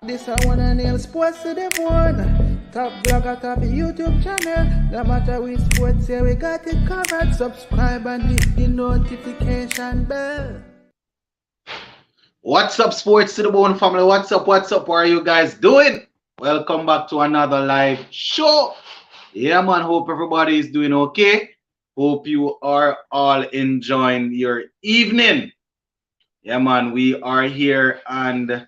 This I wanna nail sports to the bone. Top blogger, top YouTube channel. No matter which sports, yeah, we got it covered. Subscribe and hit the notification bell. What's up, Sports to the Bone family? What's up? What's up? What are you guys doing? Welcome back to another live show. Yeah, man. Hope everybody is doing okay. Hope you are all enjoying your evening. Yeah, man. We are here and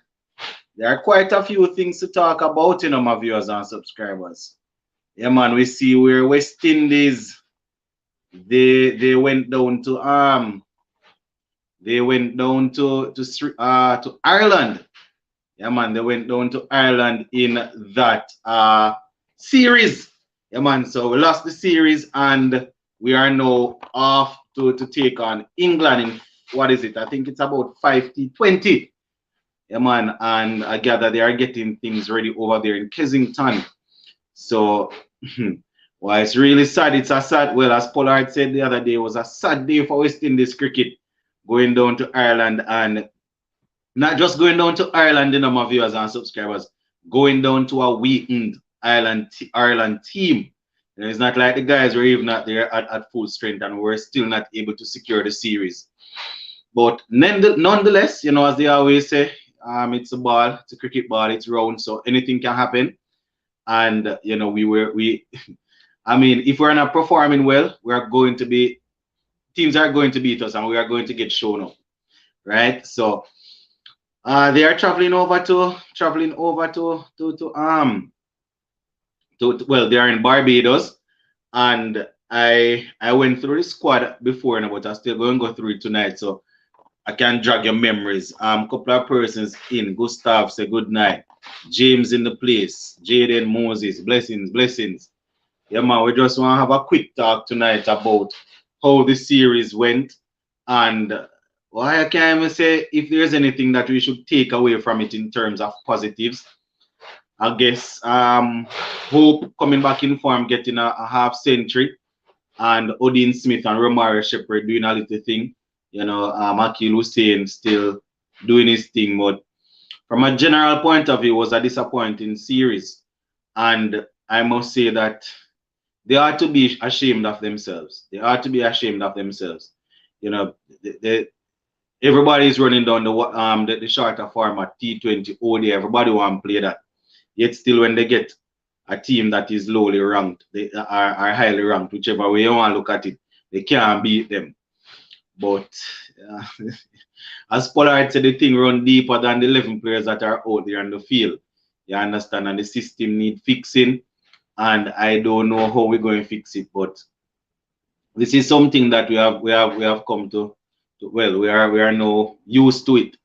there are quite a few things to talk about, my viewers and subscribers. Yeah, man. We see where West Indies they went down to Ireland. Yeah, man, they went down to Ireland in that series. Yeah, man, so we lost the series and we are now off to take on England in, what is it? I think it's about 5T20. Yeah, man, and I gather they are getting things ready over there in Kensington. So, well, it's really sad. It's a sad, well, as Pollard said the other day, it was a sad day for West Indies cricket going down to Ireland, and not just going down to Ireland, my viewers and subscribers, going down to a weakened Ireland team. It's not like the guys were even not there at full strength and we're still not able to secure the series. But nonetheless, as they always say, it's a ball, it's a cricket ball, it's round, so anything can happen. And I mean, if we're not performing well, teams are going to beat us and we are going to get shown up, right? So they are traveling over to well, they are in Barbados, and I went through the squad before, but I'm still going to go through it tonight, so I can drag your memories. Couple of persons in. Gustav say good night. James in the place. Jaden Moses. Blessings. Yeah, man, we just want to have a quick talk tonight about how the series went and why I can't even say if there's anything that we should take away from it in terms of positives. I guess Hope coming back in form, getting a half century, and Odin Smith and Romario Shepherd doing a little thing. Akil Hussein still doing his thing, but from a general point of view, it was a disappointing series. And I must say that they ought to be ashamed of themselves. They ought to be ashamed of themselves. Everybody is running down the shorter format T20 ODI. Everybody want to play that. Yet still, when they get a team that is lowly ranked, they are highly ranked, whichever way you want to look at it, they can't beat them. But as Pollard said, the thing run deeper than the 11 players that are out there on the field. You understand? And the system need fixing. And I don't know how we're going to fix it, but this is something that we have come to well, we are now used to it.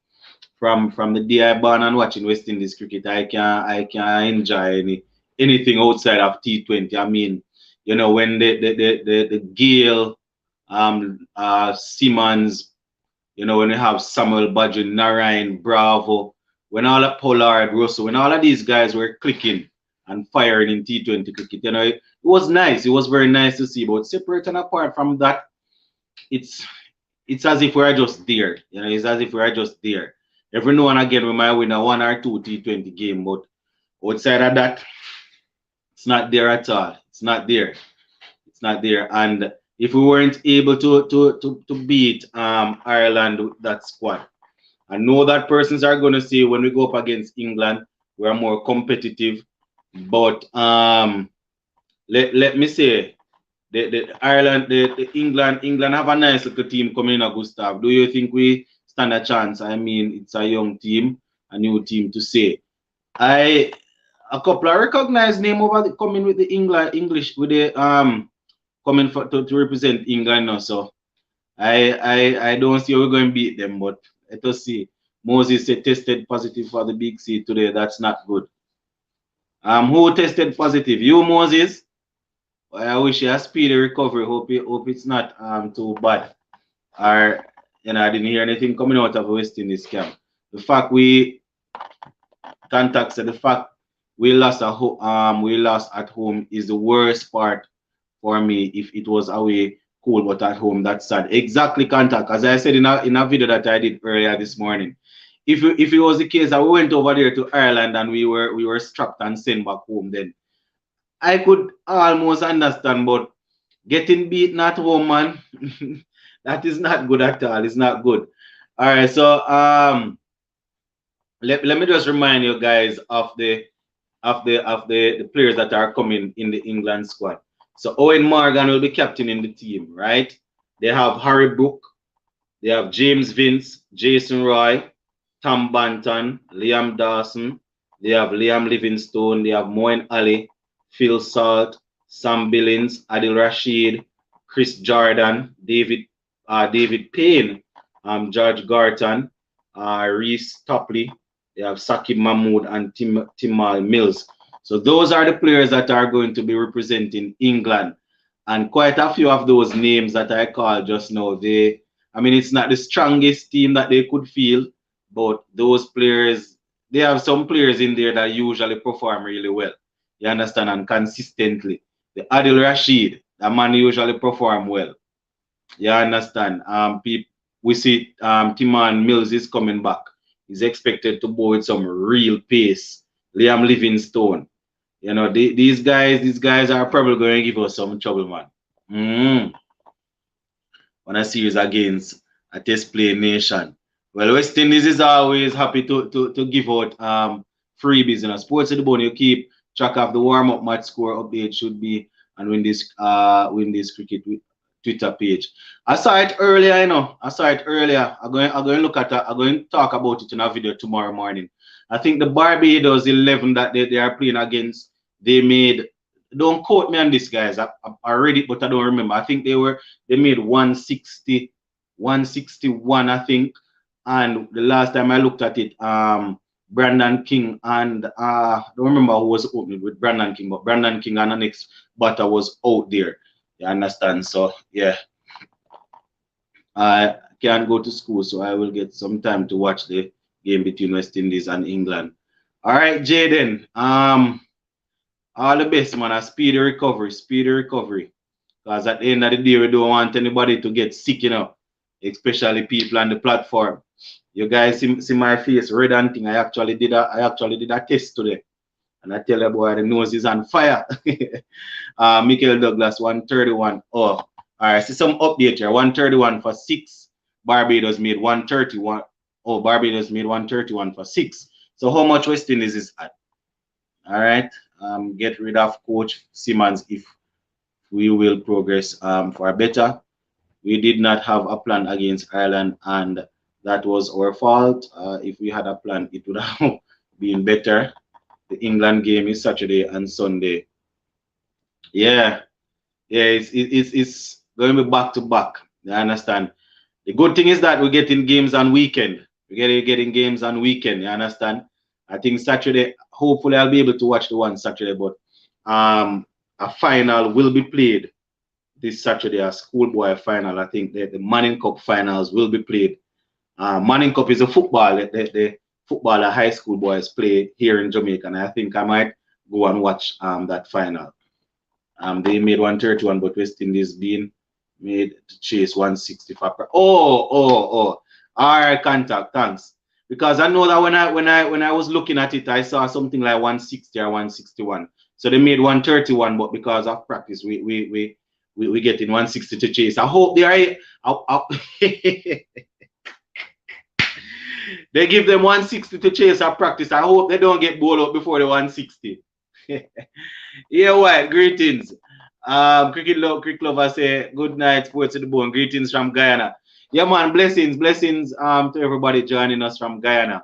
From the day I born and watching West Indies cricket, I can enjoy anything outside of T20. I mean, when the Gale, Simmons, when we have Samuel Badrin, Narayan, Bravo, when all of Pollard, Russell, when all of these guys were clicking and firing in T20 cricket, it was nice. It was very nice to see. But separate and apart from that, it's as if we're just there. It's as if we're just there. Every now and again, we might win a 1 or 2 T20 game, but outside of that, it's not there at all. It's not there. It's not there. And if we weren't able to beat Ireland with that squad, I know that persons are going to say when we go up against England, we're more competitive. But let me say, England have a nice little team coming in, Gustav. Do you think we stand a chance? I mean, it's a young team, a new team to say. A couple of recognized name coming with the English with the coming to represent England now. So I don't see how we're going to beat them, but let us see. Moses said tested positive for the big C today. That's not good. Who tested positive? You, Moses? Well, I wish you a speedy recovery. Hope it's not too bad. Or I didn't hear anything coming out of West Indies camp. The fact we lost at home is the worst part for me. If it was away, cool, but at home, that's sad. Exactly, Contact. As I said in a video that I did earlier this morning, if it was the case that we went over there to Ireland and we were strapped and sent back home, then I could almost understand. But getting beaten at home, man, that is not good at all. It's not good. All right, so let me just remind you guys of the players that are coming in the England squad. So Owen Morgan will be captain in the team, right? They have Harry Brook, they have James Vince, Jason Roy, Tom Banton, Liam Dawson, they have Liam Livingstone, they have Moeen Ali, Phil Salt, Sam Billings, Adil Rashid, Chris Jordan, David Payne, George Garton, Reese Topley, they have Saki Mahmood and Timal Mills. So those are the players that are going to be representing England. And quite a few of those names that I called just now, I mean, it's not the strongest team that they could field, but those players, they have some players in there that usually perform really well. You understand? And consistently. The Adil Rashid, that man usually perform well. You understand? We see Timan Mills is coming back. He's expected to bowl with some real pace. Liam Livingstone. You know, these guys are probably going to give us some trouble, man. On a series against a test play nation. Well, West Indies is always happy to give out freebies. You know, Sports of the Bone, you keep track of the warm-up match score update should be and win this cricket Twitter page. I saw it earlier, you know. I'm going to look at it. I'm going to talk about it in a video tomorrow morning. I think the Barbados 11 that they are playing against, they made, don't quote me on this, guys. I read it, but I don't remember. I think they made 160, 161, I think. And the last time I looked at it, Brandon King and I don't remember who was opening with Brandon King, but Brandon King and the next batter was out there. You understand? So yeah, I can't go to school, so I will get some time to watch the game between West Indies and England. All right, Jaden. All the best, man. A speedy recovery. Because at the end of the day, we don't want anybody to get sick, you know, especially people on the platform. You guys see my face red and thing. I actually did a test today. And I tell you, boy, the nose is on fire. Michael Douglas, 131. Oh, all right. See some update here. 131 for 6. Barbados made 131. Oh, Barbados made 131 for 6. So how much West Indies is at? All right. Get rid of Coach Simmons if we will progress for better. We did not have a plan against Ireland, and that was our fault. If we had a plan, it would have been better. The England game is Saturday and Sunday. Yeah, it's going to be back to back. You understand? The good thing is that we're getting games on weekend. We're getting games on weekend. You understand? I think Saturday, hopefully I'll be able to watch the one Saturday, but a final will be played this Saturday, a schoolboy final. I think the Manning Cup finals will be played. Manning Cup is a football. The football high school boys play here in Jamaica, and I think I might go and watch that final. They made 131, but West Indies being made to chase 165. All right, contact, thanks. Because I know that when I was looking at it, I saw something like 160 or 161. So they made 131, but because of practice, we get in 160 to chase. I hope they are. They give them 160 to chase at practice. I hope they don't get bowled up before the 160. Yeah, what? Greetings. Cricket lover say good night, Sports to the Bone. Greetings from Guyana. Yeah, man, blessings to everybody joining us from Guyana.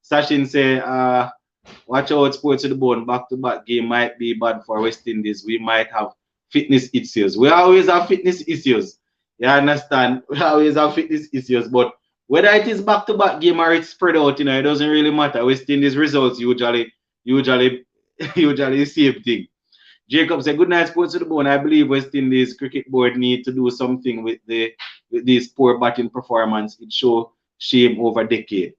Sachin say, watch out, Sports to the Bone. Back-to-back game might be bad for West Indies. We might have fitness issues. We always have fitness issues. You understand? We always have fitness issues, but whether it is back-to-back game or it's spread out, you know, it doesn't really matter. West Indies results usually the same thing. Jacob said, good night, Sports to the Bone. I believe West Indies Cricket Board need to do something with this poor batting performance. It shows shame over decade.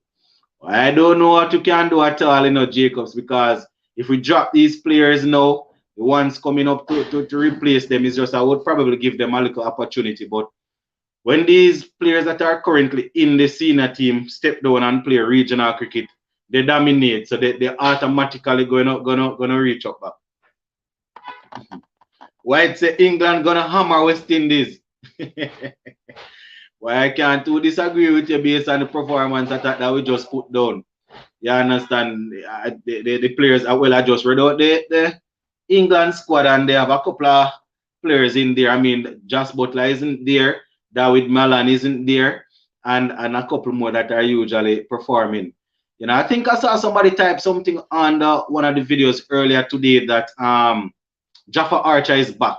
I don't know what you can do at all, you know, Jacobs, because if we drop these players now, the ones coming up to replace them is just, I would probably give them a little opportunity, but when these players that are currently in the senior team step down and play regional cricket, they dominate, so they automatically gonna reach up back. Why say England gonna hammer West Indies? Why I can't too disagree with you based on the performance attack that we just put down. You understand? The players, well, I just read out the England squad, and they have a couple of players in there. I mean, Josh Butler isn't there, David Malan isn't there, and a couple more that are usually performing. You know, I think I saw somebody type something on one of the videos earlier today that Jofra Archer is back.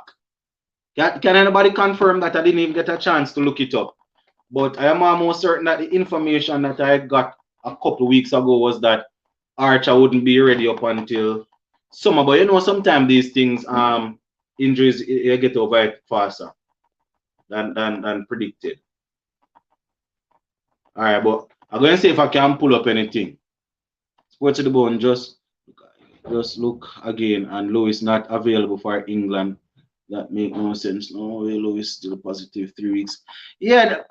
Can anybody confirm that? I didn't even get a chance to look it up, but I am almost certain that the information that I got a couple of weeks ago was that Archer wouldn't be ready up until summer. But you know, sometimes these things, injuries, you get over it faster than predicted. All right, but I'm going to see if I can pull up anything. Sports to the Bone, just look again, and Lewis not available for England. That make no sense. No way, Lewis still positive 3 weeks. Yeah,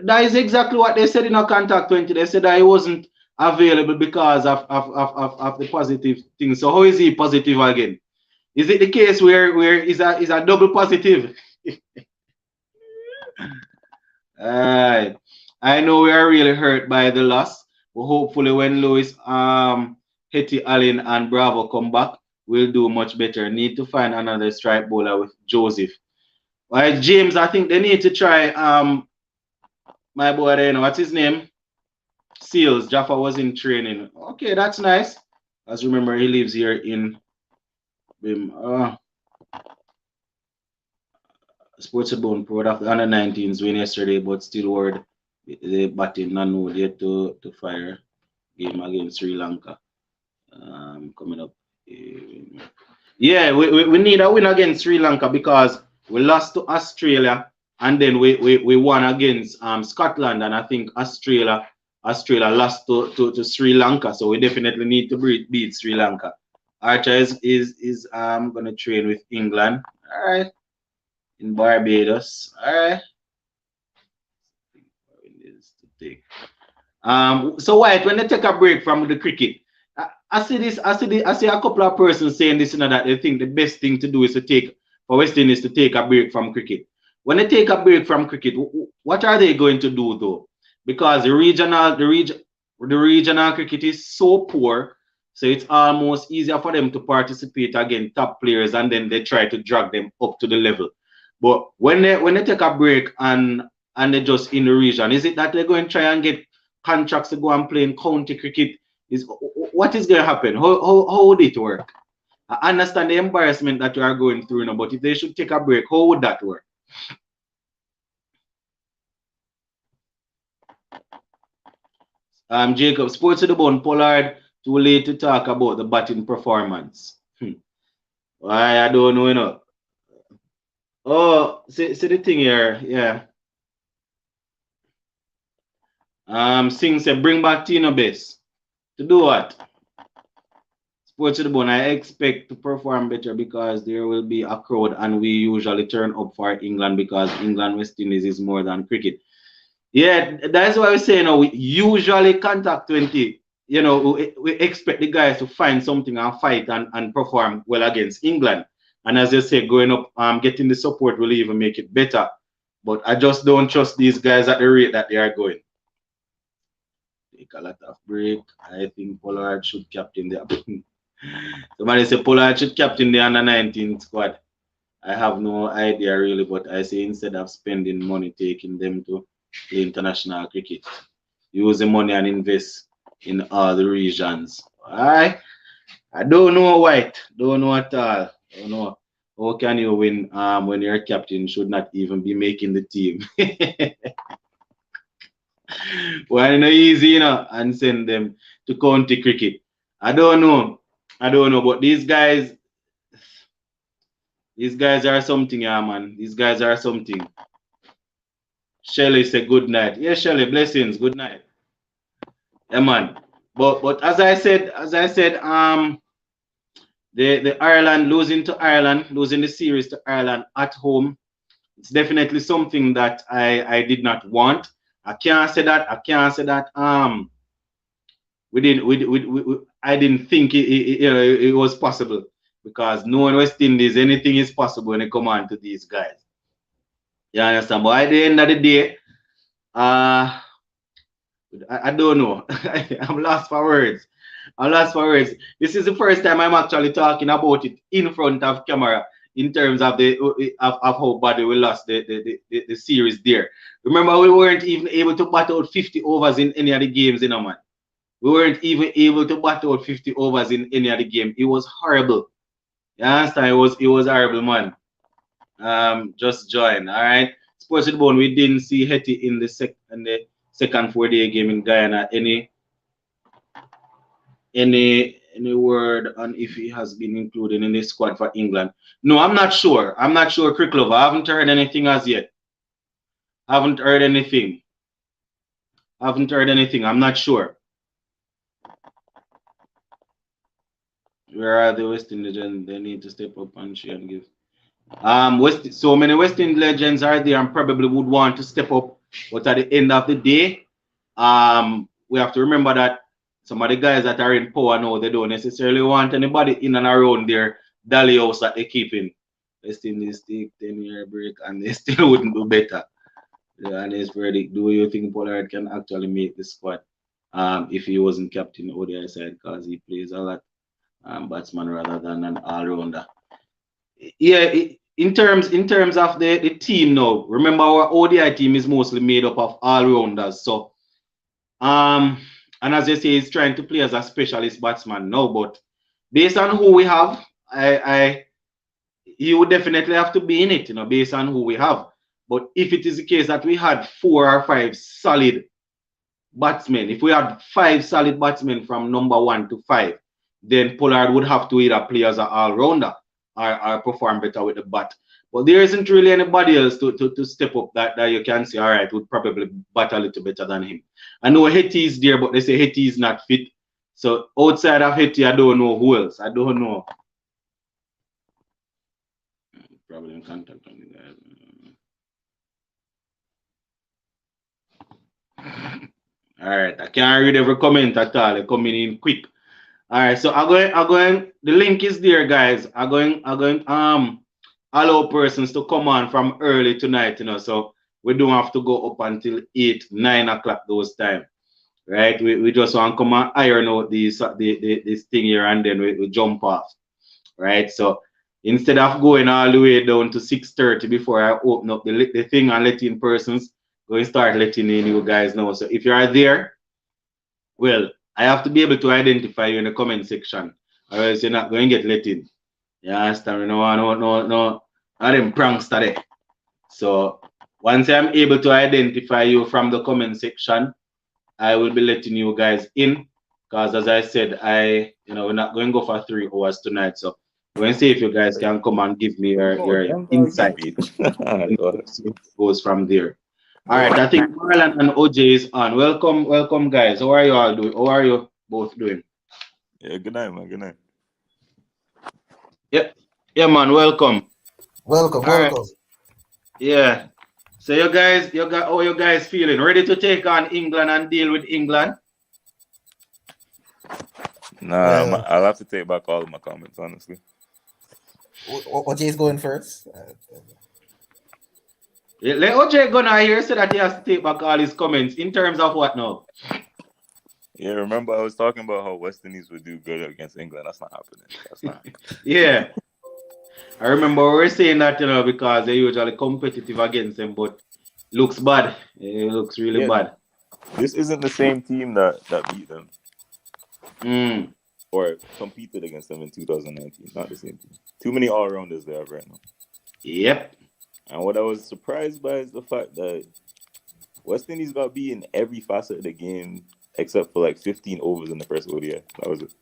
that is exactly what they said in our contact 20. They said that he wasn't available because of the positive thing. So how is he positive again? Is it the case where is a double positive? Alright. I know we are really hurt by the loss, but hopefully when Lewis, Hetty Allen and Bravo come back, we'll do much better. Need to find another strike bowler with Joseph. Alright, James, I think they need to try my boy there, you know, what's his name? Seals. Jofra was in training. Okay, that's nice. As remember, he lives here in Sports Bone proud of the under 19s win yesterday, but still word the batting non yet to fire game against Sri Lanka. Coming up. Yeah, we need a win against Sri Lanka because we lost to Australia and then we won against Scotland, and I think Australia lost to Sri Lanka, so we definitely need to beat Sri Lanka. Archer is gonna train with England. All right. In Barbados. All right. So White, when they take a break from the cricket, I see a couple of persons saying this, you know, that they think the best thing to do is to take for West Indies to take a break from cricket. When they take a break from cricket, what are they going to do though? Because the regional cricket is so poor, so it's almost easier for them to participate against top players, and then they try to drag them up to the level. But when they take a break and they're just in the region, is it that they're going to try and get contracts to go and play in county cricket? What is going to happen? How would it work? I understand the embarrassment that you are going through now, but if they should take a break, how would that work? Jacob, Sports to the Bone, Pollard, too late to talk about the batting performance. Why, I don't know, you know. Oh, see the thing here, yeah. Singh said, bring back Tino Bess. To do what? Sports to the Bone, I expect to perform better because there will be a crowd, and we usually turn up for England because England West Indies is more than cricket. Yeah, that's why we say, you know, we usually contact 20, you know, we expect the guys to find something and fight and perform well against England. And as you say, going up, getting the support will even make it better. But I just don't trust these guys at the rate that they are going. Take a lot of break. I think Pollard should captain the somebody say Pollard should captain the under 19 squad. I have no idea really, but I say instead of spending money taking them to play international cricket, use the money and invest in all the regions. Alright. I don't know, White. Don't know at all. Don't know. How can you win when your captain should not even be making the team? Why not easy, you know, and send them to county cricket? I don't know. But these guys are something, yeah, man. These guys are something. Shelly said good night. Yeah, Shelly, blessings, good night. Yeah, man. But as I said, the Ireland losing the series to Ireland at home It's definitely something that I did not want. I can't say that. I didn't think it was possible, because knowing West Indies, anything is possible when it come on to these guys. You understand? But at the end of the day, I don't know. I'm lost for words. This is the first time I'm actually talking about it in front of camera, in terms of of how badly we lost the series there. Remember, we weren't even able to bat out 50 overs in any of the games, man. We weren't even able to bat out 50 overs in any of the game. It was horrible. You understand? It was horrible, man. Just join. All right. Sports with Bone. We didn't see Hetty in the second 4-day game in Guyana. Any word on if he has been included in the squad for England? No, I'm not sure. Kriklover. I haven't heard anything as yet. I'm not sure. Where are the West Indian legends? They need to step up and share and give. So many West Indian legends are there and probably would want to step up, but at the end of the day, we have to remember that some of the guys that are in power now, they don't necessarily want anybody in and around their dolly house that they keep in. West Indies take 10-year break and they still wouldn't do better. The honest verdict, do you think Pollard can actually make the squad if he wasn't captain ODI side, because he plays a lot batsman rather than an all-rounder? Yeah, in terms of the team now, remember our ODI team is mostly made up of all-rounders. So, and as you say, he's trying to play as a specialist batsman now, but based on who we have, he would definitely have to be in it, based on who we have. But if it is the case that we had 4 or 5 solid batsmen, if we had 5 solid batsmen from number 1 to 5, then Pollard would have to either play as an all-rounder or perform better with the bat. But there isn't really anybody else to step up that you can say, all right, would probably bat a little better than him. I know Hetty is there, but they say Hetty is not fit. So outside of Hetty, I don't know who else. I don't know. Probably in contact on the guys. All right, I can't read every comment at all. They're coming in quick. All right, so I'm going. The link is there, guys. I'm going allow persons to come on from early tonight, so we don't have to go up until 8, 9 o'clock those time, right? We just want to come and iron out this thing here, and then we jump off, right? So instead of going all the way down to 6:30 before I open up the thing and letting persons go and start letting in you guys know. So if you are there, well, I have to be able to identify you in the comment section, or else you're not going to get let in. You understand? No, I them pranks today. So once I'm able to identify you from the comment section, I will be letting you guys in. Because as I said, we're not going to go for 3 hours tonight. So we're going to see if you guys can come and give me your insight. It goes from there. All right, I think Marlon and OJ is on. Welcome, guys. How are you all doing? How are you both doing? Yeah, good night, man. Good night. Yeah, man. Welcome. Welcome. Right. Yeah. So how you guys feeling? Ready to take on England and deal with England? Nah, I'll have to take back all of my comments, honestly. OJ is going first. Let OJ go now here so that he has to take back all his comments in terms of what now? Yeah, remember I was talking about how West Indies would do good against England. That's not happening. Yeah. I remember we were saying that, because they're usually competitive against them, but looks bad. It looks really bad. This isn't the same team that beat them. Or competed against them in 2019. Not the same team. Too many all-rounders they have right now. Yep. And what I was surprised by is the fact that West Indies got beat in every facet of the game except for like 15 overs in the first ODI. That was it.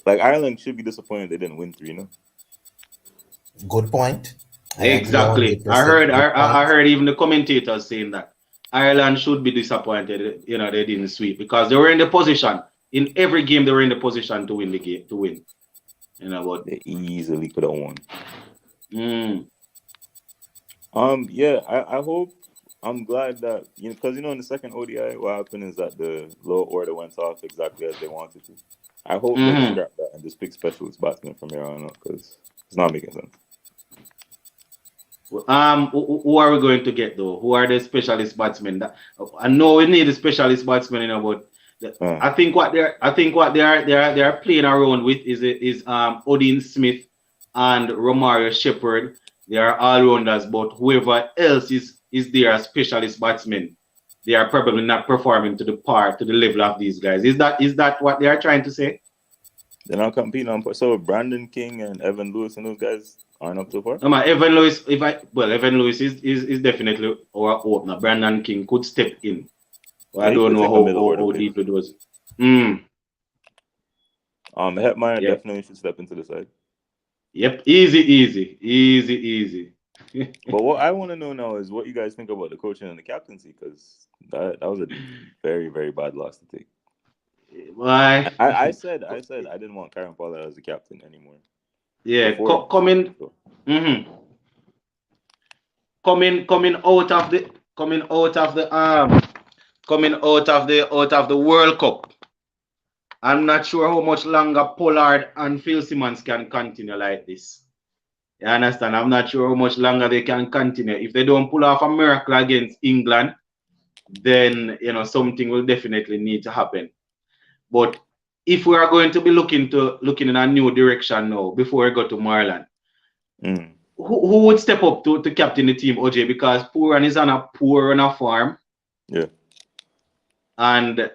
Ireland should be disappointed they didn't win 3, Good point. Exactly. I heard even the commentators saying that Ireland should be disappointed, they didn't sweep, because they were in the position. In every game, they were in the position to win the game, but they easily could have won. Yeah, I hope. I'm glad that because in the second ODI, what happened is that the low order went off exactly as they wanted to. I hope they Mm-hmm. scrap that and just pick specialist batsmen from here on out because it's not making sense. Who are we going to get though? Who are the specialist batsmen? I know we need a specialist batsman, but I think what they are playing around with is Odin Smith and Romario Shepherd. They are all rounders, but whoever else is there as specialist batsmen, they are probably not performing to the level of these guys. Is that what they are trying to say? They're not competing on. So Brandon King and Evan Lewis and those guys aren't up to par. No, man, Evan Lewis. Evan Lewis is definitely our opener. Brandon King could step in. But I don't know how deep it was. Hetmeyer definitely should step into the side. Yep, easy. But what I want to know now is what you guys think about the coaching and the captaincy, because that was a very, very bad loss to take. Why? I said I didn't want Karen Pollard as the captain anymore. Yeah, coming out of the World Cup. I'm not sure how much longer Pollard and Phil Simmons can continue like this. You understand? I'm not sure how much longer they can continue. If they don't pull off a miracle against England, then something will definitely need to happen. But if we are going to be looking in a new direction now before we go to Marland, who would step up to captain the team, OJ? Because Pooran is on a poor farm. Yeah. And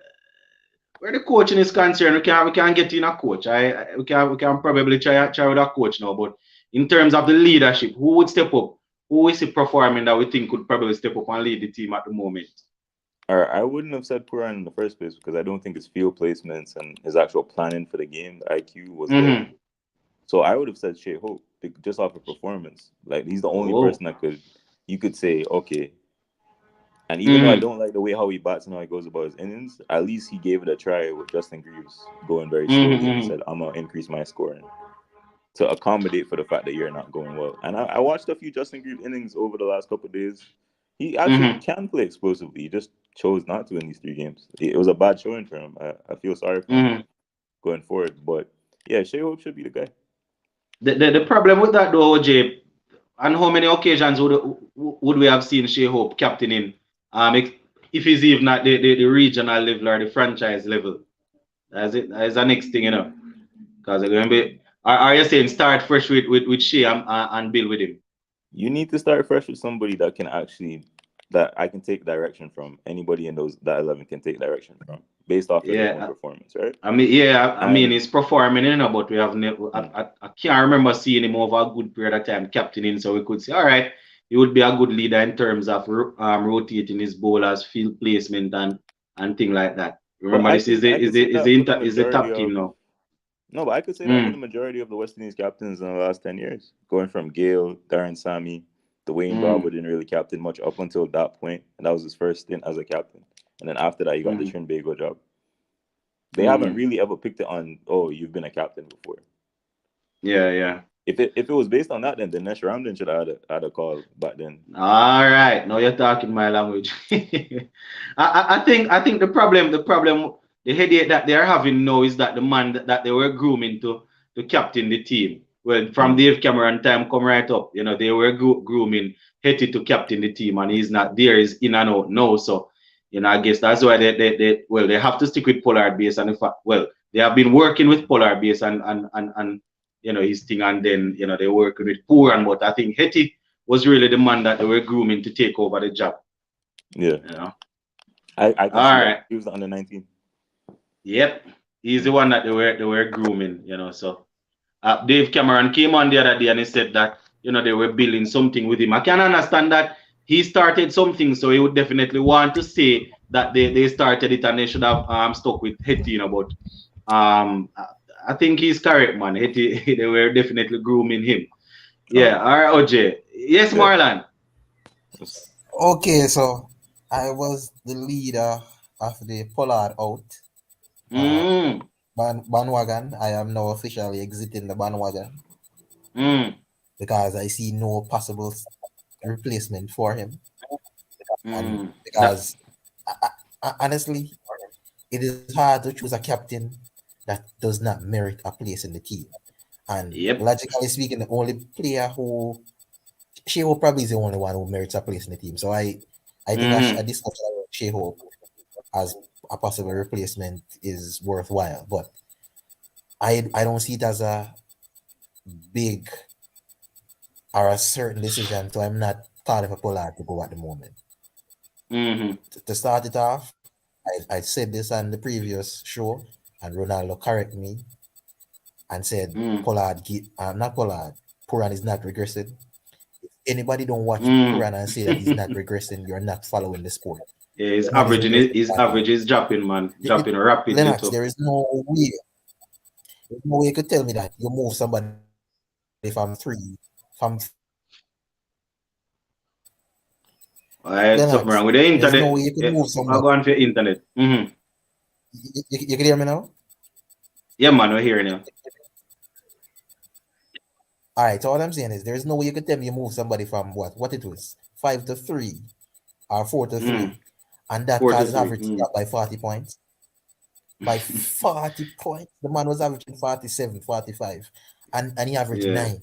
where the coaching is concerned, we can get in a coach. We can probably try with a coach now. But in terms of the leadership, who would step up? Who is it performing that we think could probably step up and lead the team at the moment? I wouldn't have said Pooran in the first place because I don't think his field placements and his actual planning for the game, the IQ was there. So I would have said Shea Hope just off of performance. Like he's the only person that you could say, okay. And even though I don't like the way how he bats and how he goes about his innings, at least he gave it a try with Justin Greaves going very slowly and said, I'm going to increase my scoring to accommodate for the fact that you're not going well. And I watched a few Justin Greaves innings over the last couple of days. He actually can play explosively. He just chose not to in these 3 games. It was a bad showing for him. I feel sorry for him going forward. But yeah, Shea Hope should be the guy. The problem with that though, OJ, on how many occasions would we have seen Shea Hope captaining? If he's even at the regional level or the franchise level. That's it. That's the next thing, Because they're going to be. Are you saying start fresh with Shea and build with him? You need to start fresh with somebody that I can take direction from. Anybody in that 11 can take direction from based off of their own performance, right? I mean, he's performing, but we have I can't remember seeing him over a good period of time captaining, so we could say, all right, he would be a good leader in terms of rotating his bowlers, field placement, and thing like that. Remember, this is the top team now. No, but I could say that for the majority of the West Indies captains in the last 10 years, going from Gale, Darren Sammy, Dwayne Bravo didn't really captain much up until that point, and that was his first stint as a captain. And then after that, he got the Trinbago job. They haven't really ever picked it on, you've been a captain before. Yeah. If it was based on that, then Dinesh Ramdin should have had a call back then. All right, now you're talking my language. I think the problem, the headache that they are having now is that the man that they were grooming to captain the team. Well, from Dave Cameron time come right up, they were grooming Hetty to captain the team, and he's not there. He's in and out now. So, I guess that's why they have to stick with Pollard base, and they have been working with Pollard base and his thing, and then they're working with Pooran, but I think Hetty was really the man that they were grooming to take over the job. Yeah. I all right. He was the under 19. Yep, he's the one that they were grooming. So. Dave Cameron came on the other day and he said that they were building something with him. I can understand that he started something, so he would definitely want to say that they started it and they should have stuck with Hetty, but I think he's correct, man. Hetty, they were definitely grooming him. Yeah, all right, OJ. Yes, Marlon. Okay, so I was the leader of the Pollard out. Bandwagon. I am now officially exiting the bandwagon because I see no possible replacement for him. And Mm. because honestly, it is hard to choose a captain that does not merit a place in the team. And Yep. logically speaking, the only player who Shea Hope probably is the only one who merits a place in the team. So I think a discussion about Shea Hope as a possible replacement is worthwhile. But I don't see it as a big or a certain decision. So I'm not calling for Pollard to go at the moment. To start it off, I said this on the previous show, and Ronaldo corrected me and said Pollard, not Pollard, Puran is not regressing. If anybody don't watch Puran and say that he's not regressing, you're not following the sport. Yeah, his average is dropping, man. Dropping rapidly. Lennox, there is no way. There's no way you could tell me that you move somebody from 3, from Lennox, something wrong with the internet. There's no way you could move somebody. I'll go on for internet. You can hear me now? Yeah, man, we're hearing you. All right, so what I'm saying is there's no way you could tell me you move somebody from what it was, 5 to 3 or 4 to 3, and that causes average to drop by 40 points. By 40 points, the man was averaging 47, 45, and he averaged 9.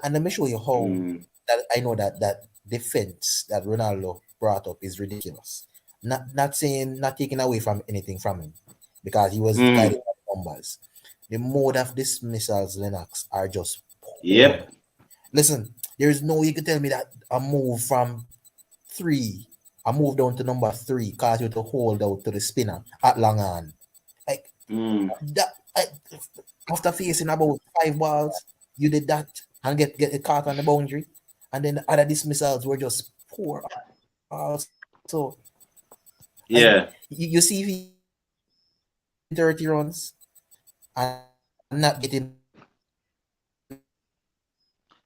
And let me show you how that I know that defense that Ronaldo brought up is ridiculous. Not taking away from anything from him, because he was guided by numbers. The mode of dismissals, Lennox, are just poor. Yep. Listen, there is no way you could tell me that a move from 3, I moved down to number 3, caused you to hold out to the spinner at long on. Like that, after facing about 5 balls, you did that and get it caught on the boundary, and then the other dismissals were just poor. So yeah, you see if he 30 runs and not getting.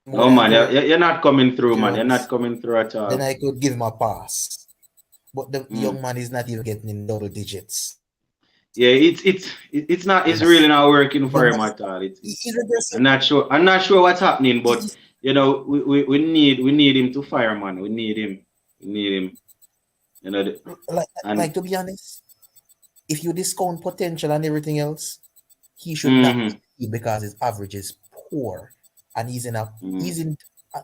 No, man, you're not coming through, man. You're not coming through at all. Then I could give him a pass. But the young man is not even getting in double digits. Yeah, it's really not working for him at all. I'm not sure what's happening, but you know, we need him to fire, man. We need him. You know, like to be honest, if you discount potential and everything else, he should not be, because his average is poor, and he's in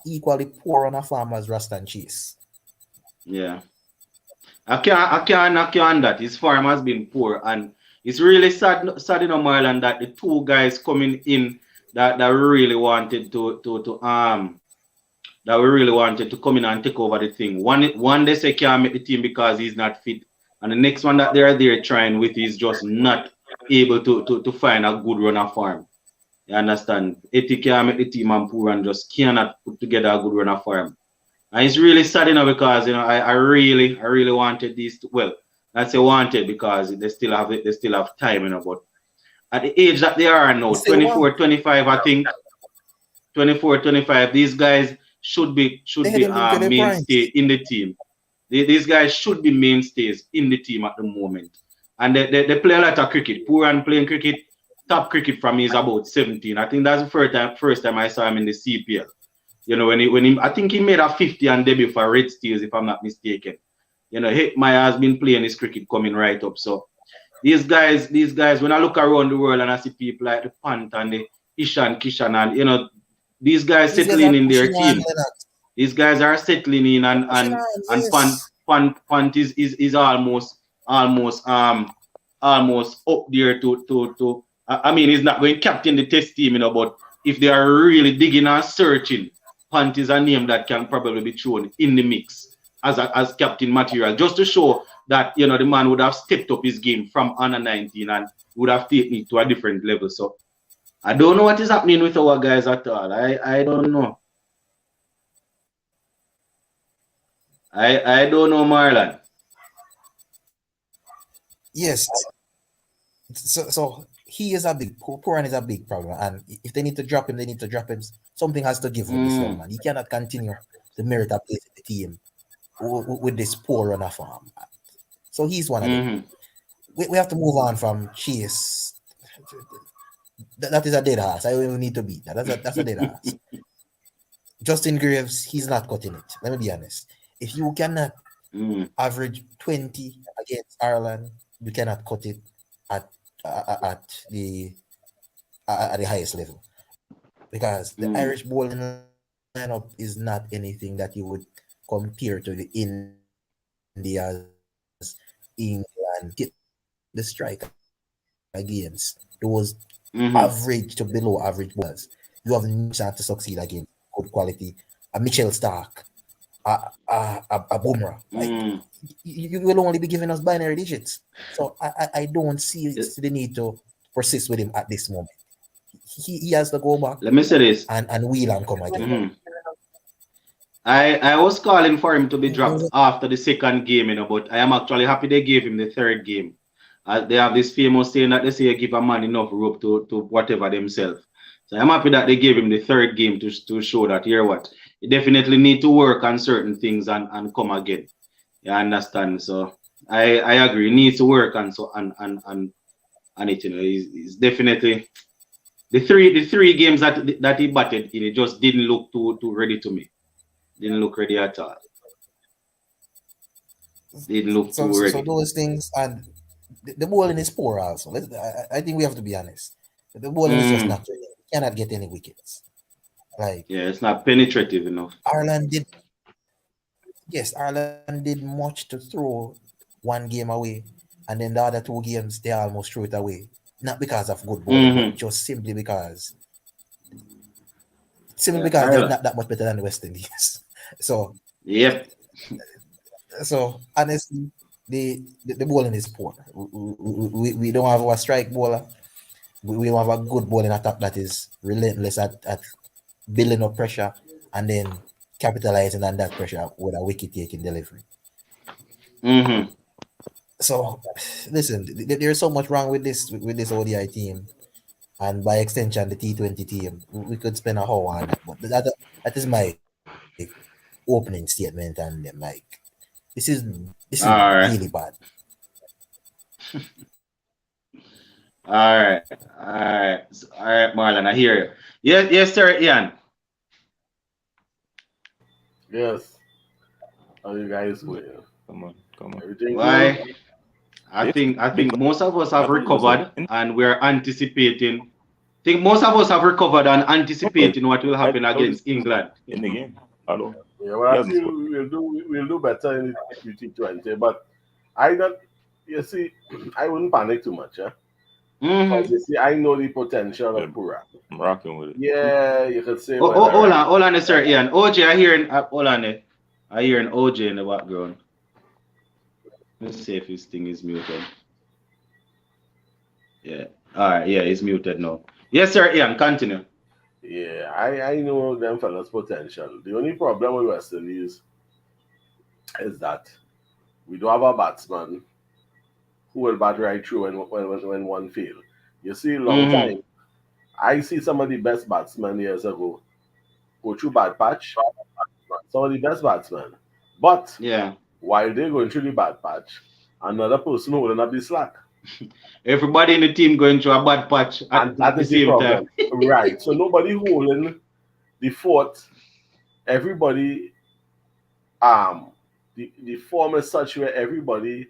equally poor on a farm as Rastan Chase. Yeah, I can't knock you on that. His farm has been poor, and it's really sad in Marlon that the 2 guys coming in that we really wanted to come in and take over the thing. One they say can't make the team because he's not fit, and the next one that they're trying with is just not able to find a good runner for him. You understand? Eti can't make the team, and Puran just cannot put together a good runner for him. And it's really sad, you know, because you know I really wanted these two. Well, not say wanted, because they still have time, you know, but at the age that they are now, 24, 25, I think 24, 25, these guys should be mainstay in the team. These guys should be mainstays in the team at the moment. And they play a lot of cricket. Puran playing cricket, top cricket from me is about 17. I think that's the first time I saw him in the CPL. You know, when he I think he made a 50 on debut for Red Steels, if I'm not mistaken. You know, Hickmeyer has been playing his cricket coming right up. So these guys, when I look around the world and I see people like the Pant and the Ishan, Kishan, and you know, these guys settling in their team. These guys are settling in, and Pant is almost up there to I mean, he's not going to captain the test team, you know, but if they are really digging and searching, Pant is a name that can probably be thrown in the mix as captain material, just to show that, you know, the man would have stepped up his game from under 19 and would have taken it to a different level. So I don't know what is happening with our guys at all. I don't know. I don't know, Marlon. Yes. So he is a big Puran is a big problem, and if they need to drop him, they need to drop him. Something has to give with this young man. He cannot continue to merit a place in the team with this poor runner form. So he's one of them. We have to move on from Chase. That is a dead horse. I don't even need to beat that. That's a dead horse. Justin Graves, he's not cutting it. Let me be honest. If you cannot average 20 against Ireland, you cannot cut it at the highest level, because the Irish bowling lineup is not anything that you would compare to the India's, England, the strike against those average to below average bowlers. You have no chance to succeed against good quality. A Mitchell Stark, a Bumrah. Like, you will only be giving us binary digits. So I don't see the need to persist with him at this moment. He has to go back. Let me say this. And wheel and come again. I was calling for him to be dropped after the second game, but I am actually happy they gave him the third game. They have this famous saying that they say give a man enough rope to whatever themselves. So I'm happy that they gave him the third game to show that, here what, you definitely need to work on certain things and come again. You understand? So I agree. He needs to work on it. He's definitely the three games that he batted in, it just didn't look too ready to me. Didn't look ready at all. Didn't look too ready. So those things, and the bowling is poor also. I think we have to be honest. The bowling is just not ready. You cannot get any wickets. Like, yeah, it's not penetrative enough. Ireland did much to throw one game away, and then the other two games they almost threw it away. Not because of good bowling, but just simply because they're not that much better than the West Indies. So yep. So honestly, the bowling is poor. We don't have a strike bowler. We don't have a good bowling attack that is relentless at building up pressure and then capitalizing on that pressure with a wicket-taking delivery. So, listen, there's so much wrong with this ODI team, and by extension, the T20 team. We could spend a whole on it, but that is my opening statement, and like, this is really bad. All right, Marlon, I hear you. Yes, sir, Ian. Yes. How you guys doing? Come on. Everything Why? good? I think most of us have recovered and we're anticipating. I think most of us have recovered and anticipating what will happen against England in the game. Hello. Yeah, well, I think we'll do better in the T20. But I wouldn't panic too much, yeah. Because you see, I know the potential of Pura. I'm rocking with it. Yeah, you could say. Hold on, sir, Ian. OJ, I hear an OJ in the background. Let's see if his thing is muted. Yeah. All right. Yeah, it's muted now. Yes, sir, Ian. Continue. Yeah, I know them fellas' potential. The only problem with West Indies is that we don't have a batsman who will bat right through when one fail. You see, long time. I see some of the best batsmen years ago go through bad patch. Some of the best batsmen. But yeah, while they're going through the bad patch, another person holding up the slack. Everybody in the team going through a bad patch at the same time. Right. So nobody holding the fort. Everybody, the form is such where everybody,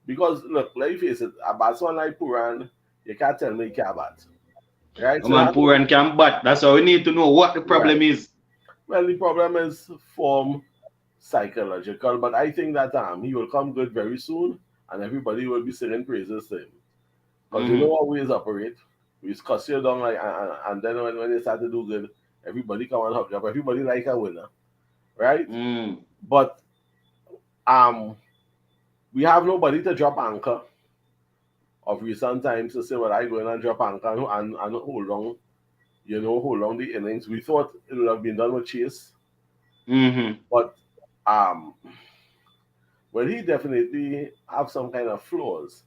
because look, let me face it, a batsman like Pooran, you can't tell me he can't bat. Right? Oh, man, Pooran can bat. That's why we need to know what the problem is. Well, the problem is form psychological, but I think that he will come good very soon and everybody will be singing praises to him. Because you know how ways operate. We cuss you down and then when they start to do good, everybody come and hug up. Everybody like a winner. Right? But we have nobody to drop anchor of recent times to say, well, I go in and drop anchor and hold on, hold on the innings. We thought it would have been done with Chase. But well, he definitely have some kind of flaws.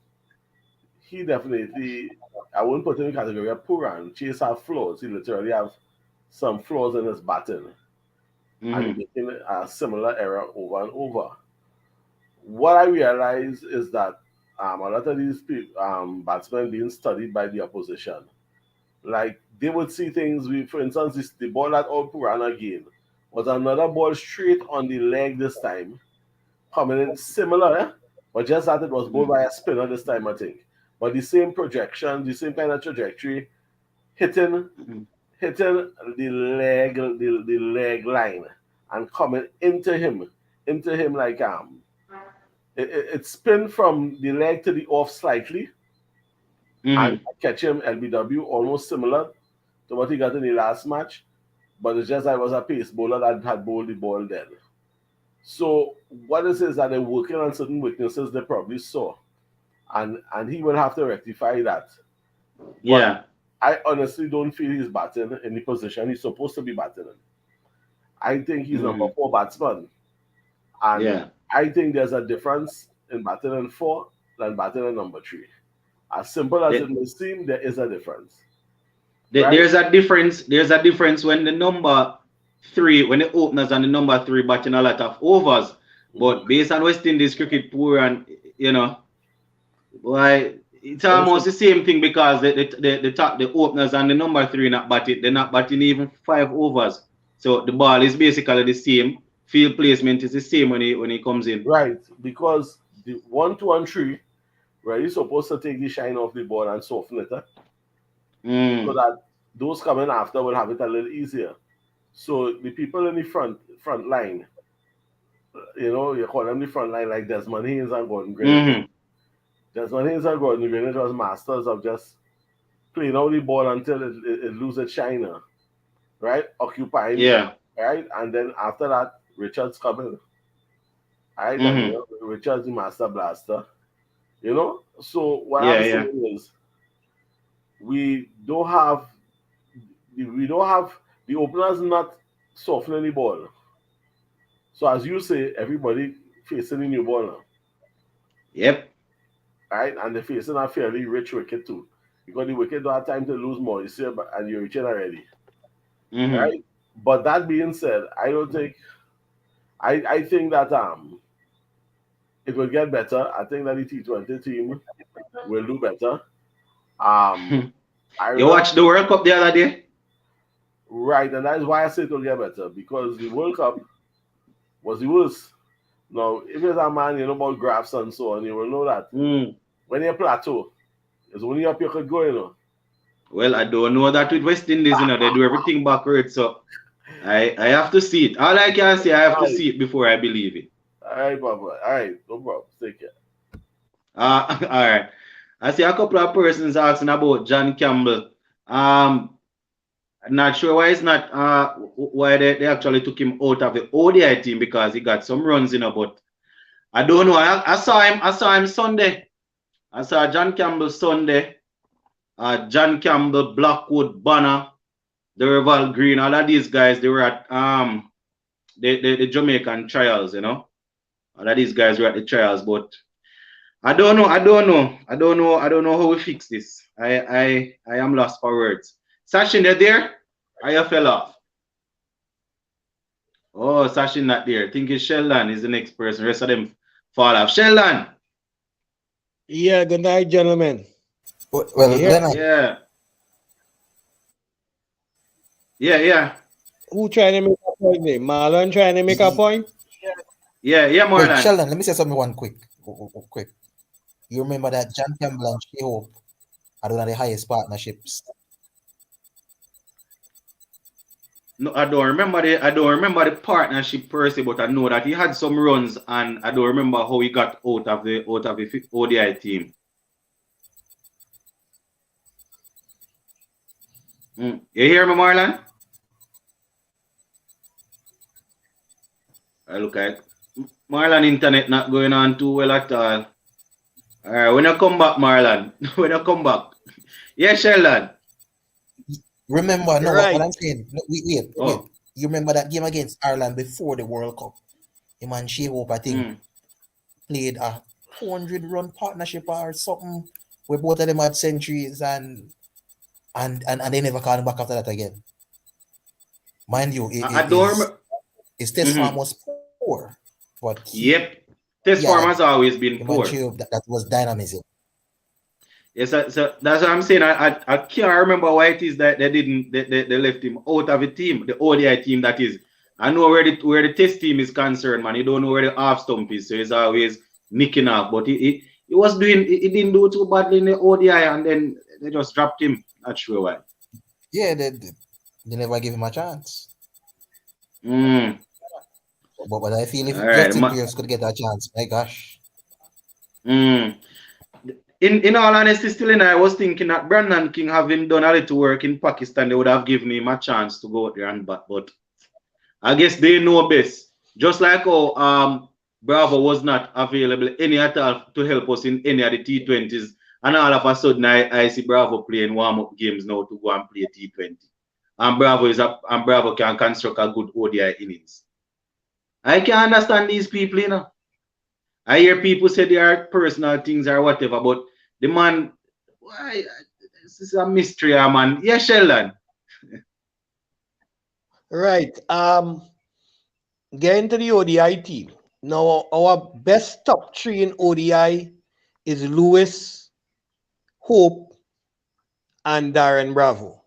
He definitely, I wouldn't put him in the category of Pooran. Chase have flaws. He literally have some flaws in his batting. And he's making a similar error over and over. What I realize is that a lot of these batsmen being studied by the opposition. Like, they would see things, for instance, the ball that all Pooran again was another ball straight on the leg this time, coming in similar, but just that it was bowled by a spinner this time, I think. But the same projection, the same kind of trajectory, hitting the leg line and coming into him like it spin from the leg to the off slightly and catch him LBW almost similar to what he got in the last match, but it's just that it was a pace bowler that had bowled the ball then. So what it is that they're working on certain weaknesses they probably saw, and he will have to rectify that. Yeah. But I honestly don't feel he's batting in the position he's supposed to be batting in. I think he's number 4 batsman. And I think there's a difference in batting in 4 than batting in number 3. As simple as it may seem, there is a difference. Right? There's a difference. There's a difference when the number 3, when the openers and the number 3 batting a lot of overs. But based on West Indies cricket poor, and why it's almost the same thing, because the openers and the number 3 not batting. They're not batting even 5 overs. So the ball is basically the same. Field placement is the same when he comes in. Right, because the 1, 2, and 3, where you're supposed to take the shine off the ball and soften it, so that those coming after will have it a little easier. So the people in the front line, you call them the front line, like Desmond Haynes and Gordon Greenidge. Desmond Haynes and Gordon Greenidge was masters of just playing out the ball until it loses its shine, right? Occupying, right? And then after that, Richards coming, right? And, Richards the master blaster, So what I'm saying is, we don't have the openers not softening the ball. So as you say, everybody facing a new ball now. Yep. Right, and they're facing a fairly rich wicket too, because the wicket don't have time to lose more. You see, and you're reaching already. Right. But that being said, I don't think. I think that it will get better. I think that the T20 team will do better. You watched the World Cup the other day? Right, and that's why I say it will get better, because the World Cup was the worst. Now, if there's a man, about graphs and so on, you will know that when you plateau, it's only up you could go, Well, I don't know that with West Indies, they do everything backwards, so I have to see it. All I can say, I have to see it before I believe it. All right, Papa. All right, no problem. Take care. All right. I see a couple of persons asking about John Campbell. I'm not sure why it's not why they actually took him out of the ODI team, because he got some runs, but I don't know. I saw him Sunday. I saw John Campbell Sunday. John Campbell, Blackwood, Banner, Derival Green, all of these guys, they were at the Jamaican trials, All of these guys were at the trials, but I don't know how we fix this. I am lost for words. Sachin, they're there? Are you fell off? Oh, Sachin not there. I think it's Sheldon is the next person. The rest of them fall off. Sheldon. Yeah, good night, gentlemen. Well, Yeah. Who trying to make a point there? Marlon trying to make a point? Yeah, Marlon. Wait, Sheldon, let me say something one quick. You remember that John Campbell and Shea Hope are one of the highest partnerships? No, I don't remember the partnership per se, but I know that he had some runs, and I don't remember how he got out of the ODI team. You hear me, Marlon? I look at Marlon internet not going on too well at all. All right, when you come back, Marlon. When you come back. Yeah, Sheldon. Remember, no, right. What I'm saying. No, wait. You remember that game against Ireland before the World Cup? Him and Shea Hope, I think, played a 200-run partnership or something, where both of them had centuries, and they never called him back after that again. Mind you, his test form was poor, but test form has always been poor. That was dynamism. Yes, so that's what I'm saying. I can't remember why it is that they left him out of the team, the ODI team that is, I know where the test team is concerned, man. You don't know where the half stump is, so he's always nicking up. But he didn't do too badly in the ODI, and then they just dropped him. Not sure why. Yeah, they never give him a chance. Mm. But I feel if Alright, Justin Pierce could get a chance, my gosh. Mm. In all honesty, still I was thinking that Brandon King, having done a little work in Pakistan, they would have given him a chance to go out there and bat. But I guess they know best. Just like how Bravo was not available any at all to help us in any of the T20s. And all of a sudden I see Bravo playing warm-up games now to go and play T20. And Bravo can construct a good ODI innings. I can't understand these people, you know. I hear people say they are personal things or whatever, but the man, why? This is a mystery, man. Yeah, Sheldon. Right. Get into the ODI team. Now, our best top 3 in ODI is Lewis, Hope, and Darren Bravo.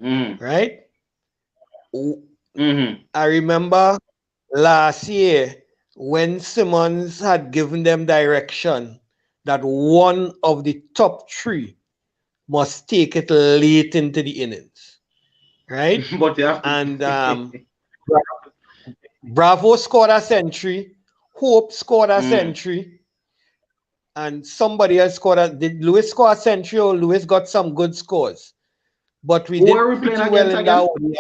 Right? I remember last year when Simmons had given them direction that one of the top 3 must take it late into the innings. Right? But they have to... And Bravo scored a century, Hope scored a century, and somebody else scored did Lewis score a century, or Lewis got some good scores? But we did pretty well in that one.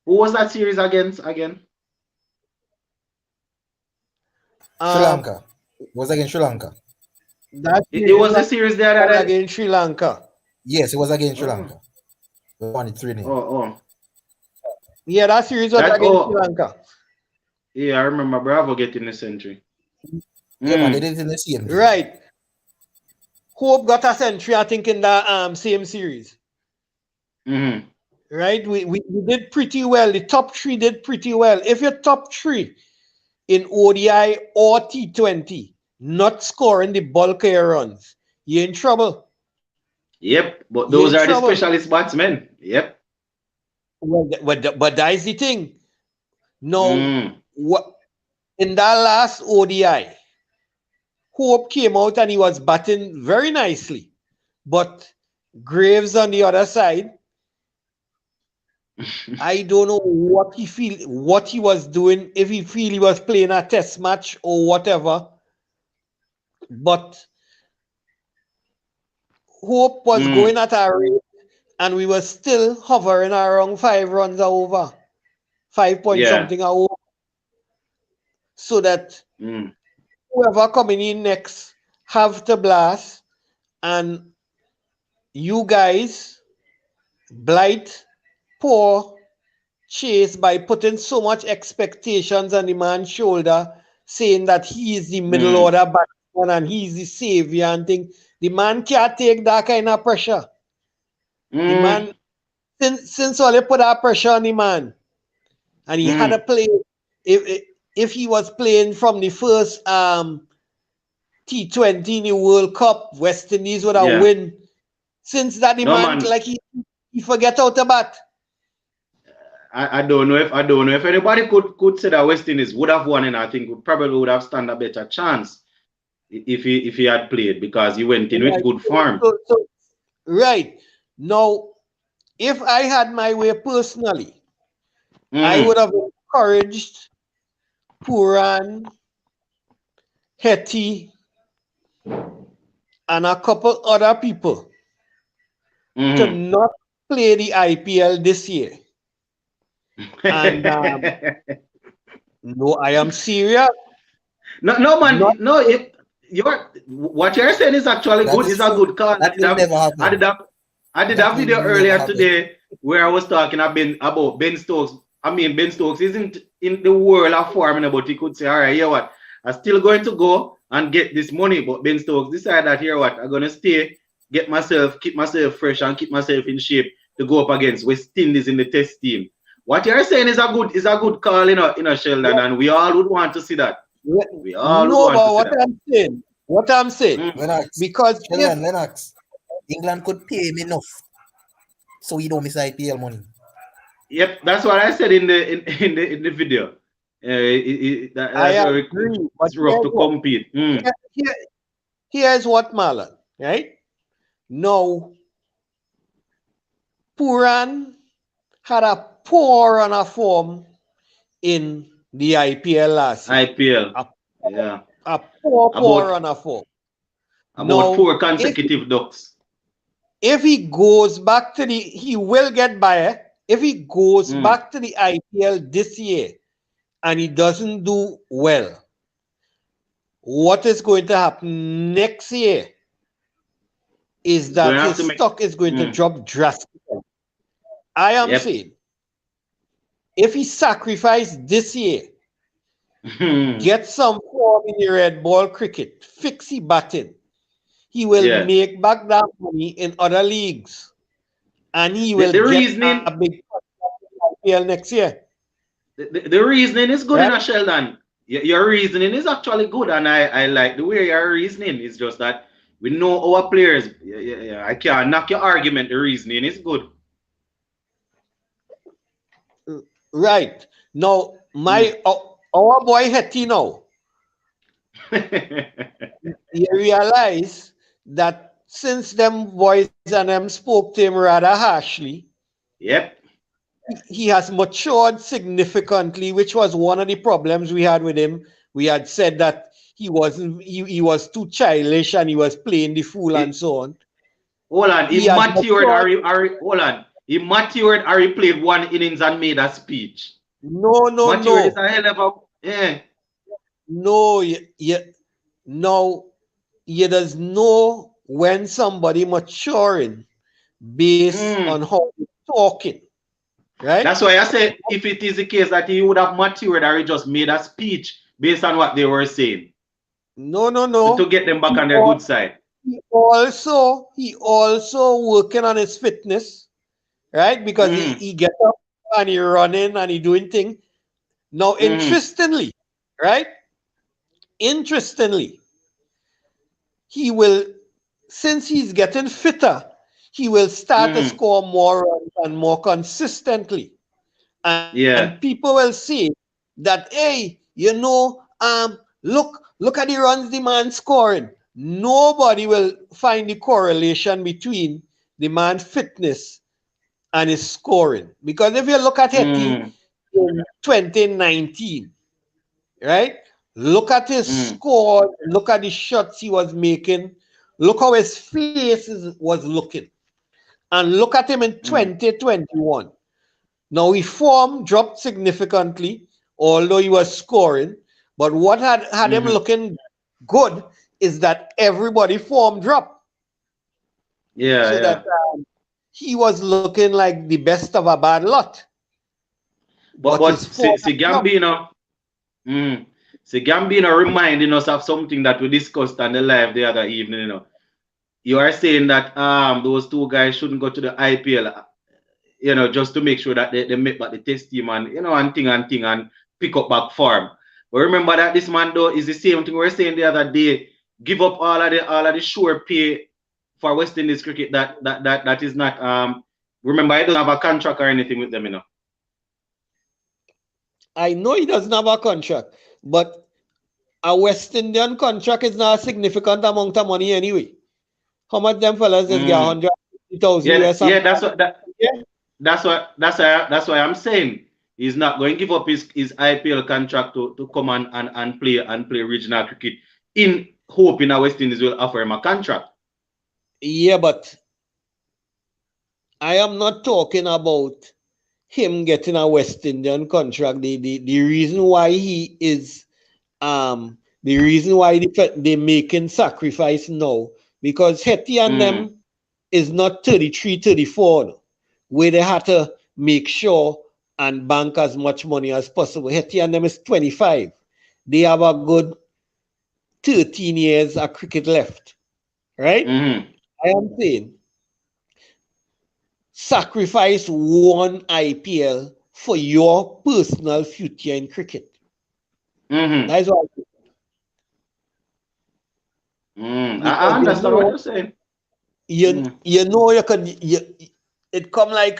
Who was that series against again? Sri Lanka. It was against Sri Lanka. It was a series there against Sri Lanka. Yes, it was against Sri Lanka. We won it 3-0. Yeah, that series was against Sri Lanka. Yeah, I remember Bravo getting the century. Yeah, man, they did it in the same. Right. Hope got a century, I think, in the same series. Right? We did pretty well. The top 3 did pretty well. If you're top 3 in ODI or T20, not scoring the bulk of your runs, you're in trouble. Yep, but those are the specialist batsmen. Yep. Well, but that is the thing. No, what in that last ODI, Hope came out and he was batting very nicely, but Graves on the other side, I don't know what he was doing, if he feel he was playing a test match or whatever, but Hope was going at a rate, and we were still hovering around 5 runs over, 5 point something over. So that whoever coming in next have to blast, and you guys blight poor Chase by putting so much expectations on the man's shoulder, saying that he is the middle order batsman and he's the savior and thing. The man can't take that kind of pressure. The man, since all they put that pressure on the man, and he had to play. If he was playing from the first T20 in the World Cup, West Indies would have win. Since that, the man like he forget how to bat. I don't know if anybody could say that West Indies would have won, and I think we probably would have stand a better chance if he had played, because he went in with good form. Right. Now, if I had my way personally, I would have encouraged Pooran, Hetty, and a couple other people to not play the IPL this year. And no, I am serious. No, man. What you're saying is actually good. It's a good call. I did a video earlier today where I was talking about Ben Stokes. I mean, Ben Stokes isn't in the world of farming, but he could say, all right, you know what? I'm still going to go and get this money. But Ben Stokes decided that, here what? I'm going to stay, keep myself fresh and keep myself in shape to go up against West Indies in the test team. What you're saying is a good call, Sheldon, and we all would want to see that. We all want to see that. What I'm saying, Lennox, because Lennox, England could pay him enough so he don't miss IPL money. Yep, that's what I said in the video. I agree. It's rough to compete. Here's what, Marlon, right? Now, Pooran had a poor run of form in the IPL last year. IPL. A poor run of form. About 4 consecutive ducks. If he goes back to he will get by. If he goes back to the IPL this year and he doesn't do well, what is going to happen next year is that his stock is going to drop drastically. I am saying, if he sacrificed this year, get some form in the red ball cricket, fix his batting, he will make back that money in other leagues. And he will get a big IPL next year. The reasoning is good enough, Sheldon. Your reasoning is actually good, and I like the way your reasoning is. Just that we know our players. I can't knock your argument. The reasoning is good. Right. Now, our boy Hetty now, you realize that since them boys and them spoke to him rather harshly, he has matured significantly, which was one of the problems we had with him. We had said that he was too childish and he was playing the fool and so on. Hold on, he matured. He matured or he played 1 innings and made a speech. No. Matured is a hell of a No, you does know when somebody maturing based on how he's talking. Right? That's why I said if it is the case that he would have matured or he just made a speech based on what they were saying. No. To get them back on their good side. He also working on his fitness, right? Because he get up and he running and he doing things. Now, interestingly, right? Interestingly, he will, since he's getting fitter, he will start to score more runs and more consistently. And people will say that, hey, look at the runs the man scoring. Nobody will find the correlation between the man's fitness and his scoring. Because if you look at Hetty in 2019, right? Look at his score, look at the shots he was making, look how his face was looking. And look at him in 2021. Now, his form dropped significantly, although he was scoring. But what had him looking good is that everybody form dropped. That he was looking like the best of a bad lot. But Gambino reminding us of something that we discussed on the live the other evening, You are saying that those 2 guys shouldn't go to the IPL, just to make sure that they make back the test team and and pick up back form. But remember that this man though is the same thing we were saying the other day. Give up all of the sure pay for West Indies cricket that is not remember I don't have a contract or anything with them, I know he doesn't have a contract, but a West Indian contract is not a significant amount of money anyway. How much them fellas is get 150,000 US? That's why I'm saying he's not going to give up his IPL contract to come and play regional cricket in hoping that West Indies will offer him a contract. Yeah, but I am not talking about him getting a West Indian contract. The reason why he is the reason why they making sacrifice now, because Hetty and them is not 33, 34, where they have to make sure and bank as much money as possible. Hetty and them is 25. They have a good 13 years of cricket left, right? I am saying sacrifice 1 IPL for your personal future in cricket. That's what I understand what you're saying. You know you could it come like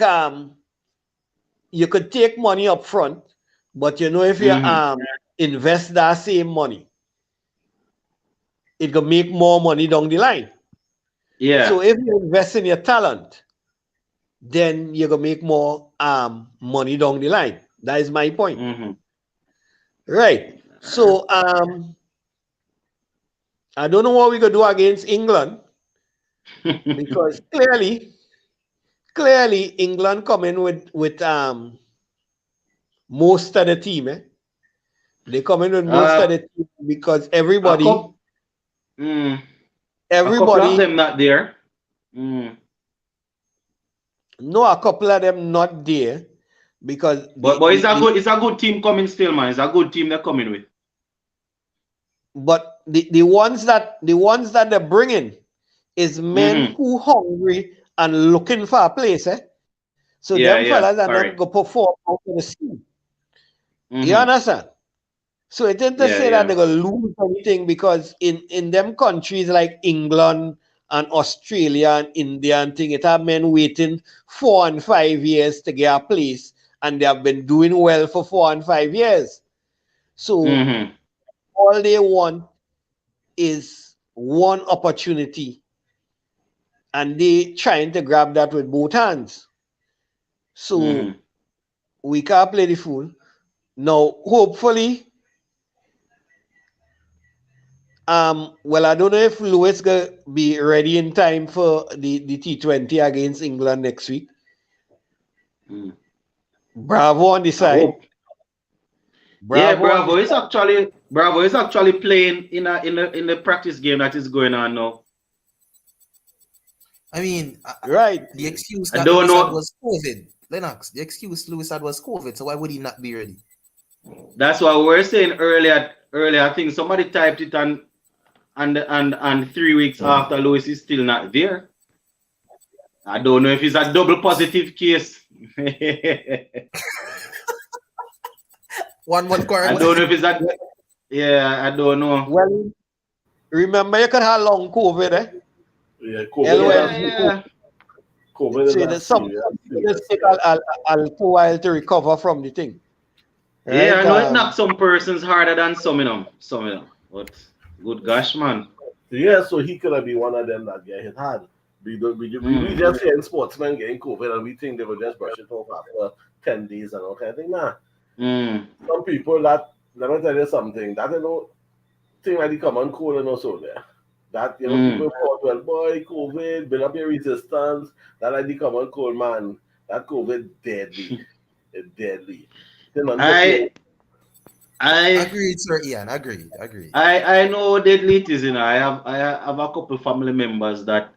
you could take money up front, but you know if you invest that same money, it could make more money down the line. Yeah. So if you invest in your talent, then you're gonna make more money down the line. That is my point. Right. So I don't know what we're gonna do against England because clearly England come in with most of the team. They come in with most of the team because everybody a couple of them not there. No, a couple of them not there because but it's a good team coming still, man. It's a good team they're coming with. But the ones that they're bringing is men who hungry and looking for a place, So them fellas are not going to perform out of the scene. You understand? So it isn't to say that they're going to lose anything because in them countries like England and Australia and India and thing, it have men waiting 4 and 5 years to get a place, and they have been doing well for 4 and 5 years. So all they want is one opportunity, and they trying to grab that with both hands. So we can't play the fool. Now, hopefully, well, I don't know if Lewis gonna be ready in time for the T20 against England next week. Bravo on the side. Bravo is actually playing in the practice game that is going on now. I mean, right. The excuse that Lewis had was COVID. Lennox, the excuse Lewis had was COVID, so why would he not be ready? That's what we were saying earlier. I think somebody typed it and 3 weeks after Lewis is still not there. I don't know if it's a double positive case. One quarantine. I don't know if it's that. Yeah, I don't know. Well, remember you can have long COVID, Yeah, COVID. Yeah. COVID so it take a little while to recover from the thing. Right? Yeah, I know it knocks some persons harder than some of them. But good gosh, man. Yeah, so he could have been one of them that get hit hard. We just hear sportsmen getting COVID and we think they will just brush it off after 10 days and all kind of thing. Nah. Some people let me tell you something, that thing like the common cold and also there. That people thought, well, boy, COVID, build up your resistance. That like the common cold, man. That COVID deadly. It's deadly. I agreed, sir Ian. Agreed. I know deadly it is, I have a couple family members that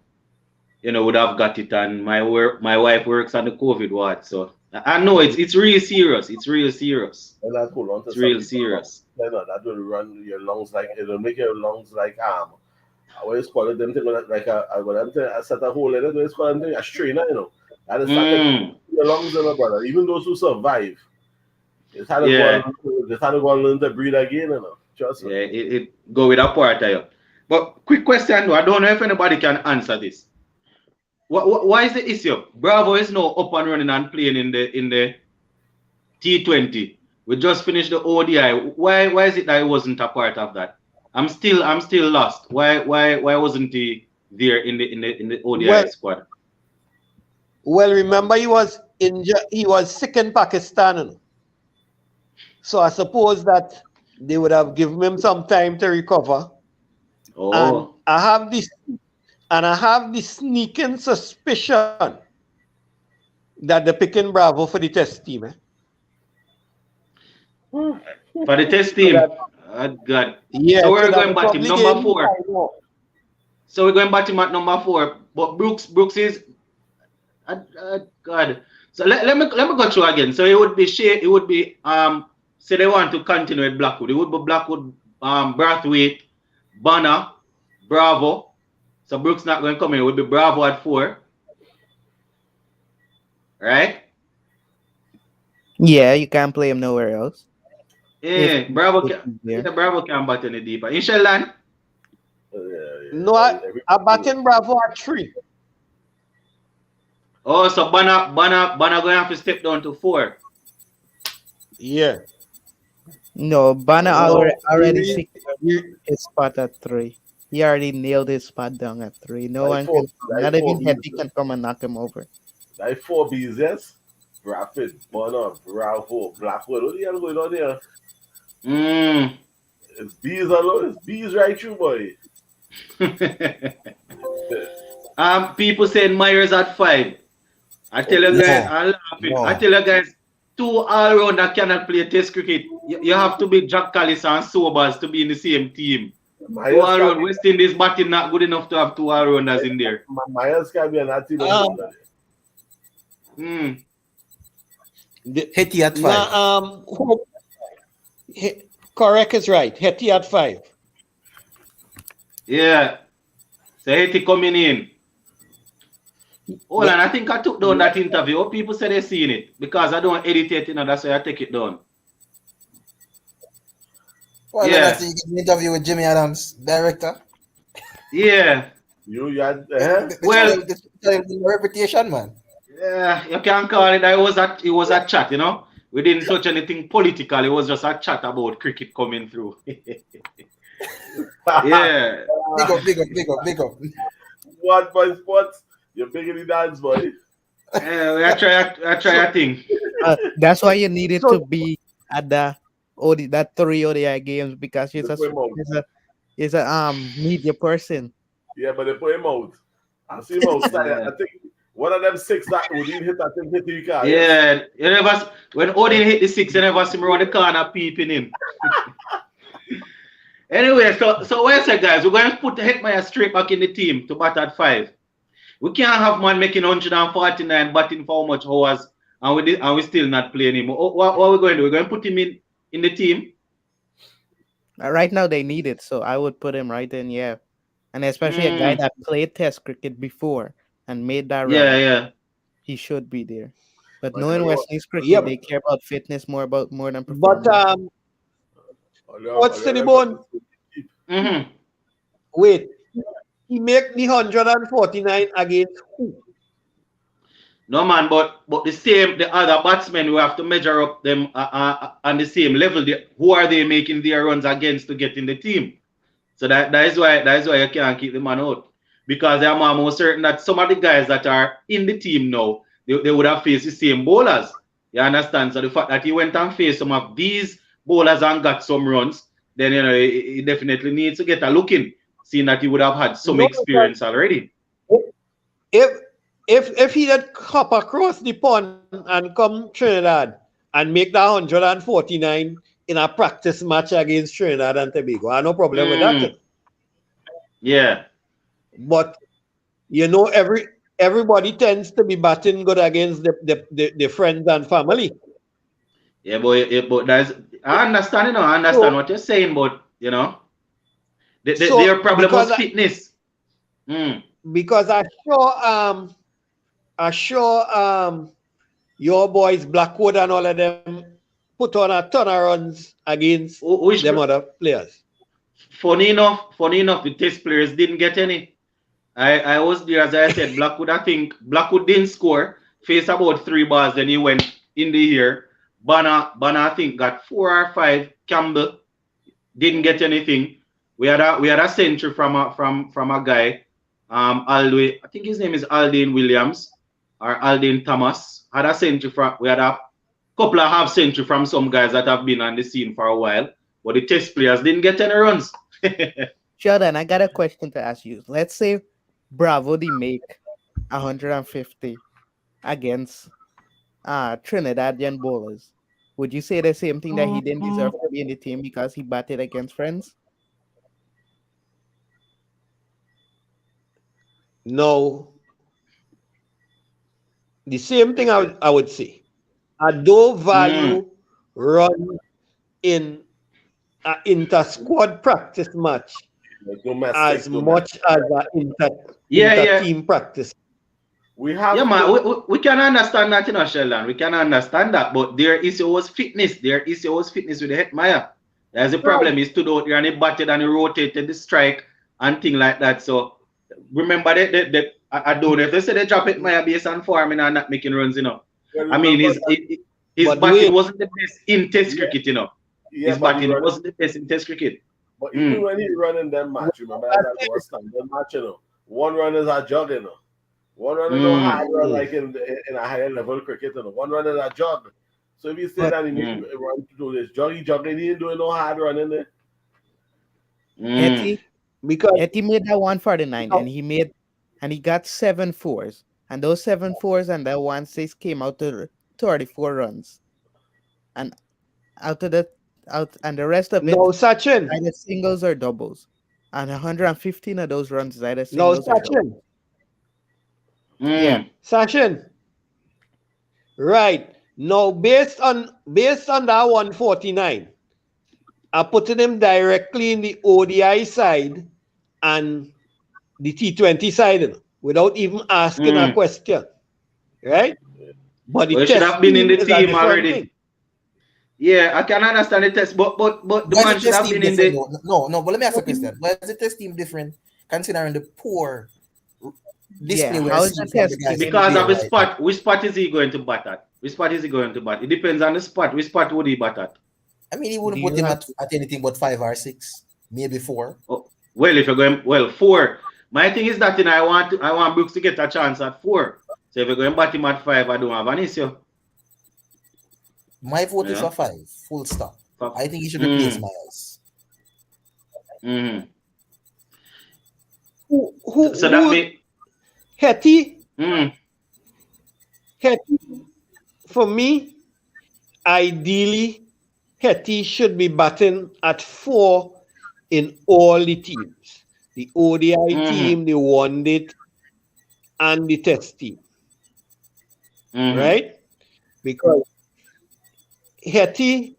would have got it, and my wife works on the COVID ward, so I know it's real serious. It's real serious. It's real serious. That will run your lungs like it'll make your lungs like I always call it them thing like I set a hole in it. It's called a strainer, That is your lungs, brother. Even those who survive, it's had to go and learn to breathe again, Trust me. Yeah, it go with a part of you. But quick question though, I don't know if anybody can answer this. Why is the issue? Bravo is now up and running and playing in the T20. We just finished the ODI. Why is it that he wasn't a part of that? I'm still lost. Why wasn't he there in the ODI squad? Well, remember he was injured. He was sick in Pakistan, so I suppose that they would have given him some time to recover. Oh. And I have this sneaking suspicion that they're picking Bravo for the test team. For the test team. Oh, God. Yeah, so we're going back to number 4. So we're going back to number 4. But Brooks is God. So let me go through again. So it would be say they want to continue with Blackwood. It would be Blackwood, Brathwaite, Banner, Bravo. So Brooks not going to come in. It would be Bravo at 4. Right? Yeah, you can't play him nowhere else. Yeah, Bravo can't bat any deeper. In Sheldon? No, I bat in Bravo at 3. Oh, so Banner going to have to step down to 4. Yeah. No, Banner Oh, already really? secured his spot at 3. He already nailed his spot down at 3. No Like one four, can, like not four even Hetty bees. can come and knock him over. Like 4 bees, yes? Rapid, Banner, Bravo, Blackwood. What the hell going on there? It's bees alone. It's bees right through, boy. People saying Myers at 5. I tell you guys, I'm laughing. I tell you guys, 2 all-round that cannot play Test cricket. You have to be Jack Callis and Sobers to be in the same team. 2 all-round. West Indies batting not good enough to have 2 all-rounders in there. Myers can be an team. Hetty at 5. Correct is right. Hetty at 5. Yeah. So Hetty coming in. Hold on, I think I took down that interview. People say they seen it because I don't edit it, that's why I take it down. Well, yeah. I an interview with Jimmy Adams, director. Yeah. You had well, the reputation, man. Yeah, you can call it. It was a chat, We didn't touch anything political. It was just a chat about cricket coming through. Yeah. Big up. What boy sports? You're bigger than dance, boy. I try a thing. That's why you needed to be at that 3 ODI games because he's a media person. Yeah, but they put him out. I see him outside. I think one of them 6 that Odin hit, I think hit the car. Yeah, when Odin hit the 6, you never see him around the corner peeping in. Anyway, so what I said, guys, we're going to put Hetmeyer straight back in the team to bat at 5. We can't have man making 149 batting for how much hours and we still not playing him. What are we going to do? We're going to put him in the team? Right now they need it, so I would put him right in, yeah. And especially a guy that played Test cricket before and made that run. Yeah. He should be there. But knowing West Indies cricket, they care about fitness more than performance. But what's the bone? Wait. He make the 149 against who? No man, but the other batsmen, we have to measure up them on the same level. Who are they making their runs against to get in the team? So that is why you can't keep the man out. Because I'm almost certain that some of the guys that are in the team now, they would have faced the same bowlers. You understand? So the fact that he went and faced some of these bowlers and got some runs, then he definitely needs to get a look in. Seeing that he would have had some experience already. If he had hop across the pond and come Trinidad and make that 149 in a practice match against Trinidad and Tobago, I have no problem with that. Yeah. But everybody tends to be batting good against the friends and family. Yeah, but that's I understand, I understand what you're saying, but their problem was fitness. Because I sure your boys Blackwood and all of them put on a ton of runs against them other players. Funny enough, the Test players didn't get any. I was there, as I said, Blackwood didn't score, faced about 3 balls, then he went in the air. Banner I think got 4 or 5. Campbell didn't get anything. We had a century from a guy, Aldway. I think his name is Aldane Williams or Aldane Thomas. Had a century we had a couple of half century from some guys that have been on the scene for a while, but the Test players didn't get any runs. Jordan, I got a question to ask you. Let's say Bravo they make 150 against Trinidadian bowlers. Would you say the same thing, that he didn't deserve to be in the team because he batted against friends? No. The same thing I would say. I don't value run in an inter-squad practice match as much as an inter-team practice. We can understand that, Sheldon. We can understand that, but their issue was fitness. Their issue was fitness with the Hetmeyer. That's the problem. He stood out there and he batted and he rotated the strike and thing like that. So remember, I don't know if they say they drop it Maya based on farming and not making runs, Well, I mean, remember his But batting wait. wasn't the best in Test Yeah. cricket, yeah, His but batting wasn't the best in Test cricket. But even when he's running them match, remember that was standard match, One run is a jog, One run is no hard run like in a higher level cricket, One run is a jog. So if you say that he needs to run to do this jogging, he ain't doing no hard running there. Because Hetty made that 149 and he got 7 fours. And those 7 fours and that 1-6 came out to 34 runs. And the rest of it no, Sachin. either singles or doubles. And 115 of those runs is either No, singles or doubles. Sachin. Yeah. Sachin. Right. Now, based on that 149, I putting him directly in the ODI side and the T20 side without even asking a question. Right? But the should have been in the is a team different already. thing. Yeah, I can understand the test, but the Why man is should the have test been team in the. different? No, but let me ask a question. Why is the test team different considering the poor display Yeah, we're how is seeing the from test the guys? team? Because of the right spot, which spot is he going to bat at? Which spot is he going to bat? It depends on the spot. Which spot would he bat at? I mean, he wouldn't Do put you him have- at anything but 5 or 6, maybe 4. Well, if you're going 4. My thing is that I want Brooks to get a chance at 4. So if you're going to bat him at 5, I don't have an issue. My vote is Yeah. for 5, full stop. For- I think he should replace Miles. Who So that means. Hetty, for me, ideally, Hetty should be batting at 4 in all the teams. The ODI team, the One Day, and the Test team. Right? Because Hetty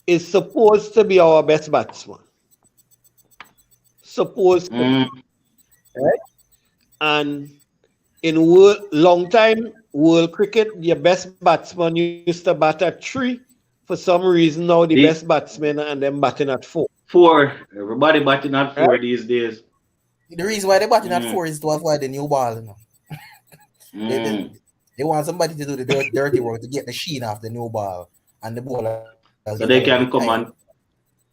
is supposed to be our best batsman. Supposed to be. Right? And in long time world cricket, your best batsman used to bat at 3. For some reason now the best batsmen and them batting at 4. 4. Everybody batting at 4 these days. The reason why they're batting at 4 is to avoid the new ball. They want somebody to do the dirty work to get the sheen off the new ball and the ball. So they can come and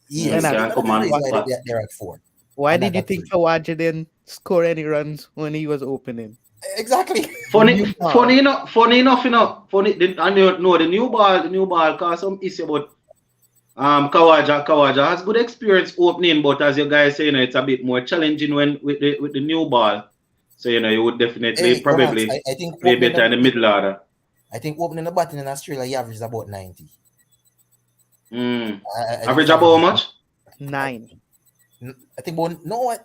Yes, Yeah, that's the come on, reason why but- they're at 4. Why And did I you got think 3. Kawaja didn't score any runs when he was opening? Exactly. Funny New ball. enough, the new ball caused some issue, but Kawaja has good experience opening, but as you guys say, it's a bit more challenging when with the new ball. So you would definitely Hey, probably Ronald, I think play better in the middle order. I think opening the batting in Australia, he averages about 90. I Average think about how much? 9. I think about, no, I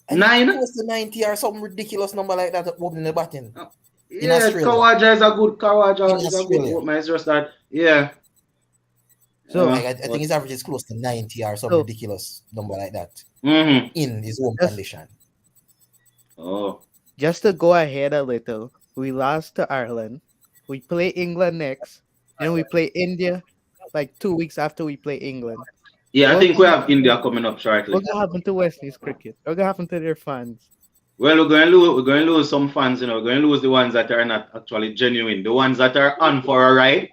think 9? close to 90 or something ridiculous number like that opening the batting. In Yeah, Australia. Kawaja is a good In Australia. Australia. It's just that, yeah. So Like, I think his average is close to 90 or some So- ridiculous number like that Mm-hmm. in his home Yes. condition. Oh. just to go ahead a little, we lost to Ireland. We play England next, and we play India like 2 weeks after we play England. Yeah, I think we have India coming up shortly. What's gonna happen to West Indies cricket? What's gonna happen to their fans? Well, we're going to lose some fans, We're going to lose the ones that are not actually genuine. The ones that are on for a ride,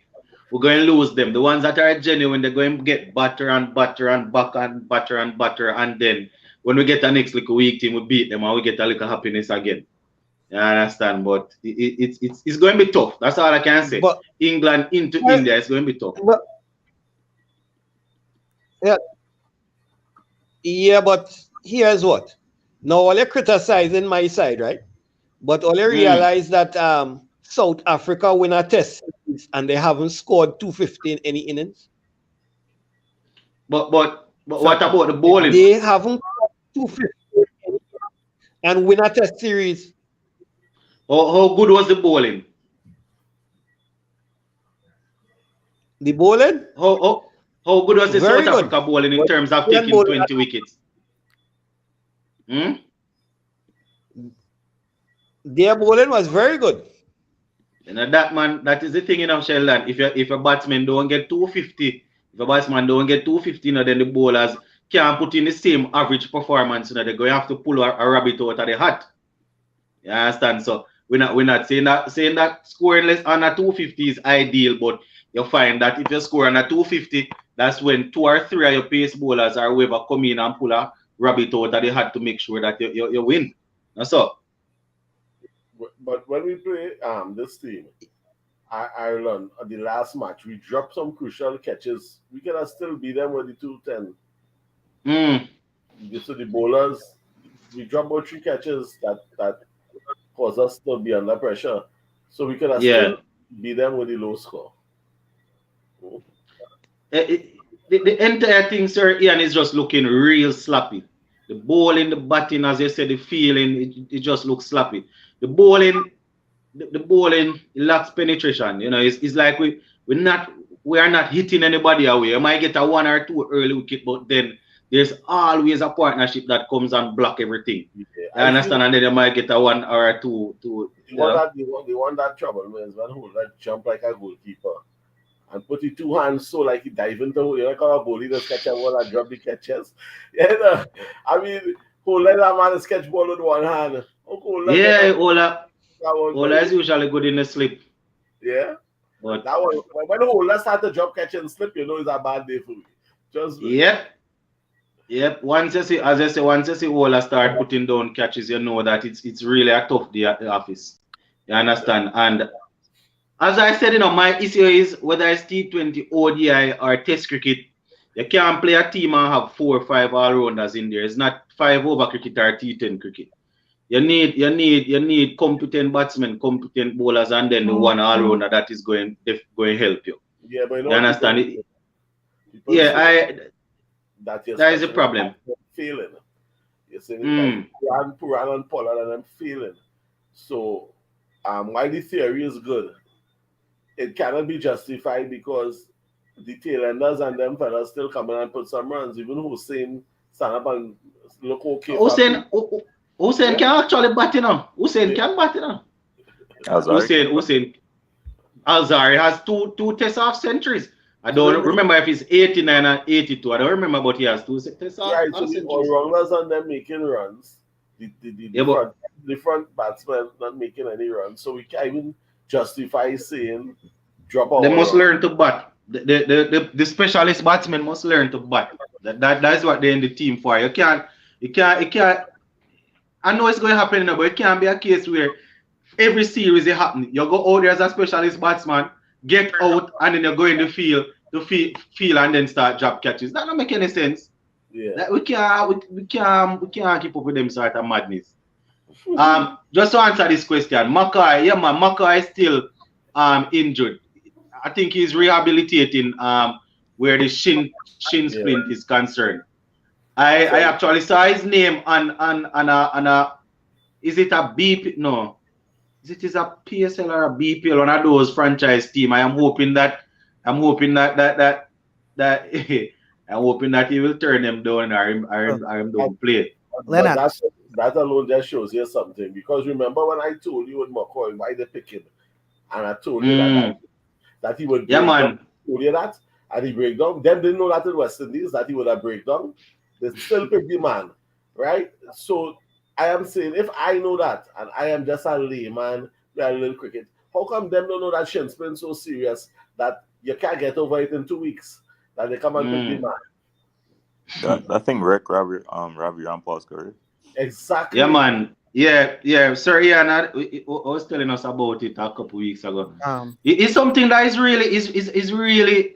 we're going to lose them. The ones that are genuine, they're going to get batter and batter and back and batter and batter. And then when we get the next little weak team, we beat them and we get a little happiness again. You understand? But it's going to be tough. That's all I can say. But England into India, it's going to be tough. yeah, but here's what. Now all you criticizing my side, right? But all you realize that South Africa win a test series and they haven't scored 250 in any innings. But what about the bowling? They haven't scored 250 and win a test series. How good was the bowling? The bowling? How good was the Very South good. Africa bowling in But terms of Indian taking bowling- 20 wickets? Their bowling was very good. That is the thing, Sheldon. If a batsman don't get 250, if a batsman don't get 250, then the bowlers can't put in the same average performance. They're going to have to pull a rabbit out of the hat. You understand? So we're not saying that scoring less on a 250 is ideal, but you find that if you score on a 250, that's when 2 or 3 of your pace bowlers or whoever come in and pull a rabbit out that they had to make sure that you win. That's all. But when we play this team, Ireland, the last match, we dropped some crucial catches. We can still beat them with the 210. So the bowlers, we dropped about 3 catches that cause us to be under pressure. So we could still beat them with the low score. The entire thing, Sir Ian, is just looking real sloppy. The bowling, the batting, as you said, the feeling, it just looks sloppy. The bowling lacks penetration. You know, it's like we are not hitting anybody away. You might get a 1 or 2 early wicket, but then there's always a partnership that comes and block everything. Yeah, I understand, and then you might get a 1 or a 2. The one that trouble me is when Holder jump like a goalkeeper and put the 2 hands so like he dive into, you know, like a bowler just catch a ball and drop the catches. Yeah, I mean, Holder that man is catch ball with 1 hand. Ola is usually good in the slip. Yeah. But that one, when Holder start to drop catch and slip, you know it's a bad day for you. Just Yep. Once you see Ola start putting down catches, you know that it's really a tough day at the office. You understand? And as I said, you know, my issue is whether it's T20, ODI, or Test cricket, you can't play a team and have 4 or 5 all-rounders in there. It's not 5-over cricket or T10 cricket. You need competent batsmen, competent bowlers, and then the one all-rounder that is going to help you. Yeah, but you understand it? That is a problem. Feeling. You're saying like Puran and Pollard and I'm feeling. So while the theory is good, it cannot be justified because the tailenders and them fellas still come in and put some runs. Even Hussein stand up and look okay. Hussein can actually bat, you know. Hussein can bat, you know. Hussein Alzari has two test half centuries. I don't remember if it's 89 and 82. I don't remember, but he has 2 test half so the all-rounders and them making runs. The front batsmen not making any runs. So we can't even justify saying drop out. They must learn to bat. The specialist batsmen must learn to bat. That's what they're in the team for. You can't. I know it's going to happen, but it can't be a case where every series is happening. You go out there as a specialist batsman, get out, and then you go in the field to feel and then start drop catches. That don't make any sense. Yeah. We can't keep up with them sort of madness. Just to answer this question, Mackay is still injured. I think he's rehabilitating where the shin splint is concerned. I actually saw his name on a is it a BP? No. Is it a PSL or a BPL, one of those franchise team? I'm hoping that I'm hoping that he will turn them down or don't play. But that alone just shows you something. Because remember when I told you with McCoy why they pick him, and I told you that he would break down. Told you that, and he break down. Them didn't know that in West Indies that he would have break down. They still pick the man, right? So I am saying if I know that, and I am just a layman playing cricket, how come them don't know that shin splint so serious that you can't get over it in 2 weeks? That they come and pick the man. I think wreck Ravi Rampaul's career. Exactly. Yeah, man. Yeah. Sir Ian was telling us about it a couple weeks ago. It's something that is really.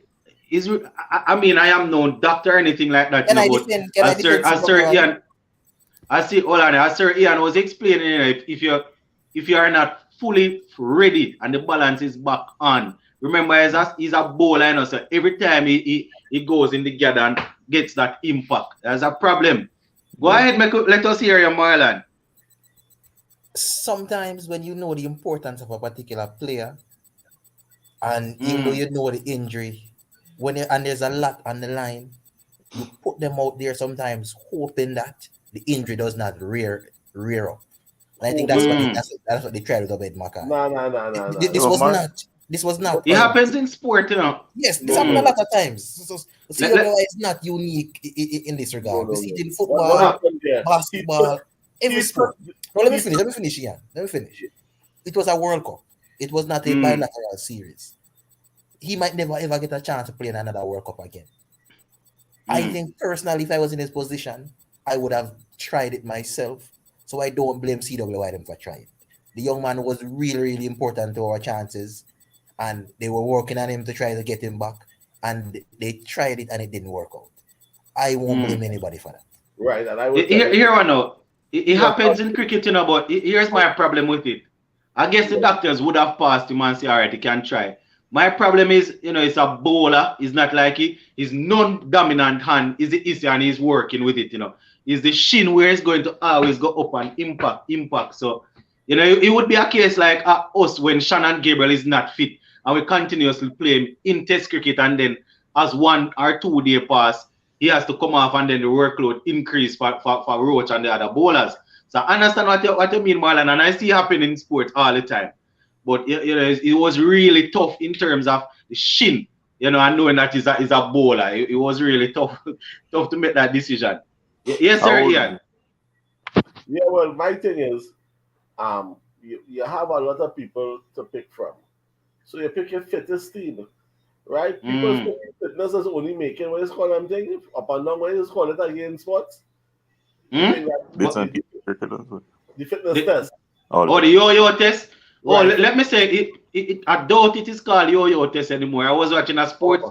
I mean, I am no doctor or anything like that. As Sir Ian was explaining, if you are not fully ready and the balance is back on, remember he's a bowler, you know, so every time he goes in the gather and gets that impact, there's a problem. Go ahead, let us hear you, Marlon. Sometimes when you know the importance of a particular player, and even though you know the injury, and there's a lot on the line, you put them out there sometimes hoping that the injury does not rear up. And I think that's what they tried with Obed Mackay. No. This was not. It happens in sport, you know. Yes, this happens a lot of times. So it's not unique in this regard. We see it in football, basketball, every sport. No, let me finish, Ian. Let me finish. It was a World Cup. It was not a bilateral series. He might never ever get a chance to play in another World Cup again. I think personally, if I was in his position, I would have tried it myself. So I don't blame CWI for trying. The young man was really, really important to our chances, and they were working on him to try to get him back. And they tried it, and it didn't work out. I won't blame anybody for that. Right, and I would here I know. It happens in cricket, you know, but here's my problem with it. I guess the doctors would have passed him and say, all right, he can try. My problem is, you know, it's a bowler. It's not like his non-dominant hand is the issue and he's working with it, you know. It's the shin where it's going to always go up and impact. So, you know, it would be a case like us when Shannon Gabriel is not fit and we continuously play him in test cricket, and then as 1 or 2 day pass, he has to come off and then the workload increase for Roach and the other bowlers. So I understand what you mean, Marlon, and I see it happen in sports all the time. But you know, it was really tough in terms of the shin, you know, and knowing that he's a bowler. It was really tough to make that decision. Yes, sir, Ian. Yeah, well, my thing is, you have a lot of people to pick from. So you pick your fittest team, right? People's fitness is only making what is called, I'm thinking, up and down, what is called it again in sports? The fitness test. Oh, the yo-yo test? Right. Oh, let me say, I doubt it is called yo-yo test anymore. I was watching a sport.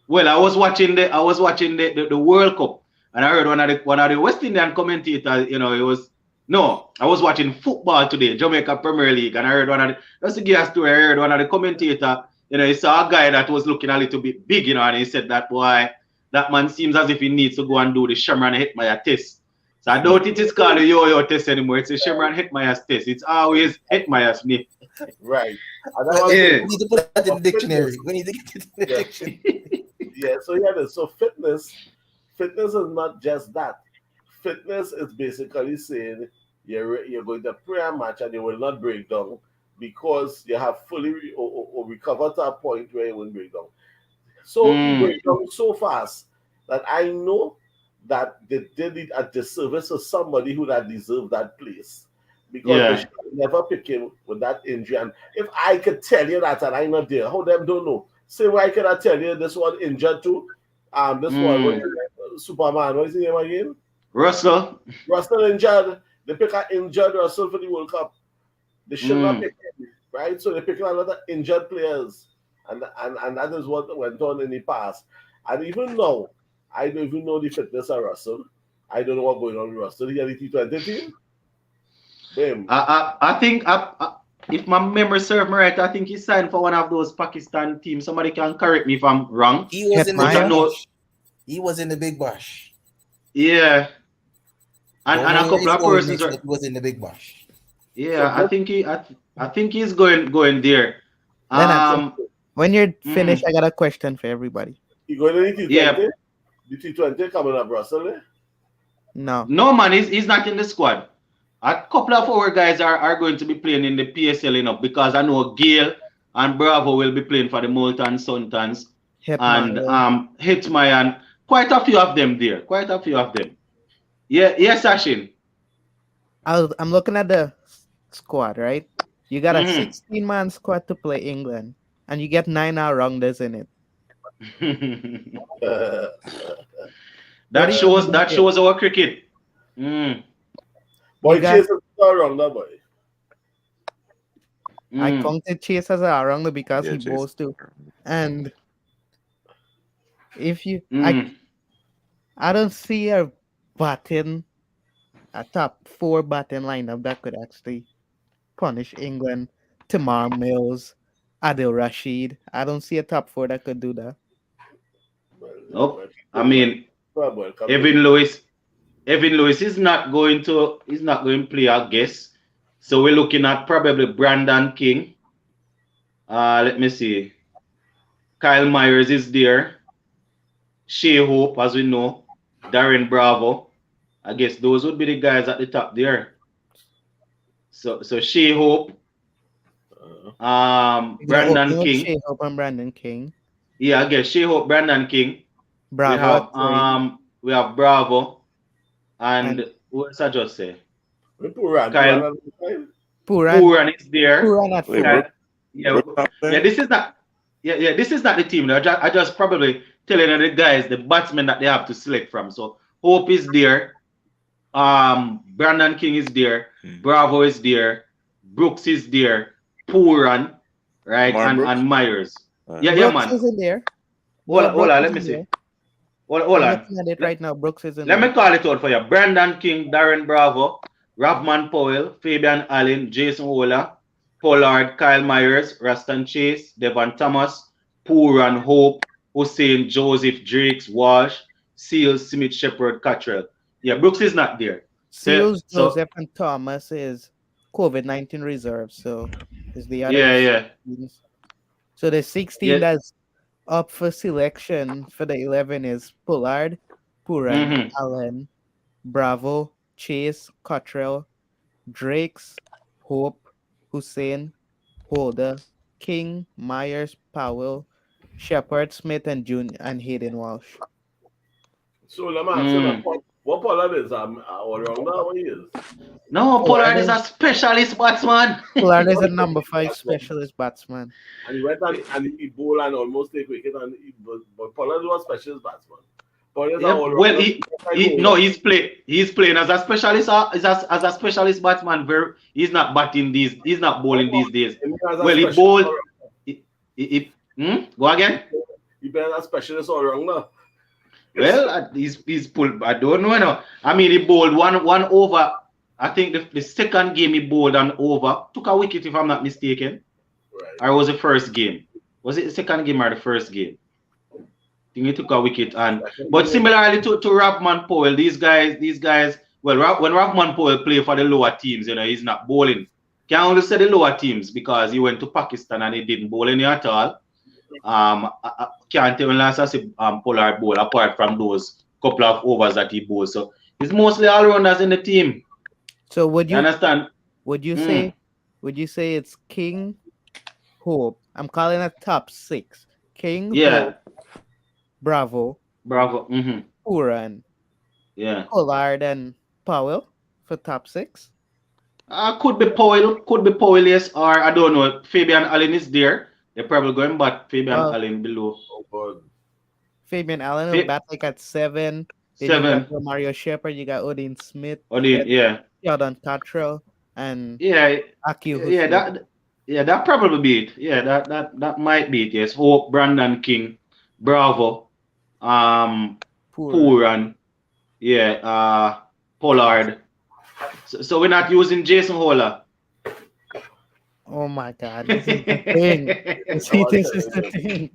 Well, I was watching the World Cup, and I heard one of the West Indian commentators, you know, I was watching football today, Jamaica Premier League, and I heard just to give a story, I heard one of the commentators, you know, he saw a guy that was looking a little bit big, you know, and he said that, boy, that man seems as if he needs to go and do the Shimron Hetmeyer test. So I doubt it is called the yo-yo test anymore. It's a Shimron Hetmeyer's test. It's always Hetmeyer's name. Right. We need to put that in the dictionary. We need to get it in the dictionary. Yeah, so fitness is not just that. Fitness is basically saying you're going to play a match and you will not break down because you have fully or recovered to a point where you won't break down. So you break down so fast that I know that they did a disservice to somebody who had deserved that place. Because they should never pick him with that injury. And if I could tell you that and I'm not there, how them don't know? Say why can I tell you this one injured too? This one, Superman, what is his name again? Russell injured. They pick an injured Russell for the World Cup. They should not pick him, right? So they pick a lot of injured players. And that is what went on in the past. And even now, I don't even know the fitness of Russell. I don't know what's going on with Russell. He had the T20 team. I think if my memory serves me right, I think he signed for one of those Pakistan teams. Somebody can correct me if I'm wrong. He was in the Big Bash. He was in the Big Bash. Yeah. And a couple of persons was in the Big Bash. Yeah, I think he's going there. When you're finished, I got a question for everybody. You going to the T20? Yeah. The T20 coming up, Russell? No, man, he's not in the squad. A couple of our guys are going to be playing in the PSL enough because I know Gale and Bravo will be playing for the Moulton Sultans and Hetmeyer and quite a few of them there. Yeah, yes, Ashin. I'm looking at the squad, right? You got a 16-man squad to play England, and you get 9 all-rounders in it. That shows our cricket. Boy, Chase is all-rounder, boy. I counted Chase as an all-rounder because he bowls too. And if you, I don't see a top 4 batting lineup that could actually punish England. Tamar Mills, Adil Rashid. I don't see a top 4 that could do that. Nope. I mean, Evan Lewis is not going to play, I guess. So we're looking at probably Brandon King. Let me see. Kyle Myers is there. Shea Hope, as we know. Darren Bravo. I guess those would be the guys at the top there. So Shea Hope. Brandon King. Shea Hope and Brandon King. Yeah, I guess Shea Hope, Brandon King. Bravo. We have Bravo. And what else I just say? Puran. Kyle. Puran. Puran is there. Puran at Wait, full. Yeah, this is not. Yeah, this is not the team. I just probably telling the guys the batsmen that they have to select from. So Hope is there. Brandon King is there. Bravo is there. Brooks is there. Puran, right, and Myers. Yeah, Brooks man. is in there. Hold No, on, Brooks let is me in see. there. Hold I'm on. looking at it right now. Brooks is in Let there. me call it out for you. Brandon King, Darren Bravo, Ravman Powell, Fabian Allen, Jason Ola, Pollard, Kyle Myers, Raston Chase, Devon Thomas, Puran, Hope, Hussein, Joseph, Drakes, Walsh, Seals, Smith, Shepard, Cottrell. Yeah, Brooks is not there. Seals, So Joseph, and Thomas is COVID-19 reserve. So is the other. yeah. teams. So the 16 that's up for selection for the 11 is Pollard, Puran, Allen, Bravo, Chase, Cottrell, Drakes, Hope, Hussein, Holder, King, Myers, Powell, Shepard, Smith, and Hayden Walsh. So let me ask you, what Pollard is? All wrong now, what he is? No, Pollard is a specialist batsman. Pollard is a number 5 specialist batsman. And he went and he bowled and almost take wicket, but Pollard was a specialist batsman. He's playing as a specialist as a specialist batsman. He's not batting he's not bowling these days. Well, he bowled. Go again. He been a specialist all wrong now. Well, he's pulled. I don't know. No. I mean, he bowled one over. I think the second game he bowled an over, took a wicket if I'm not mistaken. Right. Or was the first game? Was it the second game or the first game? I think he took a wicket. But similarly to Ravman Powell, these guys. Well, when Ravman Powell play for the lower teams, he's not bowling. Can only say the lower teams because he went to Pakistan and he didn't bowl any at all. I can't tell unless I see Pollard bowl apart from those couple of overs that he bowled. So it's mostly all rounders in the team. So would you understand? Would you say it's King, Hope? I'm calling it top 6. King, Hope, Bravo, Puran, Pollard, and Powell for top 6. Could be Powell, yes, or I don't know. Fabian Allen is there. They're probably going back. Fabian Allen below. Fabian Allen will bat like at 7. Then 7. You got Mario Shepard. You got Odin Smith. Jordan Cottrell and Aki Hussein. That probably be it. Yeah, that might be it. Yes, Hope, Brandon King, Bravo, Puran, Pollard. So we're not using Jason Hola. Oh my God, this is the thing. This is the thing.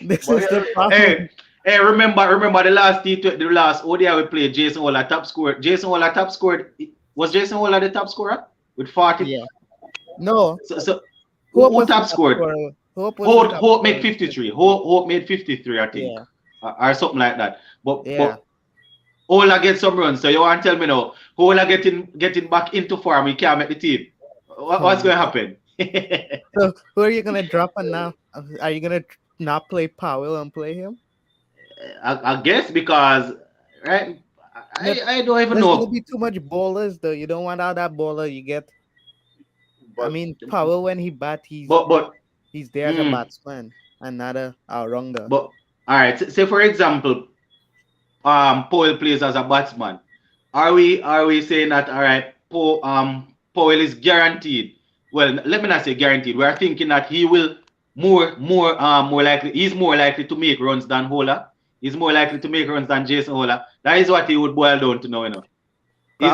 This is the problem. Hey, remember the last ODI we played, Jason Hola top scorer. Jason Hola top scored. Was Jason Hola the top scorer with 40? Yeah. No. So who top scored? Hope made 53. Hope made 53, I think. Or something like that. But Hola get some runs. So you want to tell me now, Hola getting back into form, he can't make the team. What's going to happen? So who are you going to drop on now? Are you going to not play Powell and play him? I guess because I don't even know. There's gonna be too much bowlers though. You don't want all that bowler you get. I mean, Powell when he bat, he's there as a batsman and not a all-rounder. But all right, say for example, Powell plays as a batsman. Are we saying that all right? Powell is guaranteed. Well, let me not say guaranteed. We are thinking that he will more likely. He's more likely to make runs than Hola. He's more likely to make runs than Jason Hola. That is what he would boil down to know,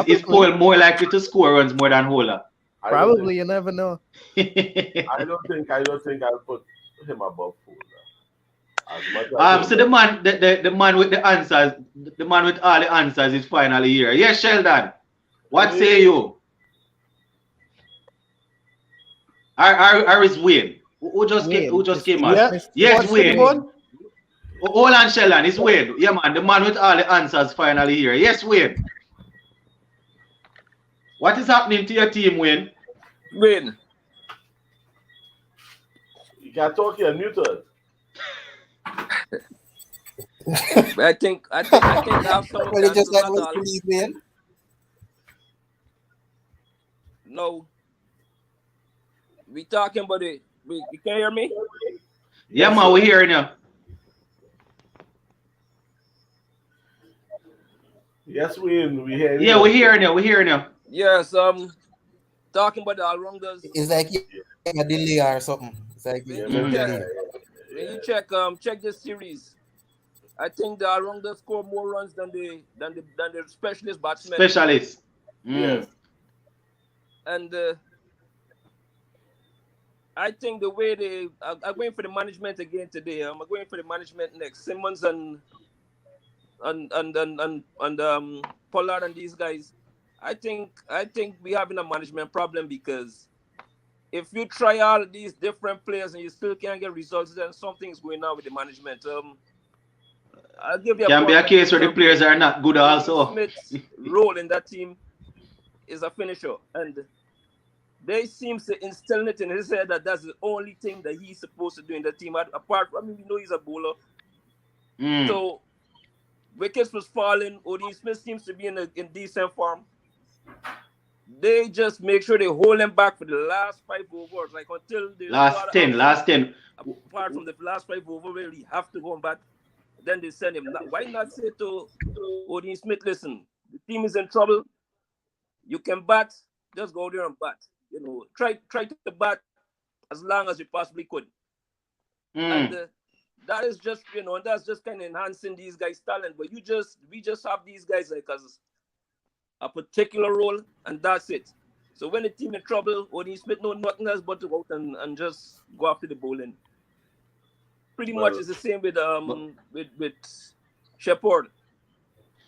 Is Powell more likely to score runs more than Hola? Probably, you never know. I don't think I'll put him above Hola. So the man with the answers, the man with all the answers is finally here. Yes, Sheldon. What say you? Or is Wayne? Who just came out? Yes, Wayne. Hold on, Sheldon. It's Wayne. Yeah, man. The man with all the answers finally here. Yes, Wayne. What is happening to your team, Wayne? Wayne. You can't talk here, muted. I think I have some. Well, you just like to leave, man. No, we talking about it. You can hear me? Yeah, Yes, man, sir. we're hearing you. Yes, we hear you. Yeah, we're hearing you. We're hearing you. Yes. Talking about the all-rounders. It's like a delay or something. It's like When Yeah, you maybe, check, yeah, when yeah. you check this series, I think the all-rounders score more runs than the specialist batsmen. Specialist. Yes. And I think the way I'm going for the management again today. I'm going for the management next. Simmons and Pollard and these guys. I think we're having a management problem because if you try all these different players and you still can't get results, then something's going on with the management. I'll give you Can be a case where the example. players are not good Odin also. Smith's role in that team is a finisher, and they seem to instill it in his head that that's the only thing that he's supposed to do in the team. Apart from, we know he's a bowler. So wickets was falling. Odin Smith seems to be in decent form. They just make sure they hold him back for the last 5 overs, like until the last 10. Apart from the last 5 overs where he have to go back, then they send him. Why not say to Odin Smith, listen, the team is in trouble. You can bat, just go there and bat. You know, try to bat as long as you possibly could. And that is just, that's just kind of enhancing these guys' talent. But we just have these guys like as a particular role, and that's it. So when the team in trouble, Odin Smith know nothing else but to go out and just go after the bowling. Pretty much it's the same with Shepherd.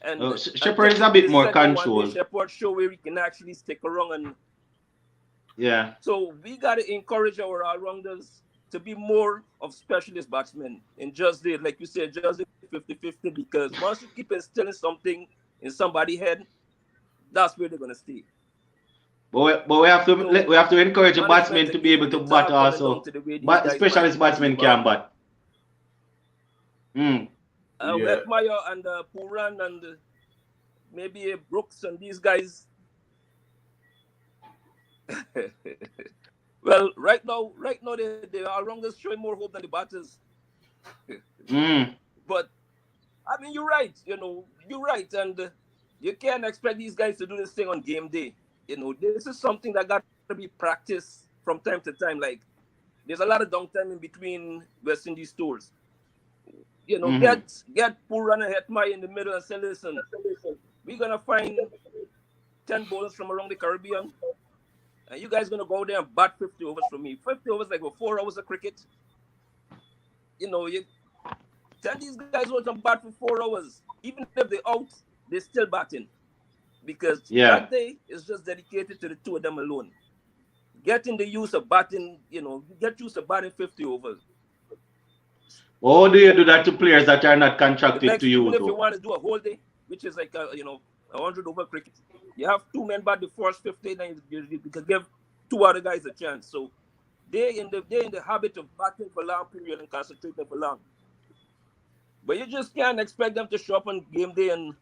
And Shepherd is a bit more controlled. Shepherd show where he can actually stick around and yeah. So we gotta encourage our all-rounders to be more of specialist batsmen and just like you said, just 50-50, because once you keep instilling something in somebody's head, that's where they're gonna stay. But we have to encourage a batsman to be able to bat also. But specialist batsmen can bat. Hetmeyer and Pooran and maybe Brooks and these guys. Well, right now they are all-rounders showing more hope than the batters. But I mean, you're right. You're right, and you can't expect these guys to do this thing on game day. This is something that got to be practiced from time to time. Like, there's a lot of downtime in between West Indies tours. Get Pooran and Hetmeyer in the middle and say, listen, we're gonna find 10 bowlers from around the Caribbean, and you guys gonna go there and bat 50 overs from me. 50 overs like 4 hours of cricket. You tell these guys out and bat for 4 hours. Even if they're out, they're still batting. Because that day is just dedicated to the two of them alone. Getting the use of batting, get used to batting 50 overs. How do you do that to players that are not contracted to you? Even if you want to do a whole day, which is like 100 over cricket, you have 2 men bat the first 50, then you can give 2 other guys a chance. So they're in the habit of batting for long period and concentrating for long. But you just can't expect them to show up on game day and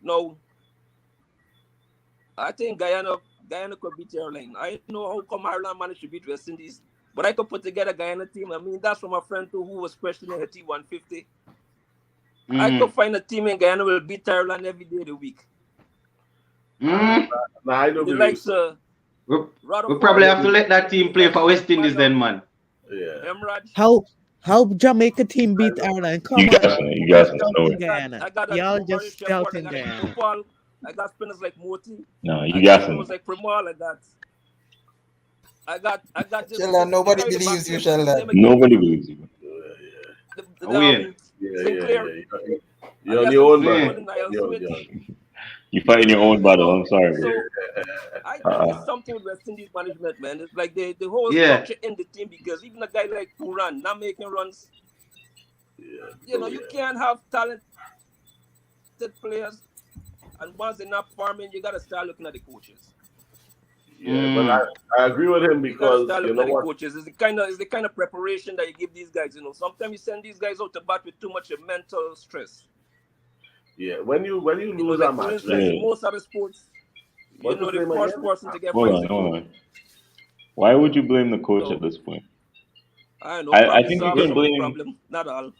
no. I think Guyana could beat Ireland. I know how come Ireland managed to beat West Indies, but I could put together a Guyana team. I mean, that's from a friend too who was questioning her T150. I could find a team in Guyana will beat Ireland every day of the week. I don't believe so. We probably have to let that team play for West Indies then, man. Yeah. How Jamaica team beat Ireland? Come on. You guys know it. Guyana. Y'all just scouting Guyana. I got spinners like Moti. No, you got some. Like Premal. I got just Sheldon, nobody believes you, Sheldon. Nobody believes you. Sinclair. You're on your own, man. You fight in your own battle. I'm sorry. So, I think it's something with West Indies management, man. It's like the whole structure in the team, because even a guy like Pooran not making runs, you can't have talented players, and once they're not farming, you gotta start looking at the coaches. Yeah, but I agree with him because you know what? Coaches is the kind of preparation that you give these guys. Sometimes you send these guys out to bat with too much mental stress. Yeah, when you lose a match, most other sports, You know the first person to get Hold on, bicycle. hold on. Why would you blame the coach So, at this point? I know. I Probably think you solve can some of the blame problem. Not all.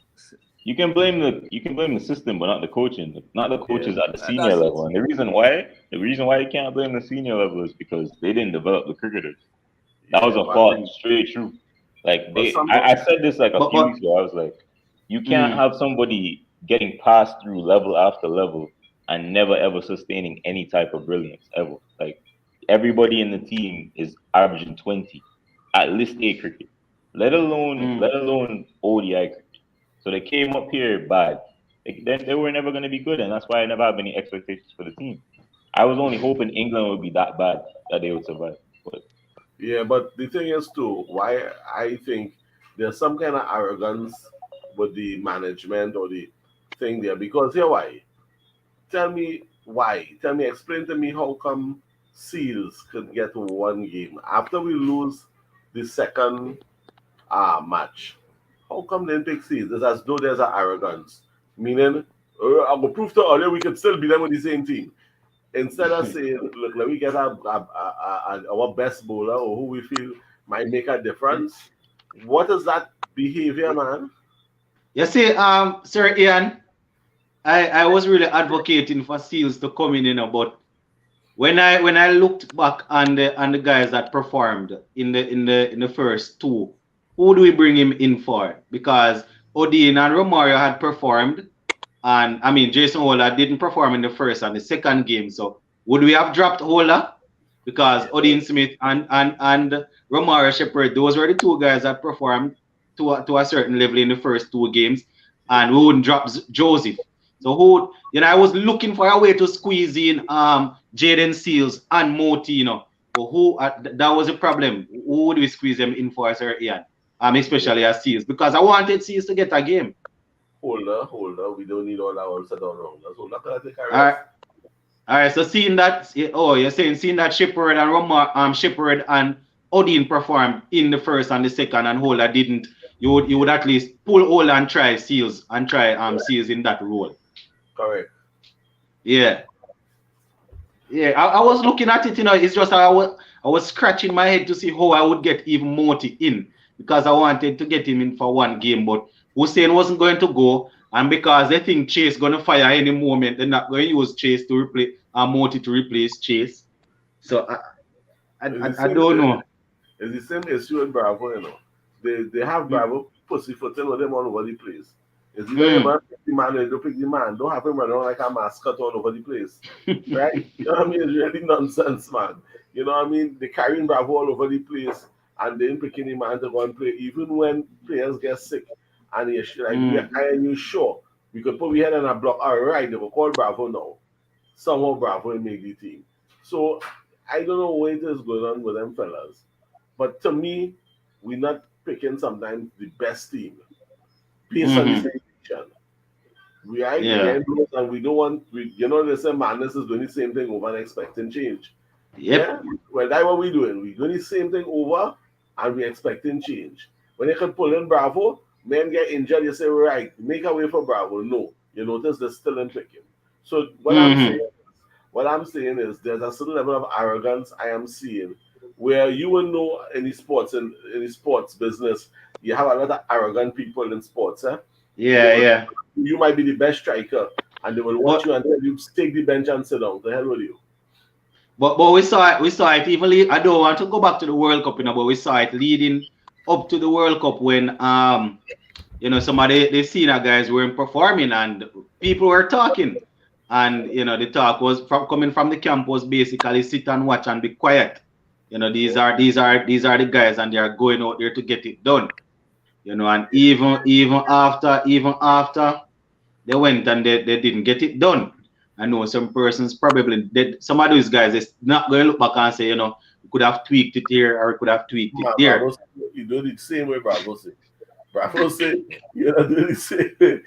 you can blame the system, but not the coaching, not the coaches at the senior That's it. level. And the reason why you can't blame the senior level is because they didn't develop the cricketers. That was a fault, straight true. Like I said this like a few weeks ago. I was like, you can't have somebody getting passed through level after level and never ever sustaining any type of brilliance ever. Like everybody in the team is averaging 20 at list A cricket, let alone ODI cricket. So they came up here bad. They were never going to be good, and that's why I never have any expectations for the team. I was only hoping England would be that bad that they would survive. But the thing is too, why I think there's some kind of arrogance with the management or the thing there. Because here why? Tell me why. Explain to me how come Seals could get one game after we lose the second match. How come they pick Seals? It's as though there's an arrogance. Meaning, I will prove to earlier we could still beat them with the same team. Instead of saying, look, let me get our best bowler or who we feel might make a difference. What is that behavior, man? You see, Sir Ian, I was really advocating for Seals to come in, but when I looked back on the guys that performed in the first two, who do we bring him in for? Because Odean and Romario had performed, and I mean Jason Holder didn't perform in the first and the second game. So would we have dropped Holder? Because Odean Smith and Romario Shepherd, those were the two guys that performed to a certain level in the first two games, and we wouldn't drop Joseph. So I was looking for a way to squeeze in Jaden Seals and Moti, but that was a problem. Who would we squeeze them in for, Sir Ian? Especially as Seals, because I wanted Seals to get a game. Holder. We don't need all our set on round. That's all that can take All right. So seeing that, you're seeing that Shepherd and Shepherd and Odin performed in the first and the second, and Holder didn't. You would at least pull Holder and try Seals Seals in that role. Correct. Yeah. I was looking at it. It's just I was scratching my head to see how I would get even Moti in, because I wanted to get him in for one game, but Hussein wasn't going to go, and because they think Chase going to fire any moment, they're not going to use Chase to replace Moti to replace Chase. So I don't know. It's the same issue with Bravo, They have Bravo pussyfooting with them all over the place. It's either pick the man or don't pick the man. Don't have him run around like a mascot all over the place. Right? You know what I mean? It's really nonsense, man. You know what I mean? They're carrying Bravo all over the place and then picking the man to go and play, even when players get sick. And you sure we could put we head on a block. All right, they will call Bravo now. Somehow Bravo will make the team. So I don't know what is going on with them fellas. But to me, we're not picking sometimes the best team based on the situation. We are and we don't want they say madness is doing the same thing over and expecting change. Yeah. Well, that's what we're doing. We're doing the same thing over and we're expecting change. When they can pull in Bravo, men get injured, you say, right, make a way for Bravo. No. You notice they're still in picking. So what I'm saying is there's a certain level of arrogance I am seeing where you will know in the sports business, you have a lot of arrogant people in sports. Yeah. You might be the best striker, and they will watch you and tell you take the bench and sit down. The hell with you. But we saw it even. I don't want to go back to the World Cup, but we saw it leading up to the World Cup when some of the senior guys weren't performing and people were talking, and the talk was coming from the camp was basically sit and watch and be quiet. These are the guys, and they are going out there to get it done. And even after they went and they didn't get it done. I know some persons probably some of those guys is not going to look back and say, we could have tweaked it here or we could have tweaked it there. Bravo, you do it the same way Bravo say. Bravo say you're not doing the same way.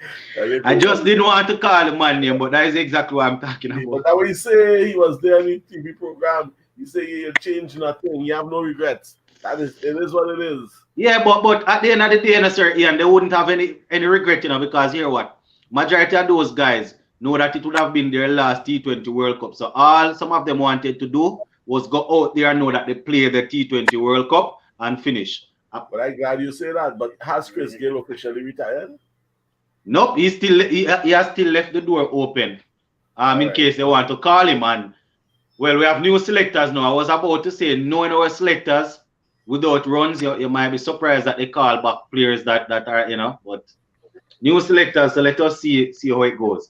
I just didn't want to call the man name, but that is exactly what I'm talking about. But that way he say he was there in the TV program. He say you change nothing, you have no regrets. It is what it is. Yeah, but at the end of the day, Sir Ian, they wouldn't have any regret, because here what? Majority of those guys, know that it would have been their last T20 World Cup. So all some of them wanted to do was go out there and know that they play the T20 World Cup and finish. But I'm glad you say that. But has Chris Gayle officially retired? Nope, he has still left the door open. In case they want to call him. And well, we have new selectors now. I was about to say, knowing our selectors without runs, you might be surprised that they call back players that are, but new selectors, so let us see how it goes.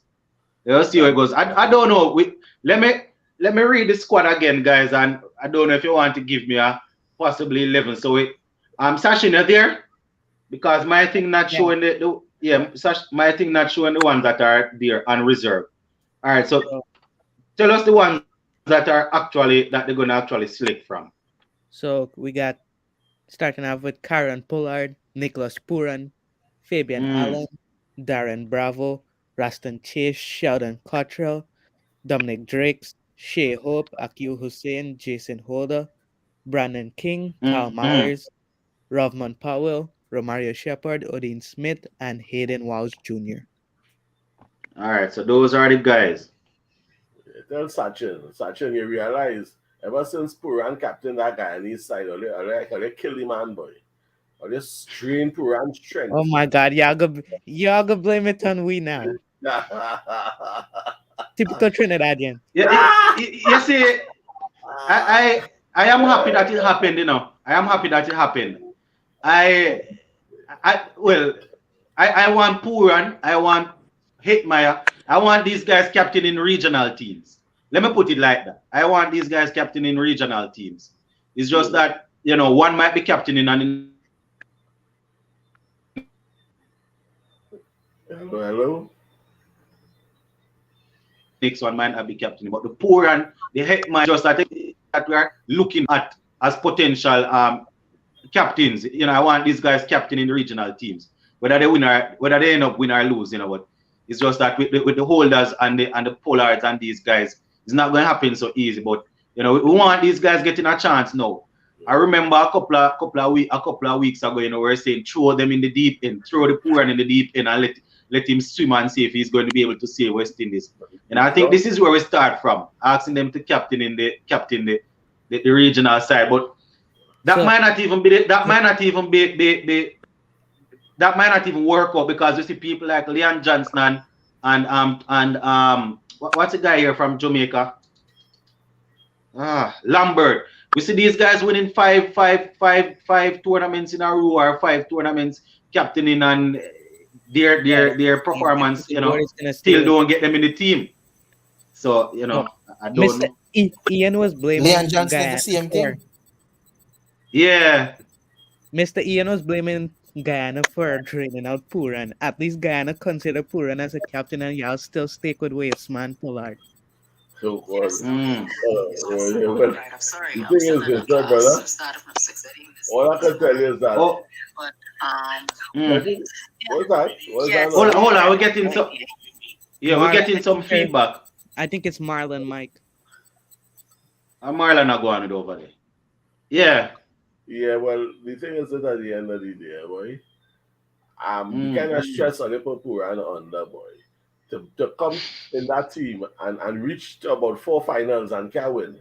Let us see how it goes. I don't know. Let me read the squad again, guys, and I don't know if you want to give me a possibly 11. So Sachin, you're there? Because my thing not showing my thing not showing the ones that are there on reserve. All right, so tell us the ones that they're gonna actually select from. So we got starting off with Kieran Pollard, Nicholas Pooran, Fabian Allen, Darren Bravo, Raston Chase, Sheldon Cottrell, Dominic Drakes, Shea Hope, Akil Hussein, Jason Holder, Brandon King, Kyle Myers, Rovman Powell, Romario Shepard, Odin Smith, and Hayden Walsh Jr. All right, so those are the guys. Tell Sachin, you realize ever since Pooran captain that guy on his side, they kill him, man, boy. Or they strain Pooran's strength. Oh my God, y'all go blame it on we now. Typical Trinidadian. Yeah, you see, I am happy that it happened, I am happy that it happened. I want Pooran, I want Hetmeyer, I want these guys captain in regional teams. Let me put it like that. I want these guys captain in regional teams. It's just that, one might be captaining and Hello. next one might not be captaining. But the Pooran, the Hetmeyer, just that we are looking at as potential captains. I want these guys captain in the regional teams. Whether they end up win or lose, but it's just that with the Holders and the Pollards and these guys, it's not going to happen so easy. But we want these guys getting a chance now. I remember a couple of weeks ago, we were saying throw them in the deep end, throw the Pooran in the deep end, and let him swim and see if he's going to be able to save West Indies. And I think this is where we start from, asking them to captain the regional side. But that might not even work out, because you see people like Leon Johnson and what's the guy here from Jamaica? Lambert. We see these guys winning five tournaments in a row, or 5 tournaments captaining, and their performance, still don't get them in the team. So, I don't know. Ian was blaming Leon Johnson the same thing. Yeah. Mr. Ian was blaming Guyana for draining out Pooran. At least Guyana consider Pooran as a captain, and y'all still stick with Wasteman Pollard. So, I'm sorry. The thing is this, brother. All I can tell you is that. What's that? Hold on, we're getting some. Yeah, we're getting some feedback. I think it's Marlon, Mike. Marlon are going over there. Yeah. Yeah, well, the thing is that at the end of the day, boy, we kind of stress on the Pooran under, boy, to come in that team and reach to about 4 finals and can win.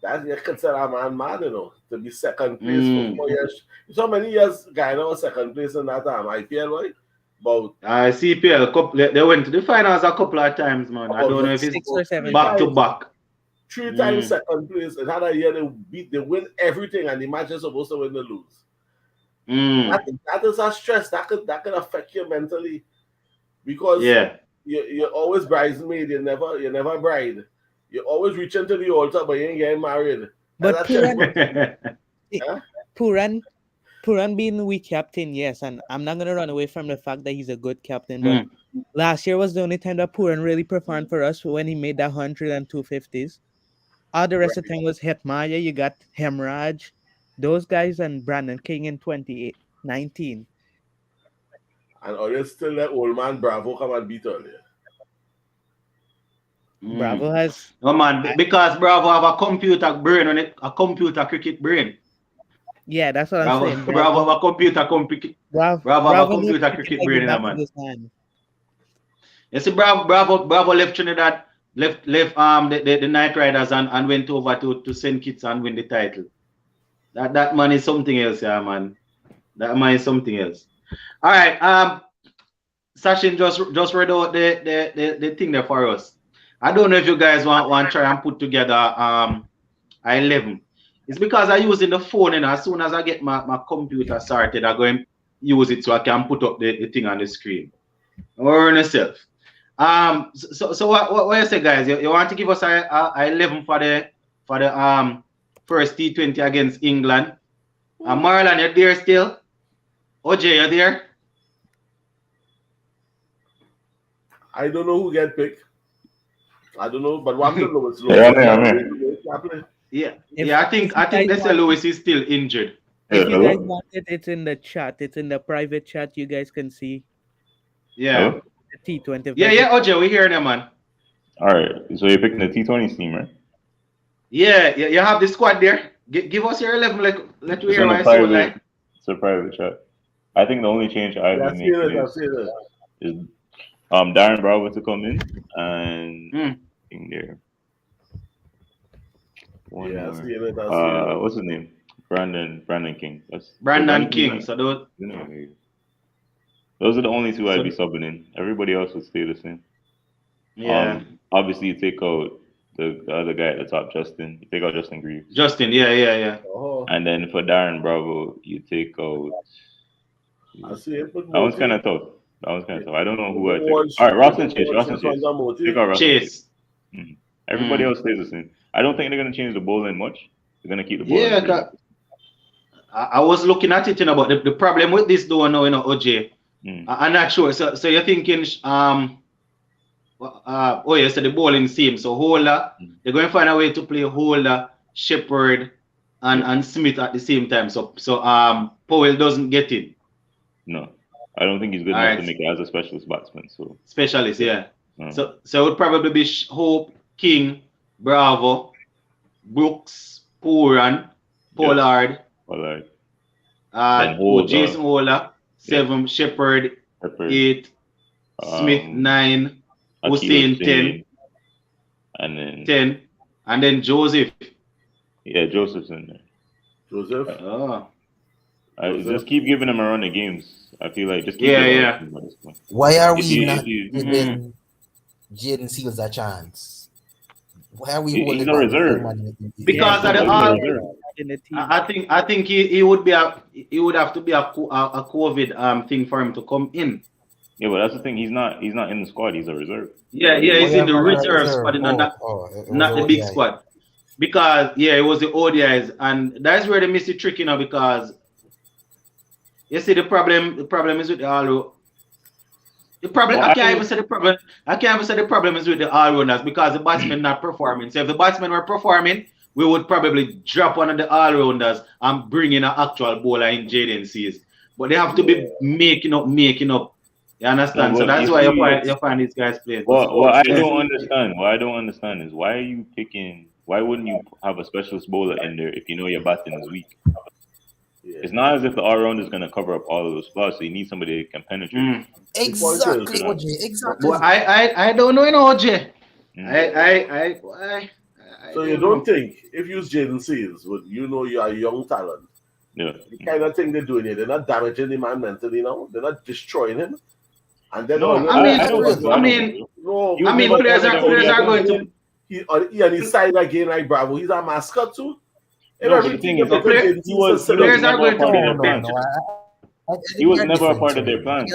That you consider a man mad, to be second place for 4 years. So many years, guy was second place in that IPL, boy. But CPL, they went to the finals a couple of times, man. I don't know if it's 6 or 7 back to back. 3 times second place. Another year they win everything, and the match is supposed to win, they lose. That is a stress that could affect you mentally, because you're always bridesmaid. You never bride. You always reach into the altar, but you ain't getting married. But Pooran being weak captain, yes, and I'm not gonna run away from the fact that he's a good captain. But last year was the only time that Pooran really performed for us, when he made that 100 and 250s. All the rest of the time was Hetmeyer, you got Hemraj, those guys, and Brandon King in 2019. And always still let old man Bravo come and beat earlier. Bravo has... No, man, because Bravo have a computer brain, a computer cricket brain. Yeah, that's what I'm saying. Bravo have a computer cricket brain, man. You see, Bravo left Trinidad, left the Night Riders and went over to St. Kitts and win the title. That man is something else, yeah, man. That man is something else. All right, Sachin just read out the thing there for us. I don't know if you guys want to try and put together 11. It's because I'm using the phone, and as soon as I get my computer started, I'm going to use it so I can put up the thing on the screen. Or on yourself. So what you say, guys? You want to give us a 11 for the first T20 against England? Marlon, you're there still? OJ, you're there? I don't know who get picked. I don't know, but one of them was Yeah, I think Mr. Lewis is still injured. If you guys want it, it's in the chat. It's in the private chat. You guys can see. Yeah. The T20. Yeah, OJ, we hearing them, man. All right, so you're picking the T20 team, right? Yeah, you have the squad there. Give us your 11, like let me hear my soul, like. It's a private chat. I think the only change I would make is Darren Bravo to come in and in there. One more. What's his name? Brandon King. Brandon King. So those are the only two I'd be subbing in. Everybody else would stay the same. Yeah. Obviously, you take out the other guy at the top, Justin. You take out Justin Greaves. Justin, yeah. Oh. And then for Darren Bravo, you take out. I see it. That one's kind of tough. I don't know who I take. All right, Ross and Chase. Take out Ross Chase. Everybody else stays the same. I don't think they're going to change the bowling much. They're going to keep the bowling. Yeah, I was looking at it, but the problem with this though, OJ, I'm not sure. So you're thinking, so the bowling team. So Holder, they're going to find a way to play Holder, Shepherd, and Smith at the same time. So Powell doesn't get in. No, I don't think he's good enough to make it as a specialist batsman. So specialist, yeah. So it would probably be Hope, King, Bravo, Brooks, Pooran, Pollard. Jason Holder, 7, Shepherd, 8, Smith 9, Hussein 10, and then 10, and then Joseph. Yeah, Joseph's in there. Joseph. Just keep giving him a run of games. I feel like just keep Why are we not giving Jaden Seals a chance? Why are we holding he's a reserve? Because of I think he would have to be a COVID thing for him to come in. Yeah, but that's the thing. He's not in the squad. He's a reserve. Yeah, he's in the reserve squad, not the big squad. Because it was the ODIs, and that's where they miss the trick, because you see the problem is with the all. The problem I can't even say the problem is with the all-rounders because the batsmen not performing. So if the batsmen were performing, we would probably drop one of the all-rounders and bring in an actual bowler in Jaden Seals. But they have to be making up. You understand? So that's why you find these guys playing. What I don't understand is why wouldn't you have a specialist bowler in there if you know your batting is weak? Yeah. It's not as if the all-round is going to cover up all of those spots, so you need somebody that can penetrate. Exactly, OJ. Exactly. Well, I don't know, OJ. So you don't think if you use Jaden Seals, you are a young talent. Yeah. The kind of thing they're doing here, they're not damaging the man mentally now. They're not destroying him. And then players are going to. He on his side again like Bravo. He's a mascot too. Players are going to be their plans. He was never a part of their plan.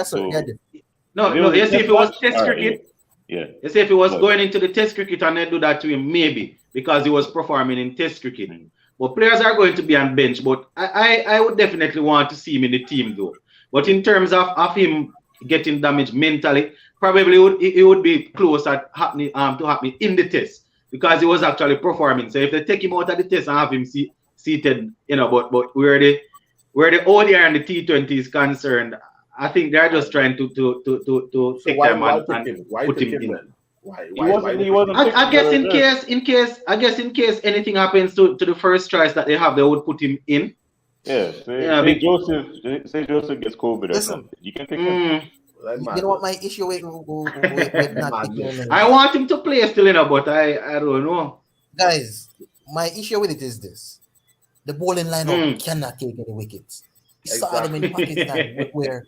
No. You see, if it was Test cricket, you see, if it was going into the Test cricket and they do that to him, maybe because he was performing in Test cricket. But players are going to be on bench. But I would definitely want to see him in the team, though. But in terms of him getting damaged mentally, probably it would be close at happening to happening in the Test because he was actually performing. So if they take him out of the Test and have him seated, but where the ODI and the T20 is concerned, I think they're just trying to take them and put him in. I guess in case anything happens to the first choice that they have, they would put him in. Yeah, say Joseph gets COVID or something. You can take him. Like You know what my issue with not picking him I is? want him to play still, but I don't know. Guys, my issue with it is this. The bowling lineup cannot take any wickets. You saw them in Pakistan where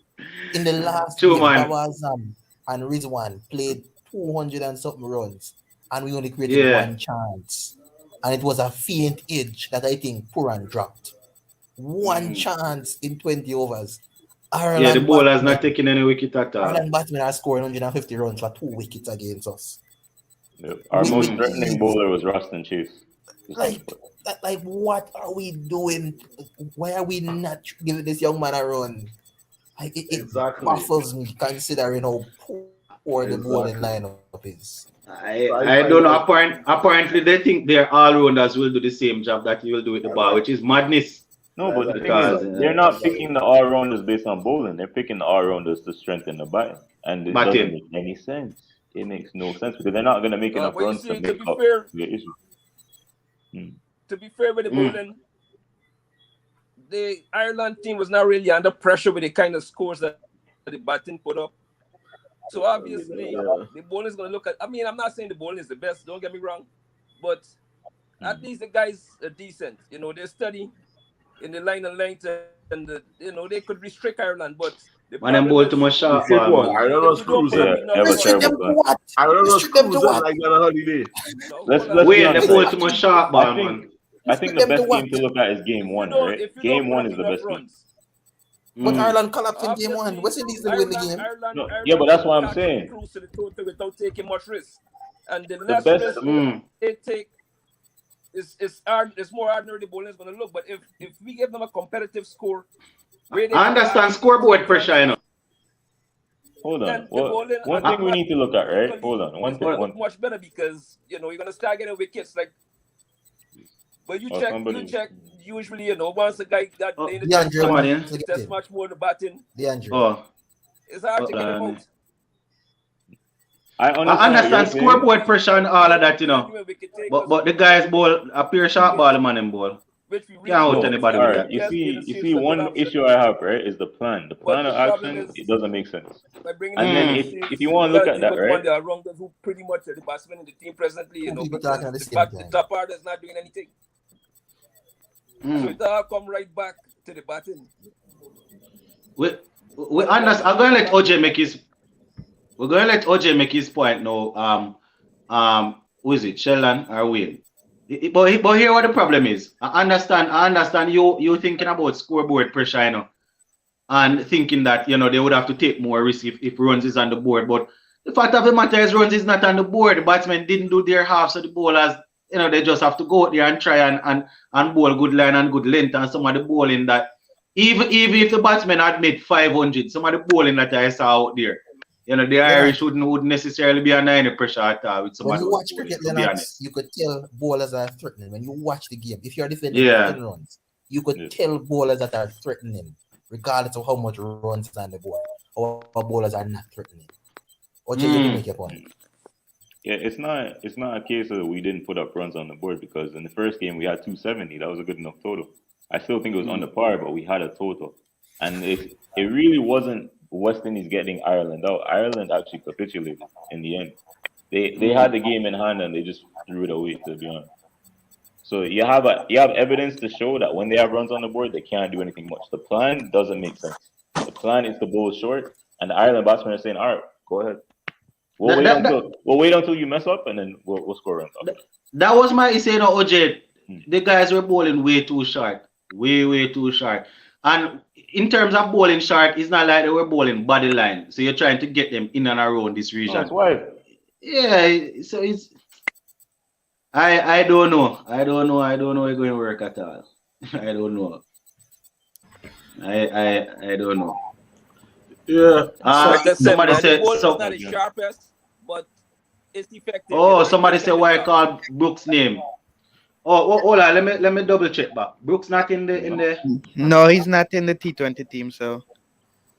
in the last True, game, man. Babar Azam and Rizwan played 200 and something runs and we only created one chance. And it was a faint edge that I think Puran dropped. One chance in 20 overs. The bowler's not taking any wicket at all. Ireland batsmen are scoring 150 runs for 2 wickets against us. Yep. Our most threatening bowler was Rustin Chase. Like, what are we doing? Why are we not giving this young man a run? Like, it baffles me considering how poor the bowling lineup is. I don't know. Apparently, they think their all-rounders will do the same job that he will do with the ball, which is madness. No, but the thing is, they're not picking the all-rounders based on bowling. They're picking the all-rounders to strengthen the batting. And it doesn't make any sense. It makes no sense because they're not going to make enough runs to make up the issue. To be fair with the bowling, the Ireland team was not really under pressure with the kind of scores that the batting put up. So obviously, the bowling is going to look at. I mean, I'm not saying the bowling is the best. Don't get me wrong, but at least the guys are decent. You know, they're steady in the line of length, and they could restrict Ireland, but. When I'm bowl too much sharp ball. I don't know cruising. I don't know cruising like on a holiday. Let's wait, the bowl too much sharp ball, man. I think the best game to look at is game one, right? Game one is the best game. But Ireland collapsed in game one. West Indies didn't win the game. No, yeah, but that's what I'm saying. Without taking much risk, and the less risk they take, it's more ordinary the bowling is going to look. But if we give them a competitive score. I understand scoreboard pressure, you know. Hold on. One thing we need to look at, right? Hold on. One thing. Much better because you're gonna start getting wickets like. But you check. Usually, once a guy got in the that's much more the batting. It's hard to get him out. I understand scoreboard pressure and all of that, But the guys bowl a pure short ball, man, and ball. Can't out anybody with that. You see, one issue I have, right, is the plan. The plan of action, it doesn't make sense. And then if you want to look at that, right? There are wrongers who pretty much are the batsmen in the team presently, the top part is not doing anything. So it all come right back to the batting. We understand. I'm gonna let OJ make his. We're gonna let OJ make his point now. Who is it, Sheldon or Wayne? But here what the problem is. I understand you thinking about scoreboard pressure, and thinking that they would have to take more risk if runs is on the board. But the fact of the matter is runs is not on the board. The batsmen didn't do their half, so the bowlers, they just have to go out there and try and bowl good line and good length. And some of the bowling that even if the batsmen had made 500, some of the bowling that I saw out there. The Irish wouldn't necessarily be under any pressure at all with somebody. When you watch cricket, Lennox, you could tell bowlers are threatening. When you watch the game, if you're defending 10 runs, you could tell bowlers that are threatening, regardless of how much runs is on the board, or bowlers are not threatening. Or you can make your point. Yeah, it's not a case of we didn't put up runs on the board because in the first game we had 270. That was a good enough total. I still think it was under par, but we had a total, and it really wasn't West Indies getting Ireland out. Ireland actually capitulated in the end. They had the game in hand and they just threw it away, to be honest. So you have evidence to show that when they have runs on the board, they can't do anything much. The plan doesn't make sense. The plan is to bowl short, and the Ireland batsmen are saying, "All right, go ahead. We'll wait until you mess up, and then we'll score runs." That was my issue, OJ. The guys were bowling way too short, way too short. And in terms of bowling short, it's not like they were bowling body line. So you're trying to get them in and around this region. That's why. Yeah, so it's. I don't know. I don't know it's going to work at all. I don't know. I don't know. Yeah. Somebody said so. Not the sharpest, but it's effective. Oh, somebody said why I called Brooks' name. Oh, hold on. Let me double check back. Brooks not in the. No, he's not in the T20 team. So.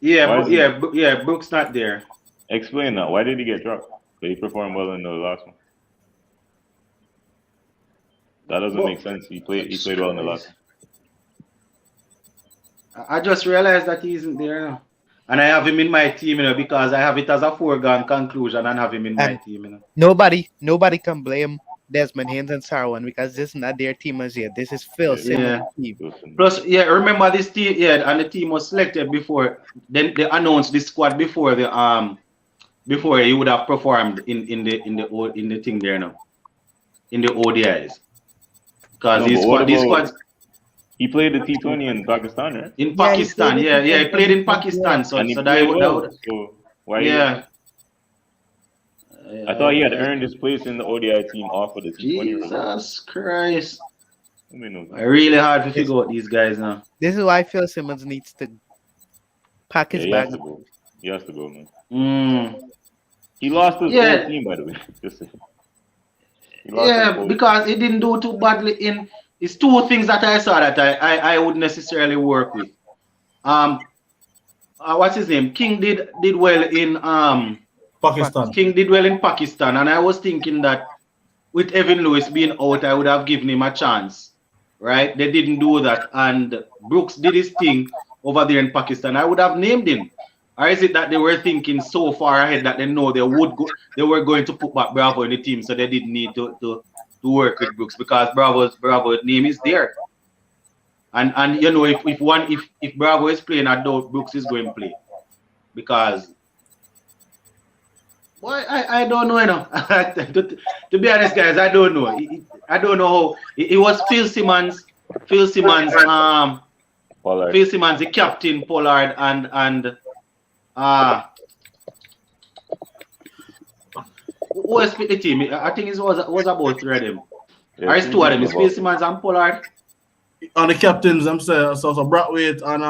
Yeah. Brooks not there. Explain that. Why did he get dropped? Did he perform well in the last one? That doesn't make sense. He played well in the last one. I just realized that he isn't there now. And I have him in my team, because I have it as a foregone conclusion and have him in my team, Nobody can blame Desmond Haynes and Sarwan because this is not their team as yet. This is Phil Simmons' team. Plus, remember this team, and the team was selected before. Then they announced the squad before before he would have performed in the thing there now, in the ODIs. Because these squads. He played the T20 in Pakistan, right? In Pakistan, he played in Pakistan. So that would. So why? I thought he had earned his place in the ODI team off of the T20. Jesus Christ. Really hard to figure out these guys now. This is why Phil Simmons needs to pack his bag. He has to go, man. He lost his whole team, by the way. Because he didn't do too badly in. It's two things that I saw that I would necessarily work with. What's his name? King did well in Pakistan. King did well in Pakistan, and I was thinking that with Evan Lewis being out, I would have given him a chance. Right? They didn't do that, and Brooks did his thing over there in Pakistan. I would have named him. Or is it that they were thinking so far ahead that they know they were going to put back Bravo in the team, so they didn't need to work with Brooks because Bravo's name is there. And if Bravo is playing, I doubt Brooks is going to play. Because I don't know, to be honest, guys, I don't know. I don't know how it was Phil Simmons, Phil Simmons, the captain, Pollard, and who has split the team? I think it was about three of them. Or it's two of them. It's Phil Simmons and Pollard. And the captains themselves, so Brathwaite and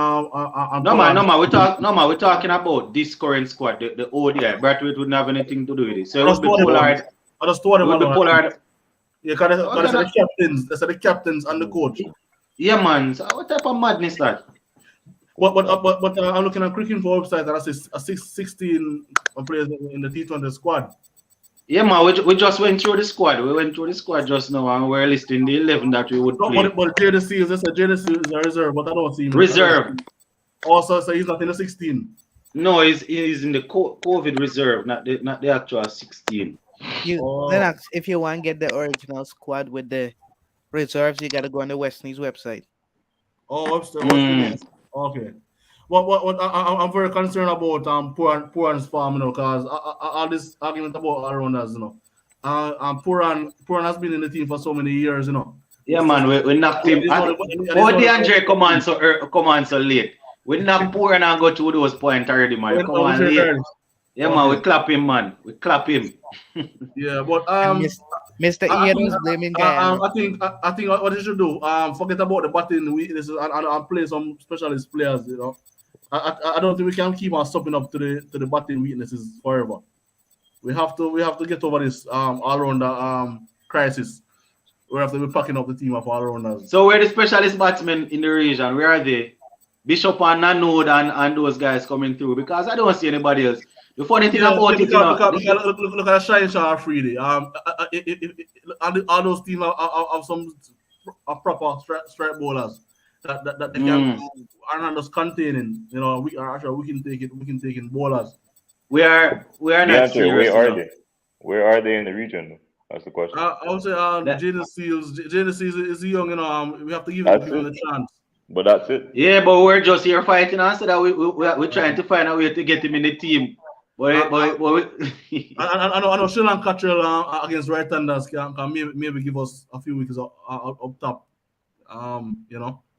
no man, we're talking about this current squad, the ODI. Brathwaite wouldn't have anything to do with it. So it would be Pollard. I just told them Pollard. Yeah, because the captains, that's the captains and the coach. Yeah, man. So what type of madness that? But I'm looking at Cricket for website and I see 16 players in the T20 squad. Yeah, man, we just went through the squad. We went through the squad just now and we're listing the 11 that we would play. But JDC is a reserve, but I don't see him. Reserve. Also, so he's not in the 16. No, he's in the COVID reserve, not the actual 16. Lennox, if you want to get the original squad with the reserves, you got to go on the Westney's website. Oh, okay. What I'm very concerned about Puran's farm, because all this argument about all rounders, Puran has been in the team for so many years, Yeah, man, we knocked him. DeAndre come on so late. We knocked Puran and go through those points already, man. Come on late. Yeah, man, we clap him, man. We clap him. Yeah, but Mr. Ian was blaming guy. I think what you should do, forget about the batting weaknesses and play some specialist players. I don't think we can keep on stopping up to the batting weaknesses forever. We have to get over this all round crisis. We have to be packing up the team of all rounders. So we're the specialist batsmen in the region. Where are they? Bishop and Nanood and those guys coming through, because I don't see anybody else. The funny thing about it, look at Shine Shah Freedy. All those teams have some proper strike bowlers that they can are not just containing. We can take it. We can take in bowlers. We are not serious. Where are they in the region? That's the question. I would say Jaden Seals is young. We have to give him a chance. But that's it. Yeah, but we're just here fighting, and so that we're trying to find a way to get him in the team. I know Sri Lanka Cottrell against right-handers can maybe give us a few weeks up top.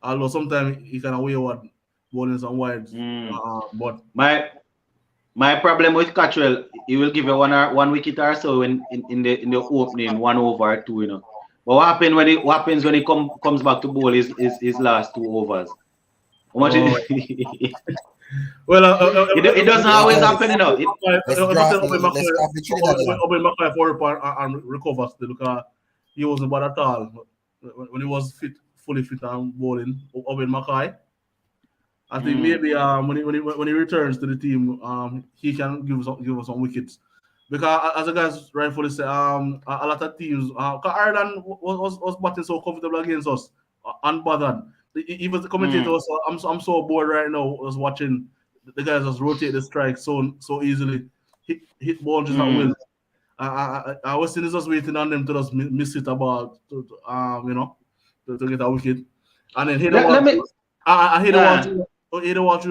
Although sometimes he can wayward bowling some wides. But my problem with Cottrell, he will give you one wicket or so in the opening, 1 over 2. But what happens when he comes back to bowl his last 2 overs? How much Well, it doesn't always happen, Let's recover still because he wasn't bad at all when he was fully fit and bowling. Owen Mackay, I think maybe when he returns to the team, he can give us some wickets. Because as the guys rightfully say, a lot of teams, Ireland was batting so comfortable against us, unbothered. Even the commentators, I'm so bored right now. I was watching the guys just rotate the strike so easily. Hit ball just not will. I was just waiting on them to just miss it about to get a wicket, and then I hate the one.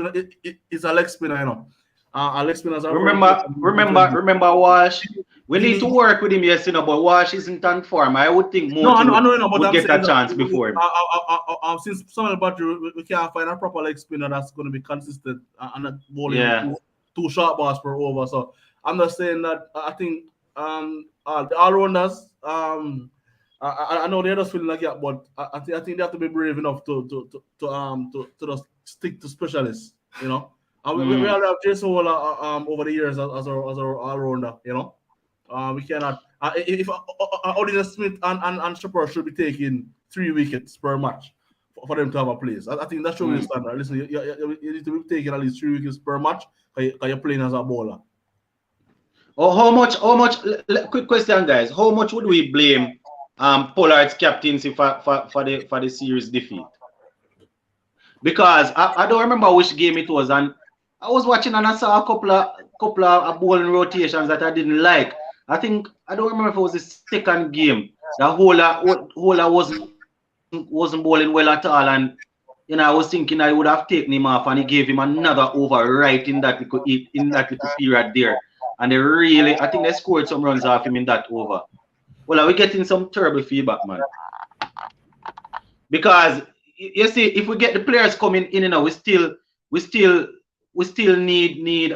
It's a leg spinner, you know. A leg spinner. Remember, Walsh. We need to work with him, yes, but Walsh isn't on form. I would think more. I know, but would I'm get a chance before him. Since some of the battery, we can't find a proper leg spinner that's going to be consistent and not bowling two short balls per over. So I'm just saying that I think the all-rounders. I know they're just feeling like that, but I think they have to be brave enough to just stick to specialists, you know. And we all have Jason Waller over the years as our all-rounder, you know. We cannot. If Odin Smith and Shepard should be taking 3 wickets per match for them to have a place. I think that should be the standard. Listen, you need to be taking at least 3 wickets per match because you're playing as a bowler. Oh, how much? Quick question, guys. How much would we blame Pollard's captaincy for the series defeat? Because I don't remember which game it was, and I was watching and I saw a couple of bowling rotations that I didn't like. I don't remember if it was the second game. The Hola wasn't bowling well at all, and I was thinking I would have taken him off, and he gave him another over right in that little period there. And I think they scored some runs off him in that over. Well, are we getting some terrible feedback, man? Because you see, if we get the players coming in, we still need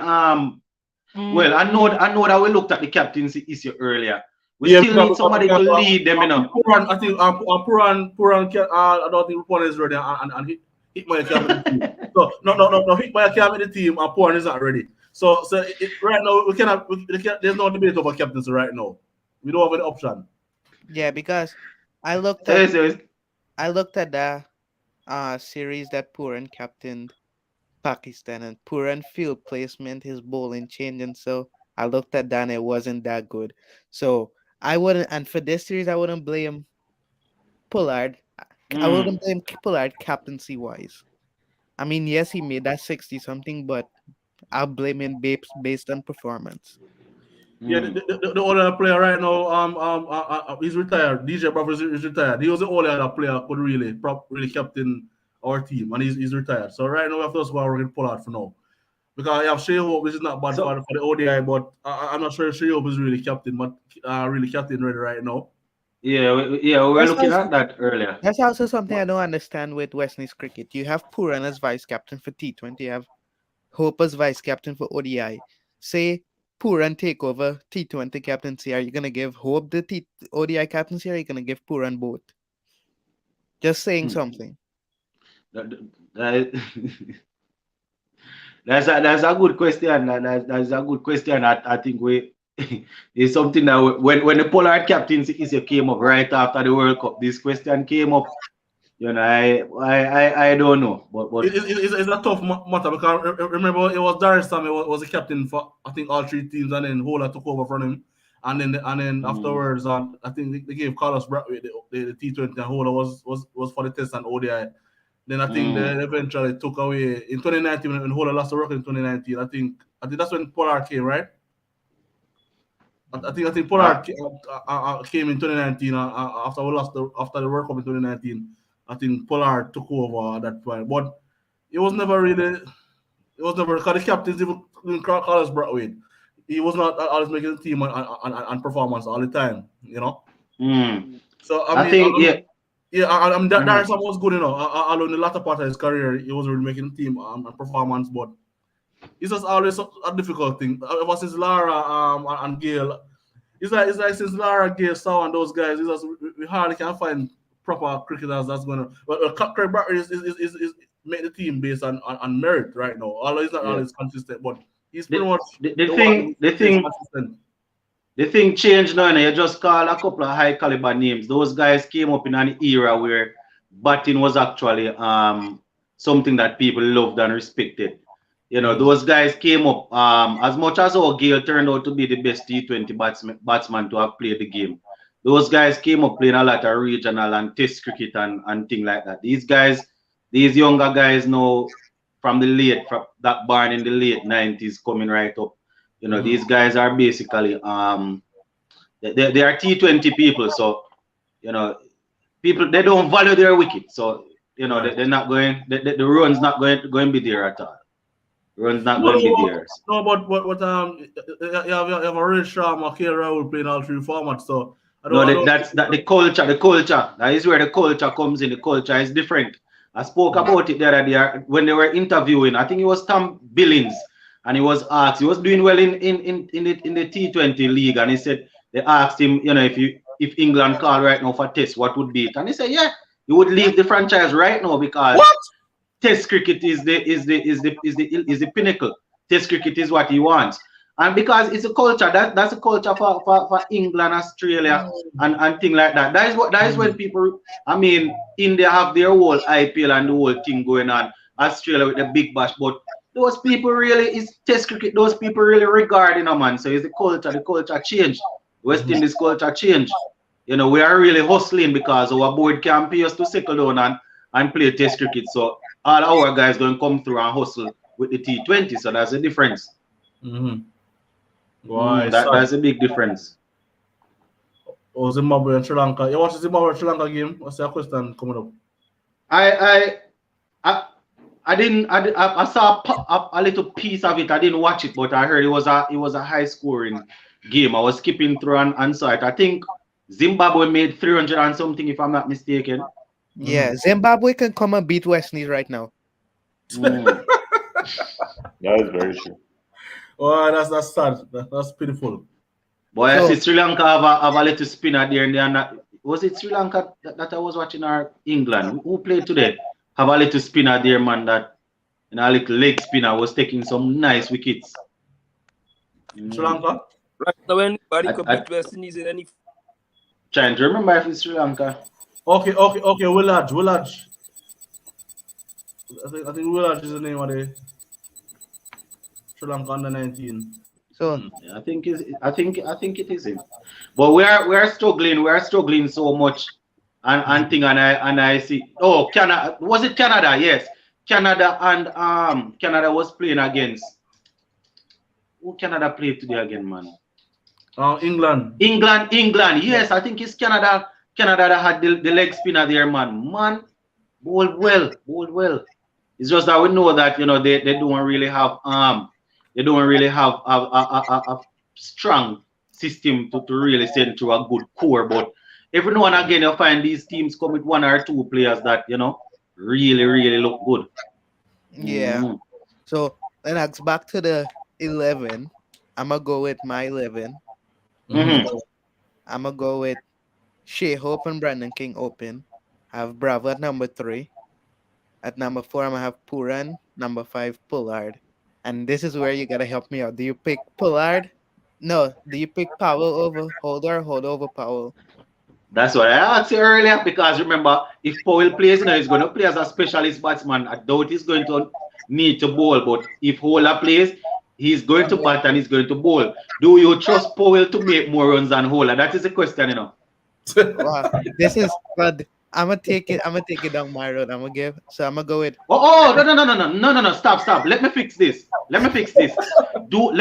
well, I know that we looked at the captaincy issue earlier. We still need somebody to lead them, you know. I think Puran I don't think Puran is ready and Hitmaya came in the team. So no, Hitmaya came in the team and Puran is not ready. So right now there's no debate over captaincy right now. We don't have an option. Yeah, because I looked at the series that Puran captained Pakistan, and Puran field placement, his bowling changing. So I looked at that and it wasn't that good. So I wouldn't, and for this series, I wouldn't blame Pollard. I wouldn't blame Pollard captaincy wise. I mean, yes, he made that 60 something, but I'll blame him based on performance. Yeah, the other player right now, he's retired. DJ Bravo is retired. He was the only other player who could really captain our team, and he's retired. So right now we have to work with Pollard for now, because I have Shea Hope, which is not bad for the ODI, but I'm not sure if Shea Hope is really captain ready right now. Yeah, we're looking at that earlier. That's also something I don't understand with West Indies cricket. You have Puran as vice captain for T20. You have Hope as vice captain for ODI. Say Puran take over T20 captaincy. Are you gonna give Hope the ODI captaincy, or are you gonna give Puran both? Just saying something. That's a good question. That's a good question. I think it's something that when the Pollard captaincy issue came up right after the World Cup, this question came up. I don't know, but it's a tough matter, because remember it was Darius Sam was the captain for I think all 3 teams, and then Hola took over from him, and then afterwards I think they gave Carlos Brathwaite the T20, and Hola was for the Test and ODI. Then I think they eventually took away in 2019 when Hola lost the work in 2019. I think that's when Pollard came, right? I think Pollard came in 2019 after the World Cup in 2019. I think Pollard took over at that point, but it was never because the captains, even Carlos Brathwaite, he was not always making the team and performance all the time, you know. So I mean, Darius Sam was good, you know. Although in the latter part of his career, he was really making the team and performance, but it's just always a difficult thing. Ever since Lara and Gale, it's like since Lara, Gale, Sow, and those guys, it's just, we hardly can find proper cricketers that's gonna. But Craig Brathwaite is make the team based on merit right now. Although he's not always consistent, but he's pretty much the thing changed now. You just call a couple of high caliber names. Those guys came up in an era where batting was actually something that people loved and respected. You know, those guys came up as much as Gale turned out to be the best T20 batsman to have played the game. Those guys came up playing a lot of regional and test cricket and things like that. These younger guys now, from that born in the late 90s coming right up. You know, these guys are basically they are T20 people, so you know, people they don't value their wicket, so you know they're not going. The run's not going to be there at all. Run's not going to be there. No, but you have a Ray Shaw, Makia Raul playing all three formats, so. That's the culture. The culture. That is where the culture comes in. The culture is different. I spoke about it the other day when they were interviewing. I think it was Tom Billings, and he was asked. He was doing well in the T20 league, and he said they asked him, you know, if England called right now for Test, what would be it? And he said, yeah, he would leave the franchise right now because Test cricket is the pinnacle. Test cricket is what he wants. And because it's a culture, that's a culture for England, Australia, and things like that. That is when people, I mean, India have their whole IPL and the whole thing going on. Australia with the Big Bash, but those people really is Test cricket. Those people really regard, you know, man. So it's the culture. The culture changed. West Indies culture changed. You know, we are really hustling because our board can't pay us to settle down and play Test cricket. So all our guys going to come through and hustle with the T20. So that's the difference. That's a big difference. Oh, Zimbabwe and Sri Lanka. You watch the Zimbabwe and Sri Lanka game? What's your question coming up? I saw a little piece of it. I didn't watch it, but I heard it was a high scoring game. I was skipping through and saw it. I think Zimbabwe made 300 and something, if I'm not mistaken. Yeah, Zimbabwe can come and beat West Indies right now. That is very true. Oh, that's sad. That's pitiful. Boy, I see Sri Lanka have a little spinner there. And was it Sri Lanka that I was watching, or England? Who played today? Have a little spinner there, man, that, you know, a little leg spinner was taking some nice wickets. Sri Lanka? Right now, anybody could beat West Indies in any. Trying to remember if it's Sri Lanka. Okay. Willard. I think Willard is the name of the Sri Lanka under 19. So I think it is him. But we are struggling. We are struggling so much, and I see. Oh, Canada, was it Canada? Yes, Canada, and Canada was playing against. Who Canada played today again, man? England. England. Yes, I think it's Canada. Canada that had the leg spinner there, man. Bowled well. It's just that we know that, you know, they don't really have a strong system to really send to a good core. But every now and again, you find these teams come with one or two players that, you know, really look good. Yeah. So then back to the 11. I'm gonna go with my 11. So I'm gonna go with Shea Hope and Brandon King open. I have Bravo at number 3. At number 4, I'm gonna have Puran. Number 5, Pollard. And this is where you gotta help me out. Do you pick Pollard? No. Do you pick Powell over Holder or Holder over Powell? That's what I asked you earlier, because remember, if Powell plays, you know, he's going to play as a specialist batsman. I doubt he's going to need to bowl, but if Holder plays, he's going to bat and he's going to bowl. Do you trust Powell to make more runs than Holder? That is the question, you know. Wow, this is good. I'm gonna take it down my road. I'm gonna go with. No! Stop! Let me fix this. Do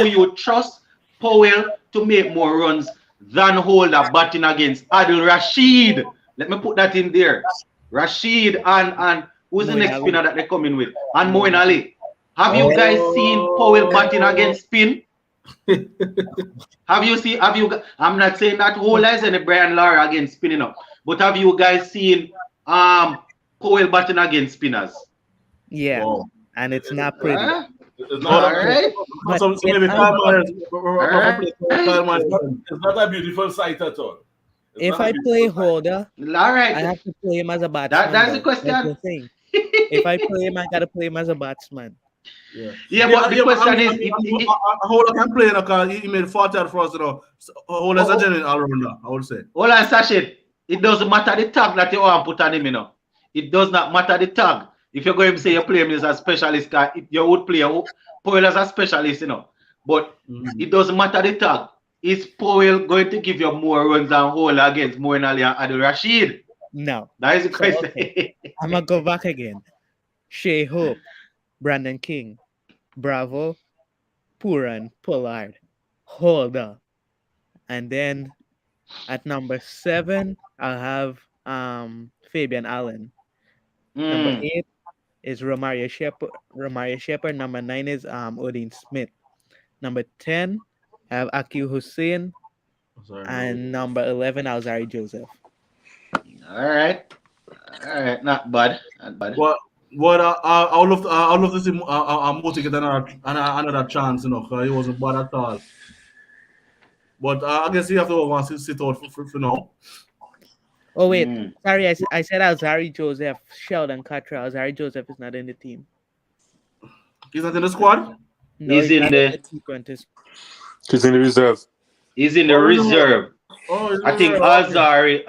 you trust Powell to make more runs than Holder batting against Adil Rashid? Let me put that in there. Rashid and who's the next spinner that they're coming with? And Moeen Ali. Have you guys seen Powell batting against spin? I'm not saying that Holder is any Brian Lara against spinning up. But have you guys seen Powell batting against spinners? Yeah, and it's not pretty. It's not right. It's not a beautiful sight at all. If I play Holder, all right, I have to play him as a batsman. That's the question. That's the thing. If I play him, I gotta play him as a batsman. But the question is, Holder can play because he made 40 for us, you know. Holder's a genuine all-rounder, I would say. Hold on, Sachet. It doesn't matter the tag that you want to put on him, you know. It does not matter the tag. If you're going to say you play him as a specialist, you would play Powell as a specialist, you know. But it doesn't matter the tag. Is Powell going to give you more runs than Holder against Moeen Ali and Adil Rashid? No. That is the question. Okay. I'm going to go back again. Shea Hope, Brandon King, Bravo, Puran, Pollard, Holder. And then at number 7, I'll have Fabian Allen. Number 8 is Romario Shepherd. Number 9 is Odin Smith. Number 10, I have Akil Hussein. And number 11, Alzari Joseph. All right, not bad. But I would love to see Moti get another chance, because he wasn't bad at all. But I guess he have to go and sit out for now. Oh wait, sorry, I said Alzari Joseph, Sheldon Cottrell. Alzari Joseph is not in the team. He's not in the squad? No, he's in the T20. He's in the reserve. He's in the reserve. Oh, I think Alzari,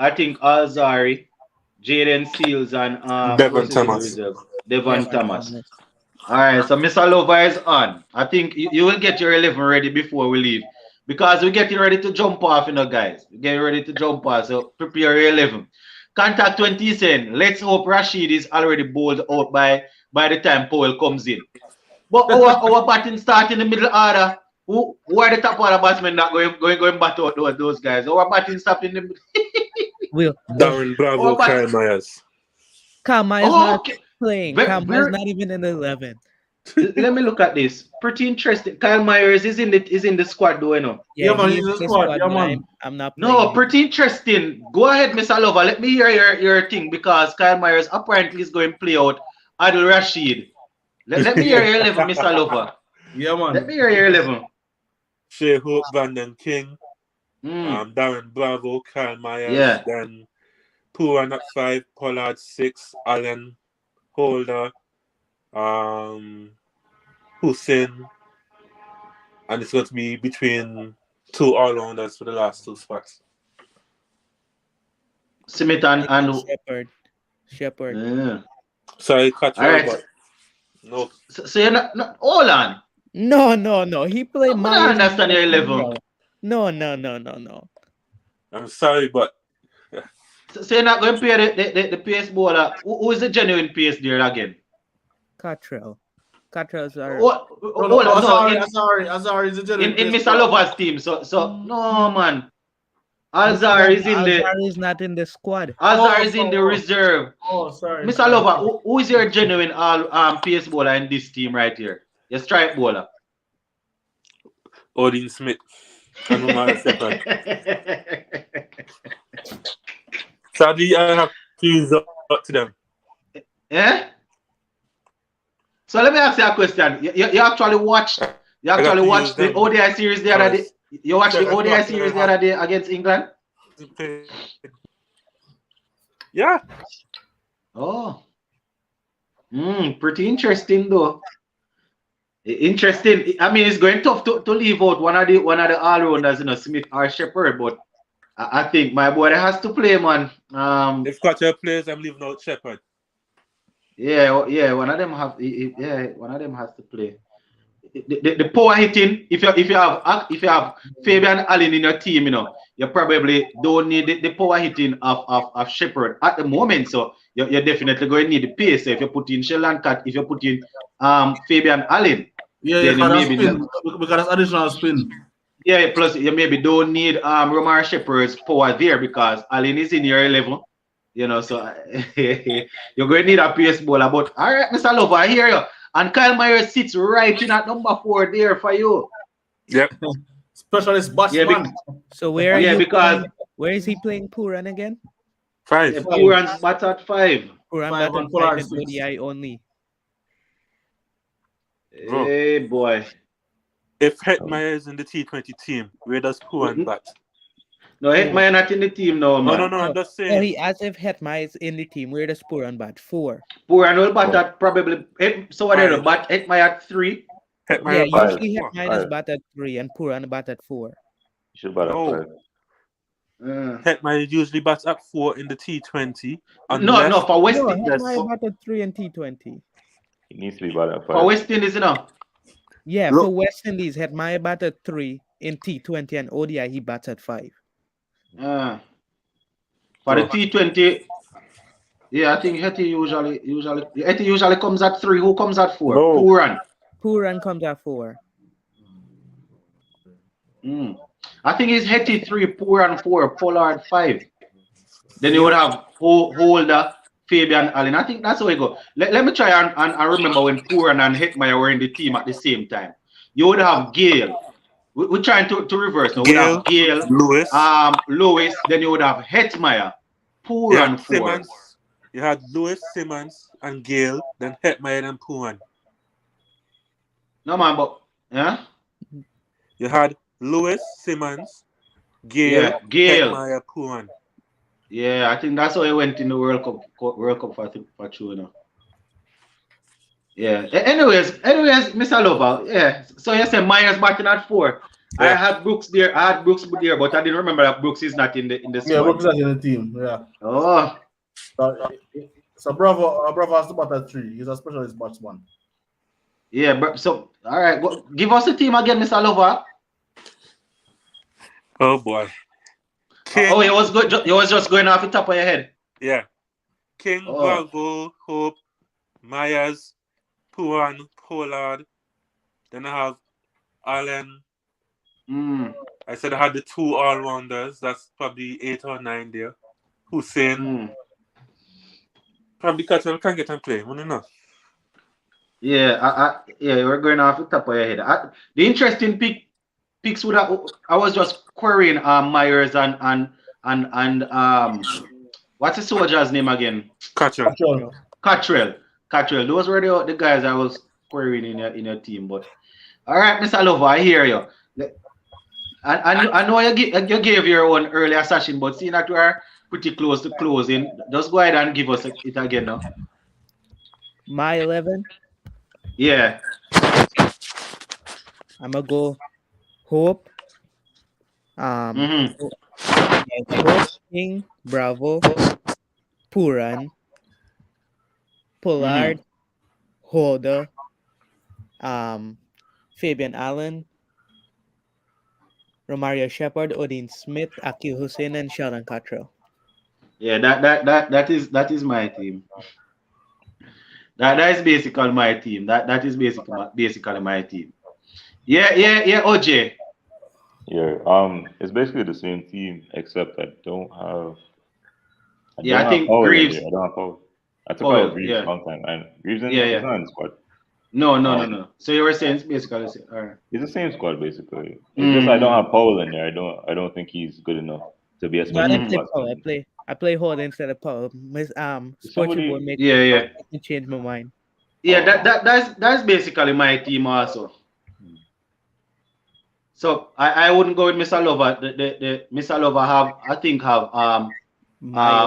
Jaden Seals, and Devon Thomas. Devon Thomas. All right, so Mr. Lover is on. I think you will get your 11 ready before we leave, because we're getting ready to jump off, guys. We're getting ready to jump off, so prepare your 11. Contact 20 saying, let's hope Rashid is already bowled out by the time Powell comes in. But our batting start in the middle order. Who are the top order batsmen that going bat out those guys? Our batting start in the middle. Darren Bravo, Kyle Myers. Kyle Myers not playing. Kyle Myers not even in the 11. Let me look at this. Pretty interesting. Kyle Myers is in the squad, though, Yeah, man, he's in the squad. Yeah, man. I'm not playing. No, pretty interesting. Go ahead, Mr. Lover. Let me hear your thing, because Kyle Myers apparently is going to play out Adil Rashid. Let me hear your 11, Mr. Lover. Yeah, man. Let me hear your 11. Shea Hope, Brandon King, Darren Bravo, Kyle Myers, then Puran at 5, Pollard 6, Allen, Holder, Hussein, and it's going to be between 2 all-rounders for the last 2 spots. Smith and Shepherd. Yeah. Sorry, Cottrell, right. but no. So you're not hold on. No. He played I don't understand your 11. No. I'm sorry, but So you're not going to play the pace bowler. Who is the genuine pace there again? Cottrell. Cottrell's are. Azari is a genuine in Mr. Lover's team. So no, man. Azar is in the. Azar is not in the squad. Azar is in the reserve. Oh, sorry. Mr. Lover, who is your genuine pace bowler in this team right here? Your strike bowler. Odin Smith. Sadly, I have to use up to them. Yeah? So let me ask you a question. You actually watched the ODI series the other day? You watched the ODI series the other day against England? Yeah. Oh. Pretty interesting though. Interesting. I mean, it's going tough to leave out one of the all-rounders, Smith or Shepherd, but I think my boy has to play, man. If Cottrell plays, I'm leaving out Shepherd. Yeah, one of them has to play. The power hitting, if you have Fabian Allen in your team, you probably don't need the power hitting of Shepherd at the moment. So you're definitely going to need the pace. So if you put in Sheldon Cat, if you put in Fabian Allen, then because additional spin. Yeah, plus you maybe don't need Romar Shepherd's power there, because Allen is in your 11. So you're going to need a pace bowler. But all right, Mr. Lover, I hear you. And Kyle Myers sits right in at number 4 there for you. Yep. Specialist batsman. So where is he playing Puran again? 5. Yeah, Puran's bat at 5. Puran bat at 5 and ODI only. Hey boy. If Hetmeyer is in the T20 team, where does Puran bat? No, Hetmeyer not in the team now, man. No, I'm just saying. He as if Hetmeyer is in the team. Where does Puran bat? 4. Puran will bat at probably. So what do bat Hetmeyer at 3? Usually Hetmeyer is bat at 3 and Puran bat at 4. You should bat at 5. Hetmeyer usually bats at 4 in the T20. No, for West Indies. Hetmeyer bat at 3 in T20. He needs to be batted at 5. For West Indies, Yeah, for West Indies, Hetmeyer bat at 3 in T20 and ODI he bats at 5. For the T20, Yeah, I think Hetty usually comes at 3. Who comes at 4? No. Puran. Puran comes at 4. I think it's Hetty 3, Puran 4, Pollard 5. Then you would have Holder, Fabian Allen. I think that's how it go. Let me try and remember when Puran and Hetmeyer were in the team at the same time. You would have Gale. We're trying to reverse now. We have Gale, Lewis. Then you would have Hetmeyer, Puran 4. Simmons. You had Lewis, Simmons, and Gale. Then Hetmeyer and Puran. No man, but yeah. You had Lewis, Simmons, Gale, Hetmeyer, Puran. Yeah, I think that's how he went in the World Cup for China. Yeah. Anyways, Mr. Lover. Yeah. So you said Myers batting at 4. Yeah. I had Brooks there, but I didn't remember that Brooks is not in the squad. Yeah, Brooks is not in the team. Yeah. Oh. So Bravo has to bat at 3. He's a specialist batsman. Yeah, so all right, give us the team again, Mr. Lover. Oh boy. King. Oh, it was good. It was just going off the top of your head. Yeah. King, Bravo, Hope, Myers, Puran, Pollard. Then I have Allen. I said I had the 2 all-rounders. That's probably 8 or 9 there. Hussein. Probably Cottrell can get and play. I don't know. Yeah, we're going off the top of your head. The interesting picks would have. I was just querying Myers and what's the soldier's name again? Cottrell. Those were the guys I was querying in your team. But all right, Mr. Lover, I hear you. I know you gave your own earlier session, but seeing that we are pretty close to closing, just go ahead and give us it again now. My 11. Yeah. I'm gonna go Hope. Hope, King, Bravo, Puran, Pollard, Holder, Fabian Allen, Romario Shepherd, Odin Smith, Akil Hussein, and Sheldon Cottrell. Yeah, that is my team. That is basically my team. That is basically my team. Yeah, OJ. Yeah, it's basically the same team except I don't have. I think Greaves. I don't have Powell. I took out Greaves a long time, and Greaves not in the squad. No. So you were saying it's basically the same. All right. It's the same squad basically. It's just I don't have Powell in there. I don't think he's good enough to be a special. I play Holder instead of Powell. Sportsboard make me change my mind. Yeah, that's basically my team also. So I wouldn't go with Mr. Lover. The Mr. Lover have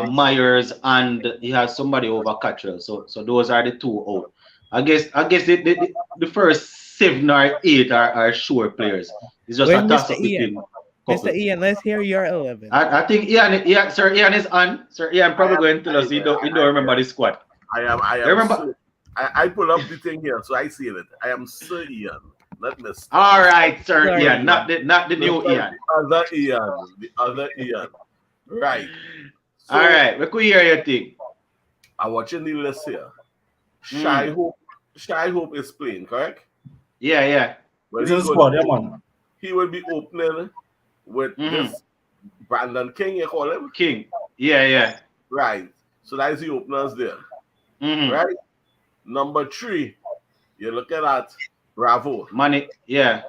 Myers and he has somebody over Cottrell. So those are the 2 out. I guess the first 7 or 8 are sure players. It's just a toss up between. Mr. Ian, let's hear your 11. I think Sir Ian is on. Sir Ian probably going to tell us he don't remember the squad. I am. Remember? I pull up the thing here, so I see it. I am Sir Ian. Let me see. All right, Sir Ian, not the new Ian. The other Ian. Right. So, all right, we could hear your thing. I'm watching the list here. Shy Hope is playing, correct? Yeah. Well, he's in the squad, man. He will be opening with this Brandon King, you call him? King. Yeah. Right. So that is the openers there. Right? Number 3, you're looking at Bravo. Money, yeah.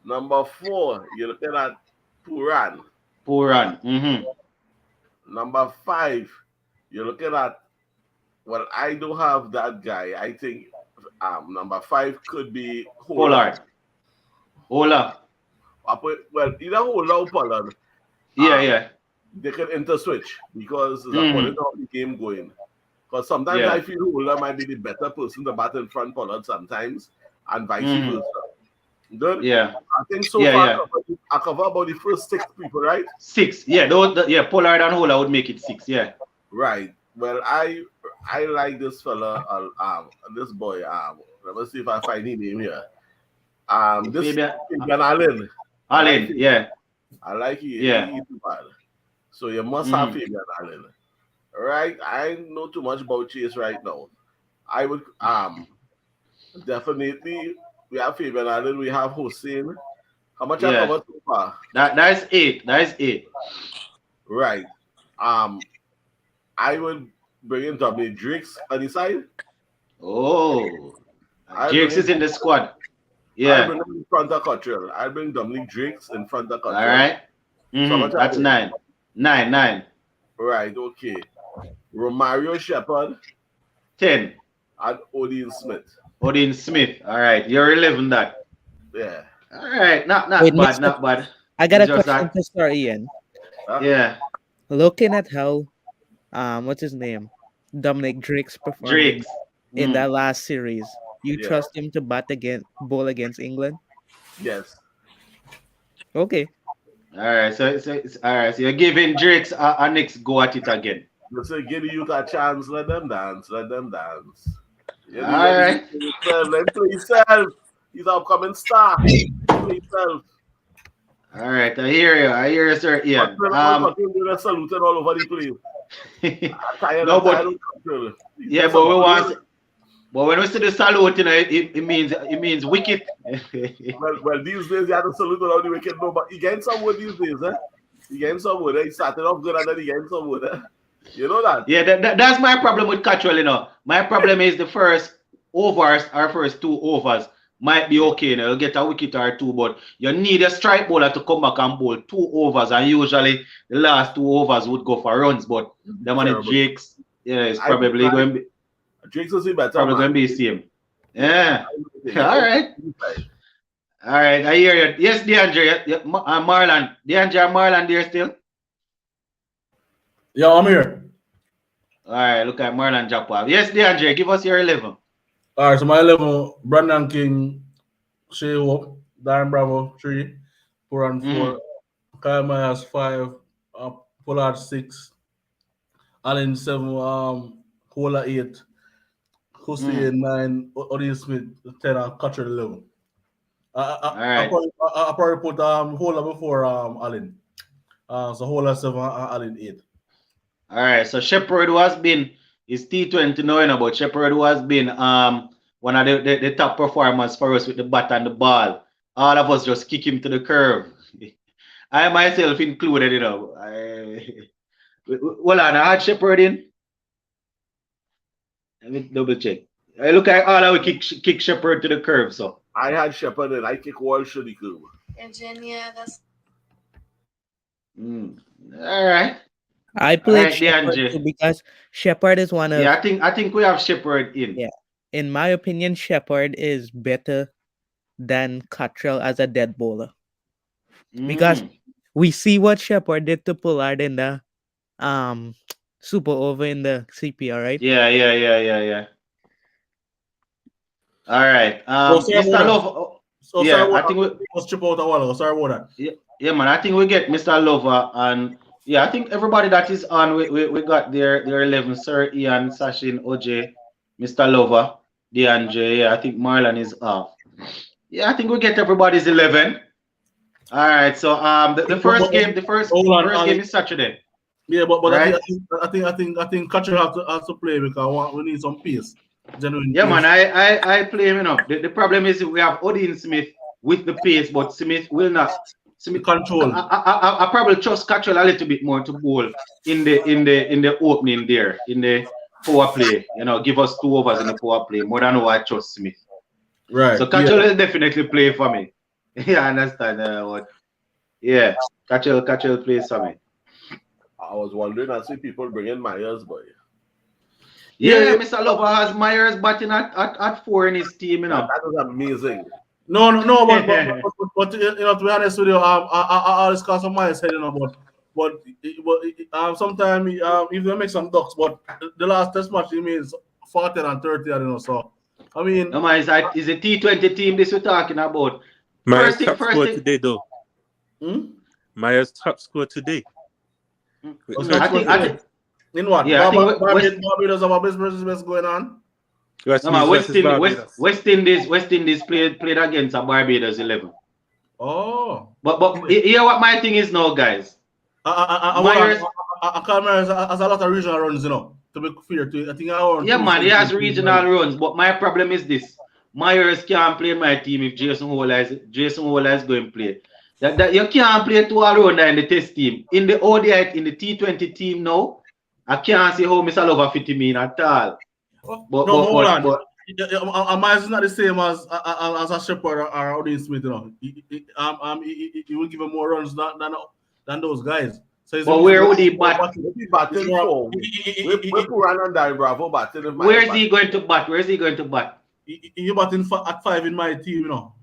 Number 4, you're looking at Puran. Number 5, you're looking at, well, I don't have that guy. I think number 5 could be Pollard. Well, either Hola or Pollard. Yeah. They can interswitch because it's according to how the game going. Because sometimes I feel Hola might be the better person to bat in front Pollard sometimes, and vice versa. Good? Yeah. I think so far I cover about the first 6 people, right? 6. Yeah, Pollard and Hola would make it 6, yeah. Right. Well, I like this fella, this boy. Let me see if I find his name here. This Fabian Allen. Yeah. I like it. Yeah. He's bad. So you must have Fabian Allen. right? I know too much about Chase right now. I would definitely we have Fabian Allen, we have Hussein. How much I covered so far? That's 8. That's 8. Right. I would bring in Dominic Drakes on the side. Oh, Drakes is in the squad. Yeah. I'll bring him in front of Cottrell. I'll bring Dominic Drakes in front of Cottrell. All right. So that's 9. 9. Right, okay. Romario Shepherd. 10. And Odin Smith. Odin Smith. All right. You're 11 that. Yeah. All right. Not Wait, bad. Not bad. I got a Just question that. to start, Ian. Yeah. Looking at how, what's his name? Dominic Drakes performed in that last series. You trust him to bowl against England? Yes. Okay. All right. So all right. So you're giving Drakes a next go at it again. You say give the youth a chance. Let them dance. Let them dance. All right. Let him play himself. He's an upcoming star. Play himself. All right. I hear you, sir. Yeah. Saluting all over the place. No, but yeah, but we want. But when we see the salute, you know, it means wicked. well, these days you have to salute without the wicked. No, but he getting some wood these days, eh? He getting some wood. He started off good and then he getting some wood, eh? You know that? Yeah, that's my problem with Cottrell, you know. My problem is the first overs, our first 2 overs might be okay, you know, you'll get a wicket or 2, but you need a strike bowler to come back and bowl 2 overs, and usually the last 2 overs would go for runs, but the money Drakes, yeah, it's probably going to be. Drakes will see better. Probably going to be the same. Yeah. All right. All right. I hear you. Yes, DeAndre. Marlon. DeAndre and Marlon there still? Yeah, I'm here. All right. Look at Marlon drop off. Yes, DeAndre. Give us your 11. All right. So my 11, Brandon King, Shea Hope, Darren Bravo, 3, Puran 4, Kyle Myers 5, Pollard 6, Allen 7, Kola 8, Hussein 9, Odin Smith 10, and Cottrell 11. I probably put Hola before Allen. So Hola 7 and Allen 8. All right. So Shepherd who has been is T20 now, you know, but Shepherd who has been one of the top performers for us with the bat and the ball. All of us just kick him to the curve. I myself included, you know. Hold on, I had Shepherd in. Let me double check. I look at all of we kick Shepherd to the curve, so. I had Shepherd and I kick Walsh to the curve. Virginia, that's. All right. I played Shepherd because Shepherd is one of. Yeah, I think we have Shepherd in. Yeah, in my opinion, Shepherd is better than Cottrell as a dead bowler because we see what Shepherd did to Pollard in the super over in the CPR, right? Yeah. All right. Mr. Lover. I think we was chip out a while ago. Sorry about that. Yeah, man. I think we get Mr. Lover, and yeah, I think everybody that is on, we got their 11. Sir Ian, Sachin, OJ, Mr. Lover, DeAndre. Yeah, I think Marlon is off. Yeah, I think we get everybody's 11. All right. So the first game is Saturday. Yeah, but right? I think Cottrell has to play because we need some pace. Yeah, man, I play him, you know. The problem is we have Odin Smith with the pace, but Smith will not. Smith control. I probably trust Cottrell a little bit more to bowl in the opening there, in the power play. You know, give us 2 overs in the power play more than I trust Smith. Right. So Cottrell will definitely play for me. Yeah, I understand what. Yeah, Cottrell plays for me. I was wondering, I see people bringing Myers, boy. Yeah, Mr. Lover has Myers batting at 4 in his team, you know. That was amazing. No, but you know, to be honest with you, I discuss some Myers head, you know, but sometimes if they make some ducks, but the last test match he means 40 and 30, you know, so I mean, no man, it's a T20 team this we're talking about. Myers top score today, though. Myers top score today. I think in what? Yeah, Barbados have a business going on. No, man, West Indies played against a Barbados 11. Oh. But hear what my thing is now, guys. I Carl Myers has a lot of regional runs, you know. To be fair to, I think yeah, man, he has regional runs, but my problem is this: Myers can't play my team if Jason Hola is going to play. That you can't play two all-rounder in the test team. In the ODI, in the T20 team now, I can't see how Mr. Lover fit him in at all. But Myers is not the same as a Shepherd or Odin Smith, you know. He will give him more runs than those guys. So but where would he bat? He batting for. We're Puran and Darren Bravo batting. Where is he going to bat? Where is he going to bat? He batting at 5 in my team, you know.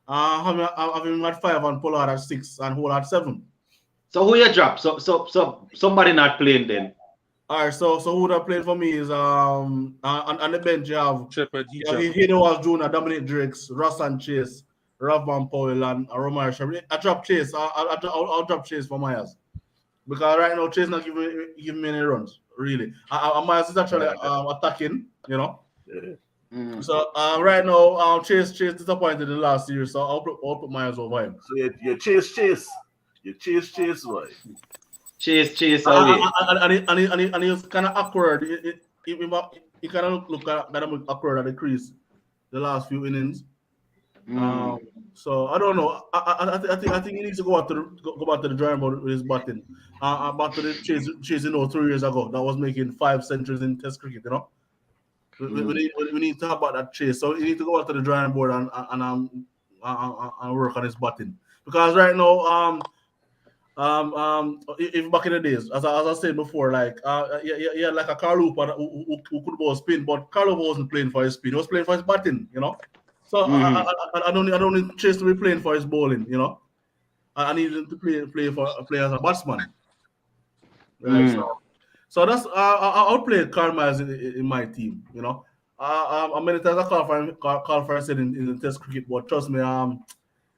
Having him at 5 and Pollard at 6 and Hole at 7. So who you drop? So somebody not playing then. All right, so who that played for me is on the bench you have Shepherd, Hayden Walsh Jr., Dominic Drakes, Ross and Chase, Rav Van Powell and Romar Shepherd. I drop Chase. I'll drop Chase for Myers. Because right now Chase not giving me any runs, really. Myers is actually attacking, you know. Yeah. So right now, Chase disappointed in the last year, so I'll put Myers over him. So you chase. You chase, boy. Chase away. And he was kind of awkward. He kind of look awkward at the crease the last few innings. So I don't know. I think he needs to go back to the drawing board with his batting. Back to the Chase, you know, 3 years ago that was making 5 centuries in Test cricket. You know, we need to talk about that Chase. So he needs to go back to the drawing board and work on his batting, because right now if back in the days, as I said before, like yeah, like a Carl Hooper who could bowl spin, but Carl Hooper wasn't playing for his spin; he was playing for his batting. You know. So I don't need Chase to be playing for his bowling, you know. I need him to play as a batsman. Right. So that's I'll play Carl Myers in my team, you know. Many times I call for said in the Test cricket, but trust me,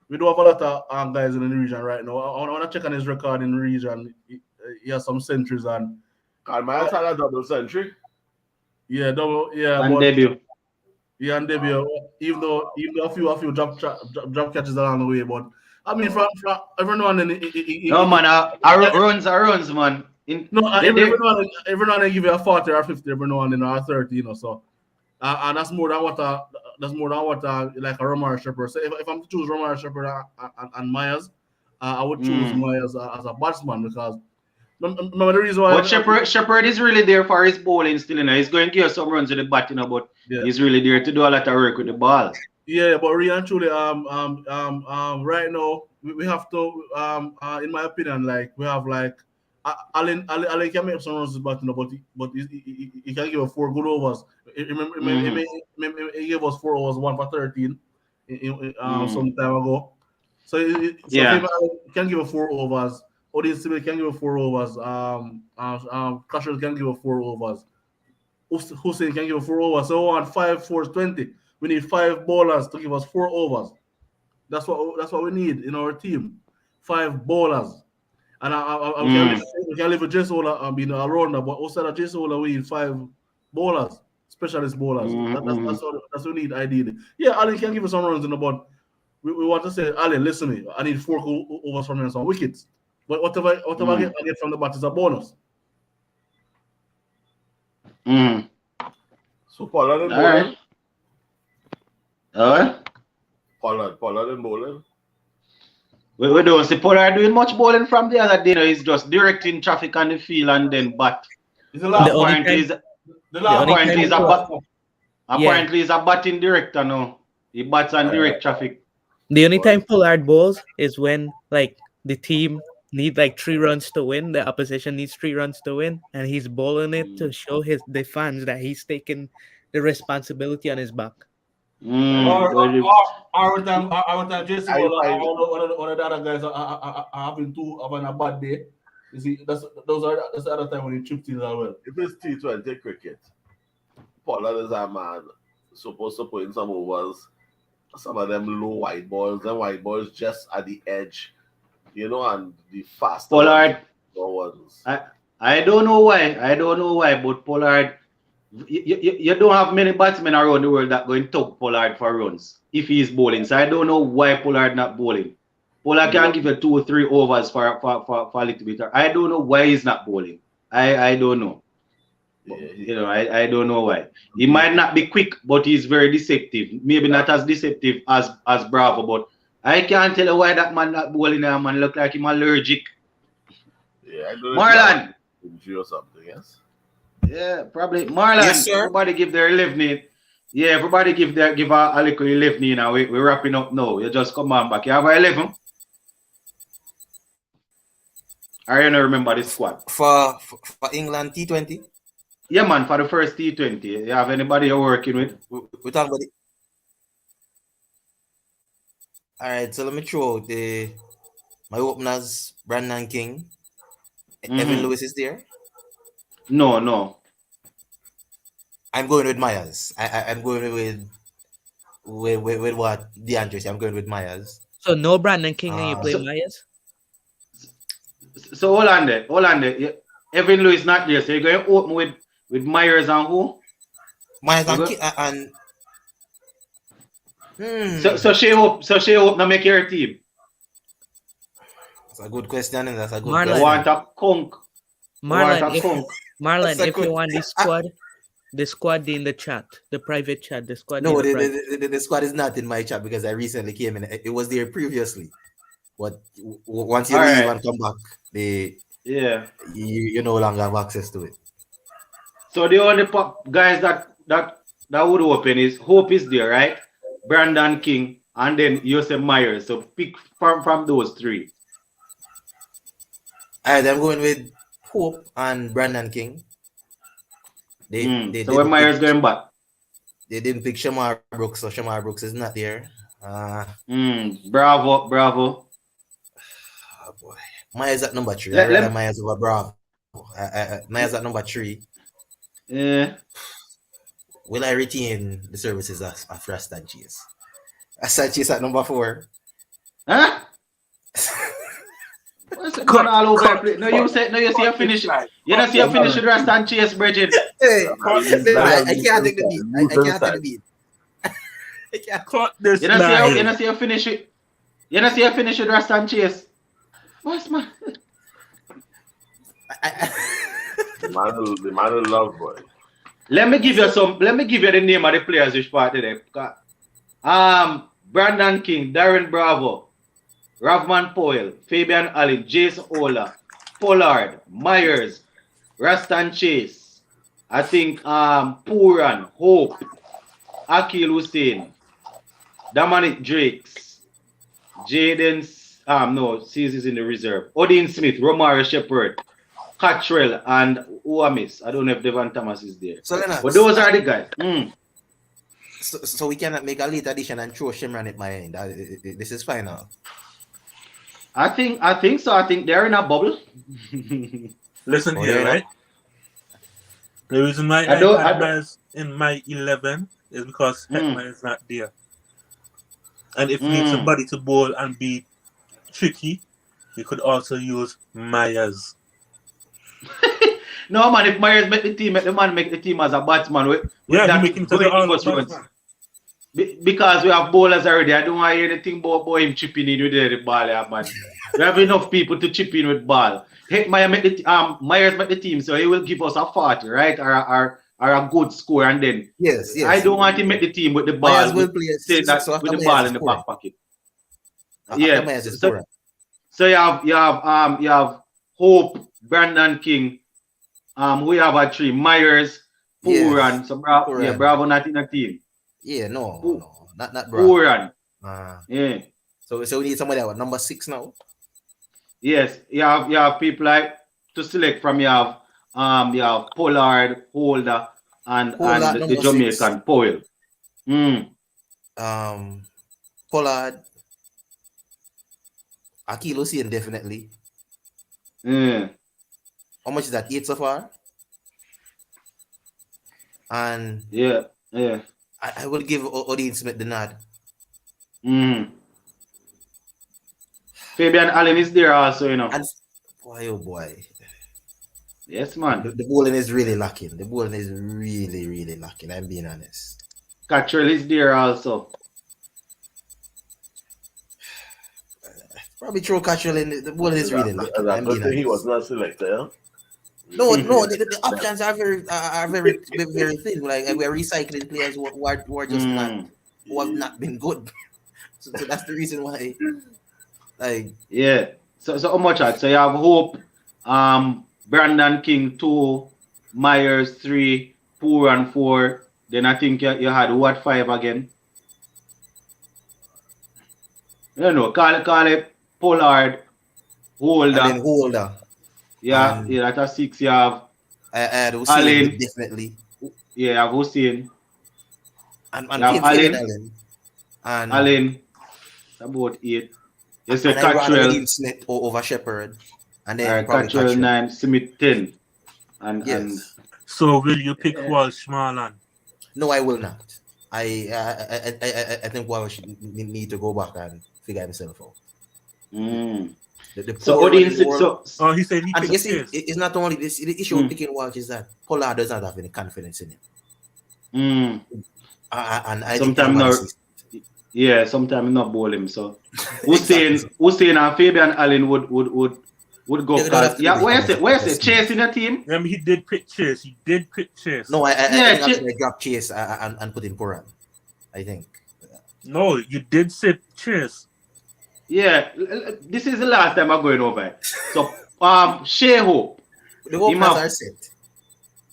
we do have a lot of guys in the region right now. I want to check on his record in the region. He has some centuries and Carl Myers had a double century. Yeah, double. Yeah, and debut. Yeah, and debut. Even though a few drop catches along the way, but I mean, from every now and then. No man, runs, man. Every now and then give you a 40 or 50, every now and then or 30, you know. So, and that's more than what like a Romar Shepherd. So if I'm to choose Romar Shepherd and Myers, I would choose Myers as a batsman, because remember the reason why. But Shepherd is really there for his bowling still, you know. He's going to give some runs with the bat, you know, but he's really there to do a lot of work with the ball. Yeah, but really and truly, right now we have to, in my opinion, like we have like Allen can make some runs with the bat, you know, but he can give us 4 good overs. Remember, he gave us 4 overs, 1 for 13, some time ago. So he can give us 4 overs. Odin Smith can give us 4 overs. Crusher can give us 4 overs. Hussein can give us 4 overs. So we want 5 4 20. We need 5 bowlers to give us 4 overs. That's what we need in our team. 5 bowlers. And we can live with Jason Ola being a rounder, but outside of Jason Ola, we need 5 bowlers, specialist bowlers. That's what we need ideally. Yeah, Ali can give us some runs in the but we want to say, Ali, listen to me. I need 4 overs from you and some wickets. But whatever I get from the bat is a bonus. So Pollard and bowling. Pollard and bowling. We don't see Pollard doing much bowling from the other day. No, he's just directing traffic on the field and then bat. Apparently, he's a batting director now. He bats and direct traffic. The only time Pollard bowls is when like the team need like 3 runs to win. The opposition needs 3 runs to win, and he's bowling it to show the fans that he's taking the responsibility on his back. Or one time Jason, one of the other guys are having a bad day. You see, that's the other time when he chipped in as well. If it's T20 cricket, Pollard is a man supposed to put in some overs, some of them low white balls, then white balls just at the edge, you know, and the fast Pollard ones. I don't know why, but Pollard, you don't have many batsmen around the world that go and tug Pollard for runs if he's bowling. So I don't know why Pollard not bowling. Pollard can give you 2 or 3 overs for a little bit. I don't know why he's not bowling. I don't know. I don't know why. He might not be quick, but he's very deceptive. Maybe not as deceptive as Bravo, but I can't tell you why that man not bowling there, man. Look like him allergic. Yeah, I don't know. Marlon. Injury or something, yes? Yeah, probably. Marlon, Yes, sir. Everybody give their 11. Yeah, everybody give a little 11 now. We're wrapping up now. You just come on back. You have a 11? I don't remember the squad. For England T20? Yeah, man, for the first T20. You have anybody you're working with? We're talking about it. All right, so let me throw out my openers, Brandon King. Evan Lewis is there? No. I'm going with Myers. I'm going with what DeAndre said. I'm going with Myers. So no Brandon King and you play Myers? So hold on there. Evan Lewis not there. So you're going to open with Myers and who? Myers and King and So Shea Hope now make your team. That's a good question, and that's a good Marlon. question. You want a conk. Marlon, if you want the squad in the chat, the private chat, the squad. No, the squad is not in my chat because I recently came in. It was there previously, but once you leave and come back, you no longer have access to it. So the only guys that would open is Hope is there, right? Brandon King and then Joseph Myers. So pick from those three. All right, I'm going with Hope and Brandon King. So when Myers going back? They didn't pick Shamar Brooks, so Shamar Brooks is not there. Bravo. Oh boy. Myers at number 3. I rather Myers over Bravo. Myers at number 3. Yeah. Will I retain the services of Rastan Chase? Sanchez at number 4. Huh? What's going all over the place? No, you see a finish. You don't see a finish with Rastan Chase, Bridget. Hey, I can't take the beat. I can't take the beat. I can't. Cut this. You don't see a finish with Rastan Chase. What's my? The man will love boy. Let me give you the name of the players which part today. Brandon King, Darren Bravo, Ravman Powell, Fabian Allen, Jason Ola, Pollard, Myers, Rastan Chase, I think Puran, Hope, Akil Hussein, Dominic Drakes, Jaden, C's in the reserve, Odin Smith, Romario Shepherd, Cottrell, and Uamis. I don't know if Devon Thomas is there. So but those are the guys. So we cannot make a late addition and throw Shimran at my end. This is final. I think so. I think they're in a bubble. Listen here, right? The reason why I had in my 11 is because Hetman is not there. And if we need somebody to bowl and be tricky, we could also use Myers. No, man, if Myers make the team, make the man make the team as a batsman. Yeah, make him to the all-round. Because we have bowlers already. I don't want to hear anything about him chipping in with the ball, man. We have enough people to chip in with ball. Myers make the team, so he will give us a 40, right? Or a good score, and then yes. I don't want him make the team with the ball. Myers will play with the ball in the back pocket. So you have Hope, Brandon King. We have a 3. Myers, Puran. So Bravo not in the team. Yeah, no, not Bravo. Puran. Yeah. So we need somebody at number 6 now. Yes, you have people like to select from. You have Pollard, Holder, and the Jamaican Powell. Pollard, Akil Hussein definitely. How much is that? 8 so far? And yeah. I will give Odin Smith the nod. Fabian Allen is there also, you know. And boy. Yes, man. The bowling is really lacking. The bowling is really, really lacking. I'm being honest. Cottrell is there also. Probably throw Cottrell in. The bowling is really lacking. He was not selected, huh? No, the options are very thin. Like we're recycling players who are just not who have not been good. So that's the reason why. Like yeah. So how much that? So you have Hope, Brandon King 2, Myers 3, Pooran 4. Then I think you had what 5 again? No, call it Pollard, Holder. And then Holder. Yeah, that's a 6. You have I had Allen. Definitely. Yeah, you have Hussein. And you have Allen. And Allen. About 8. You say and Cottrell. Smith over Shepherd. And then Cottrell 9, Smith 10. And so will you pick Walsh Marlon? No, I will not. I think Walsh need to go back and figure himself out. So he said he picked Chase. It's not only this. The issue with picking Walsh is that Pollard does not have any confidence in him. And I sometimes sometimes not bowl him. So Hussein and Fabian Allen would go past. Yeah, where's it? Chase in the team? He did pick Chase. No, I think I dropped Chase and put in Pooran. I think. No, you did say Chase. Yeah, this is the last time I'm going over it. So Shea Hope. The Hope are set.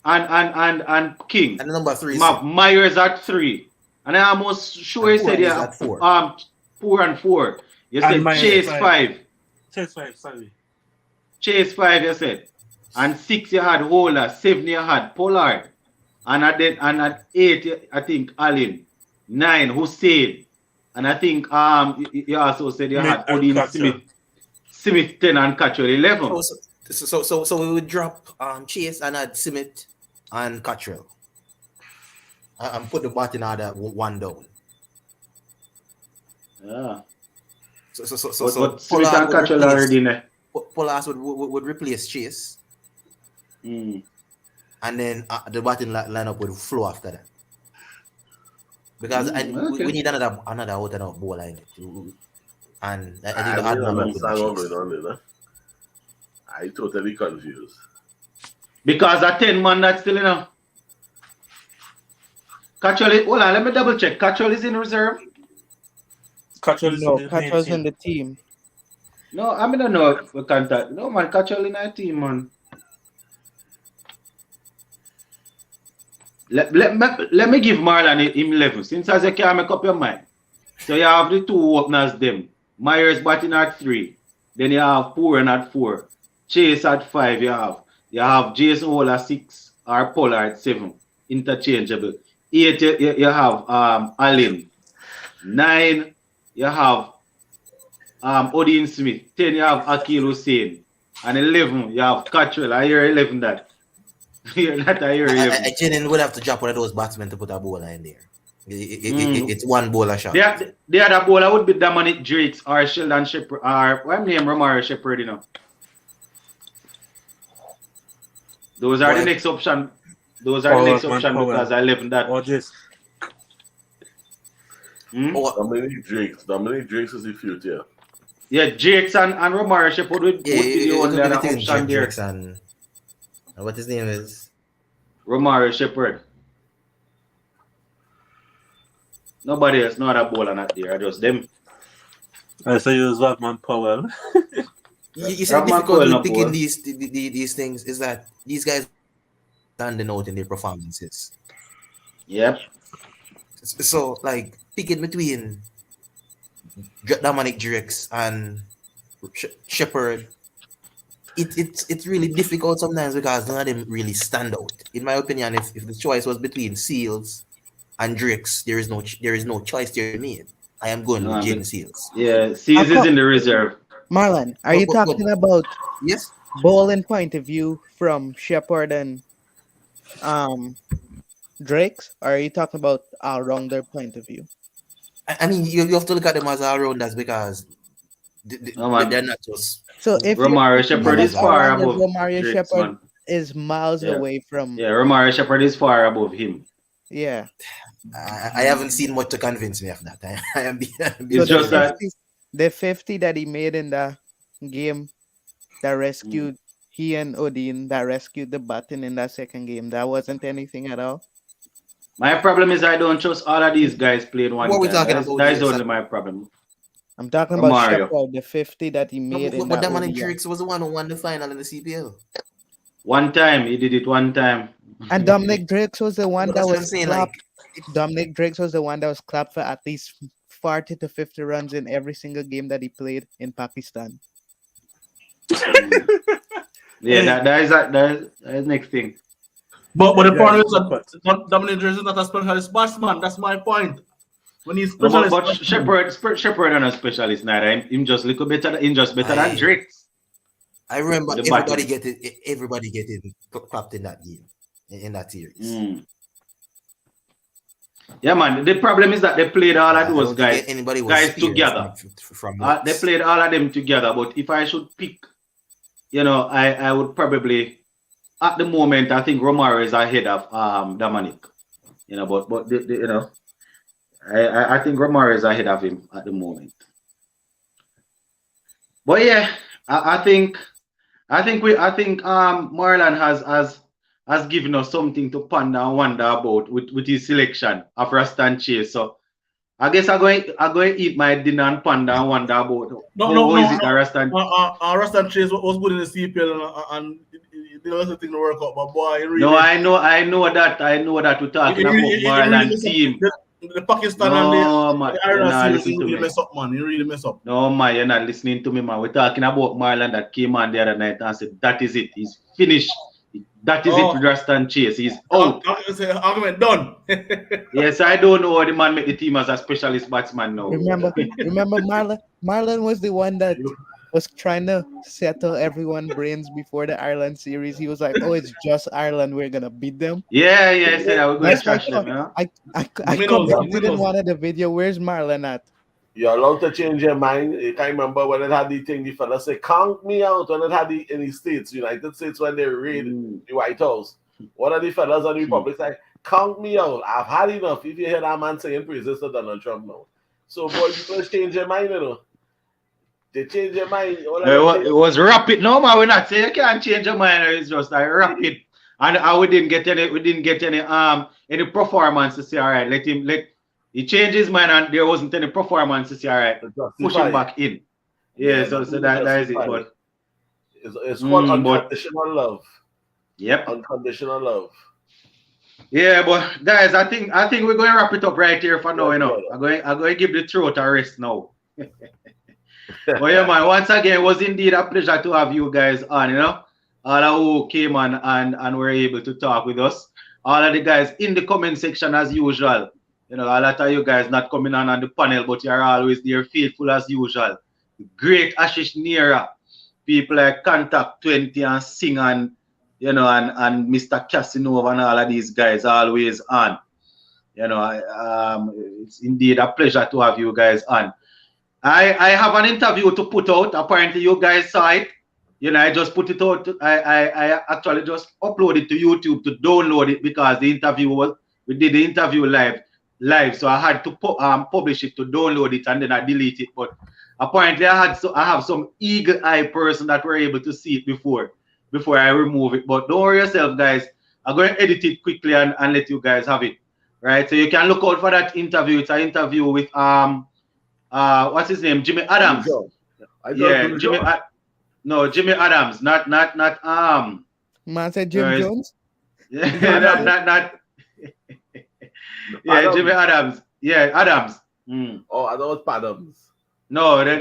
And King. And the number 3 Myers at 3. And I'm almost sure you said at 4. Pooran 4. You said Chase 5. Chase 5, sorry. Chase 5, you said. And 6 you had Holder, 7 you had Pollard. And at 8 I think Allen. 9 Hussein. And I think you also said you had Odin Smith 10 and Cottrell 11. So we would drop Chase and add Smith and Cottrell. And put the bat in order 1 down. Yeah. So but Smith and Cottrell already in there. Pollard would replace Chase. And then the batting lineup would flow after that. Because we need another out and out bowler in it. And I think I totally confused. Because a 10 man that's still enough. Cottrell, hold on, let me double check. Cottrell is in reserve? Cottrell's in the team. No, I don't know if we contact. No, man, Cottrell in our team, man. Let me give Marlon him 11, since as you can't make up your mind. So you have the 2 openers them. Myers batting at 3. Then you have Pooran at 4. Chase at 5 you have Jason Hall at 6 or Pollard at 7. Interchangeable. 8 you have Allen. 9 you have Odin Smith. 10 you have Akil Hussein. And 11 you have Cottrell. I hear 11 that. I genuinely would have to drop one of those batsmen to put a bowler in there. It's one bowler shot. The other bowler would be Dominic Drakes or Sheldon Shepherd or what name Romario Shepherd, you know. Those are the next option. Those are the next option because I left that. Or just Dominic Drakes is the future. Yeah, Drakes and Romario Shepherd would be the only other option there. And what his name is? Romario Shepherd. Nobody else, no other bowler not there, just them. I say you was Batman Powell. You see the difficulty with picking these things is that these guys standing out in their performances. Yep. So like picking between Dominic Drakes and Shepherd. It's really difficult sometimes because none of them really stand out. In my opinion, if the choice was between Seals and Drakes, there is no choice there made. I am going with James Seals. Yeah, Seals is in the reserve. Marlon, are you talking about yes bowling point of view from Shepherd and Drakes, or are you talking about all-rounder point of view? I mean, you have to look at them as all-rounders because they're not just. So if Romario Shepherd is far above Romario Shepherd is miles away from. Yeah, Romario Shepherd is far above him. Yeah. I haven't seen much to convince me of that. I am. It's just that the 50 that he made in the game that rescued he and Odin that rescued the button in that second game. That wasn't anything at all. My problem is I don't trust all of these guys playing one What are we time. talking That's, about that is here, only sir? my problem. I'm talking about Mario. Shepard, the 50 that he No, made in but that that man in ODI. Drix was the one who won the final in the CPL. One time, he did it one time. And Dominic Drakes was the one that That's what I'm was saying. clapped. Like, Dominic Drakes was the one that was clapped for at least 40 to 50 runs in every single game that he played in Pakistan. Yeah, that is next thing. But the problem is that Dominic Drakes is not a specialist batsman. That's my point. When he's No, specialist, but Shepard and a specialist neither. Him just little better. Him just better than Drakes. I remember The everybody getting clapped in that game, in that series. Yeah, man. The problem is that they played all of those guys spared together. from They played all of them together. But if I should pick, I would probably, at the moment, I think Romero is ahead of Dominic. I think Romero is ahead of him at the moment. But yeah, I think Marlon has given us something to ponder and wonder about with his selection of Rastan Chase. So I guess I'm going to eat my dinner and ponder and wonder about how is it that Rastan Rastan Chase was good in the CPL and it didn't think to work out. But boy, really, no, I know that we're talking about Marlon team. The Pakistan and the Ireland series, you really mess up, man. You really mess up. No, man, you're not listening to me, man. We're talking about Marlon that came on the other night and said, that is it. He's finished. That is it with Rastan Chase. He's out. Argument done. Yes, I don't know how the man made the team as a specialist batsman now. Remember Marlon was the one that was trying to settle everyone's brains before the Ireland series. He was like, "Oh, it's just Ireland. We're gonna beat them." Yeah, I said I was going to trash them. Yeah? I commented in one of the video. Where's Marlon at? You're allowed to change your mind. You can't remember when it had the thing. The fella say, "Count me out." When it had in the States, United States, when they raid the White House, one of the fellas on the Republic say, "Count me out. I've had enough." If you hear that man saying praises to Donald Trump now, so boy, you must change your mind, They change your mind. It was rapid. No, man, we're not saying you can't change your mind. It's just like rapid, and we didn't get any performance to say, all right, let he changed his mind, and there wasn't any performance to say, all right, push him back in. Yeah, so that is it. But it's called unconditional love. Yep, unconditional love. Yeah, but guys, I think we're going to wrap it up right here for now. I'm going to give the throat a rest now. But yeah, man, once again, it was indeed a pleasure to have you guys on, all who came on and were able to talk with us. All of the guys in the comment section as usual. A lot of you guys not coming on the panel, but you're always there faithful as usual. Great Ashish Nira, people like Contact 20 and Sing and Mr. Casanova and all of these guys always on. It's indeed a pleasure to have you guys on. I have an interview to put out. Apparently, you guys saw it. I just put it out. I actually just uploaded to YouTube to download it because we did the interview live. So I had to publish it to download it and then I delete it. But apparently, I have some eagle-eye person that were able to see it before I remove it. But don't worry yourself, guys. I'm going to edit it quickly and let you guys have it. Right? So you can look out for that interview. It's an interview with what's his name? Jimmy Adams. Jimmy Adams. Not Man said Jim Jones. Yeah, not yeah, Jimmy Adams. Yeah, Adams. Oh, I thought it was Padams. No, they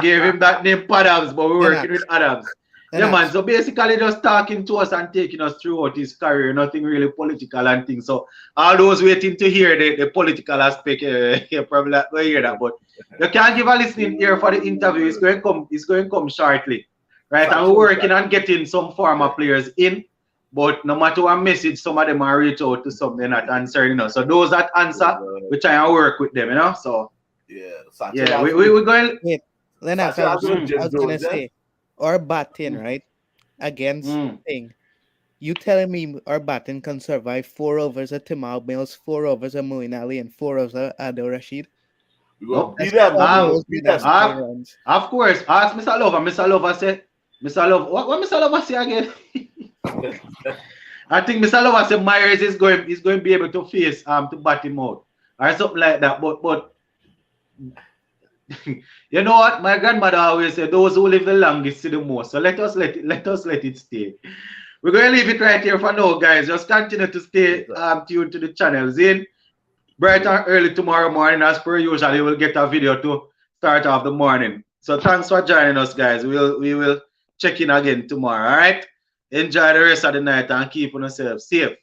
gave him that name Padams, but we're working with Adams. Yeah, man. So basically, just talking to us and taking us throughout his career, nothing really political and things. So all those waiting to hear the political aspect, you probably not going to hear that. But you can give a listening ear for the interview. It's going to come shortly, right? And we're working on getting some former players in. But no matter what message, some of them are reach out to some they're not answering. So those that answer, we try and work with them. So we're going. Wait, Lennox, I was gonna say. Or batting, right? Against thing. You telling me our batting can survive 4 overs of Timar Mills, 4 overs of Moeen Ali, and 4 overs of Adil Rashid? Of course. Ask Mr. Lover. Mr. Lover said Mr. Love, what Mr. Love say again? I think Mr. Love said Myers is going to be able to face to bat him out or something like that. But you know what? My grandmother always said those who live the longest see the most. So let us let it stay. We're going to leave it right here for now, guys. Just continue to stay tuned to the channel. Zane, bright and early tomorrow morning, as per usual, you will get a video to start off the morning. So thanks for joining us, guys. We will check in again tomorrow. All right. Enjoy the rest of the night and keep yourself safe.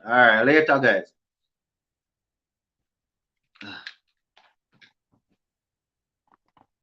All right. Later, guys.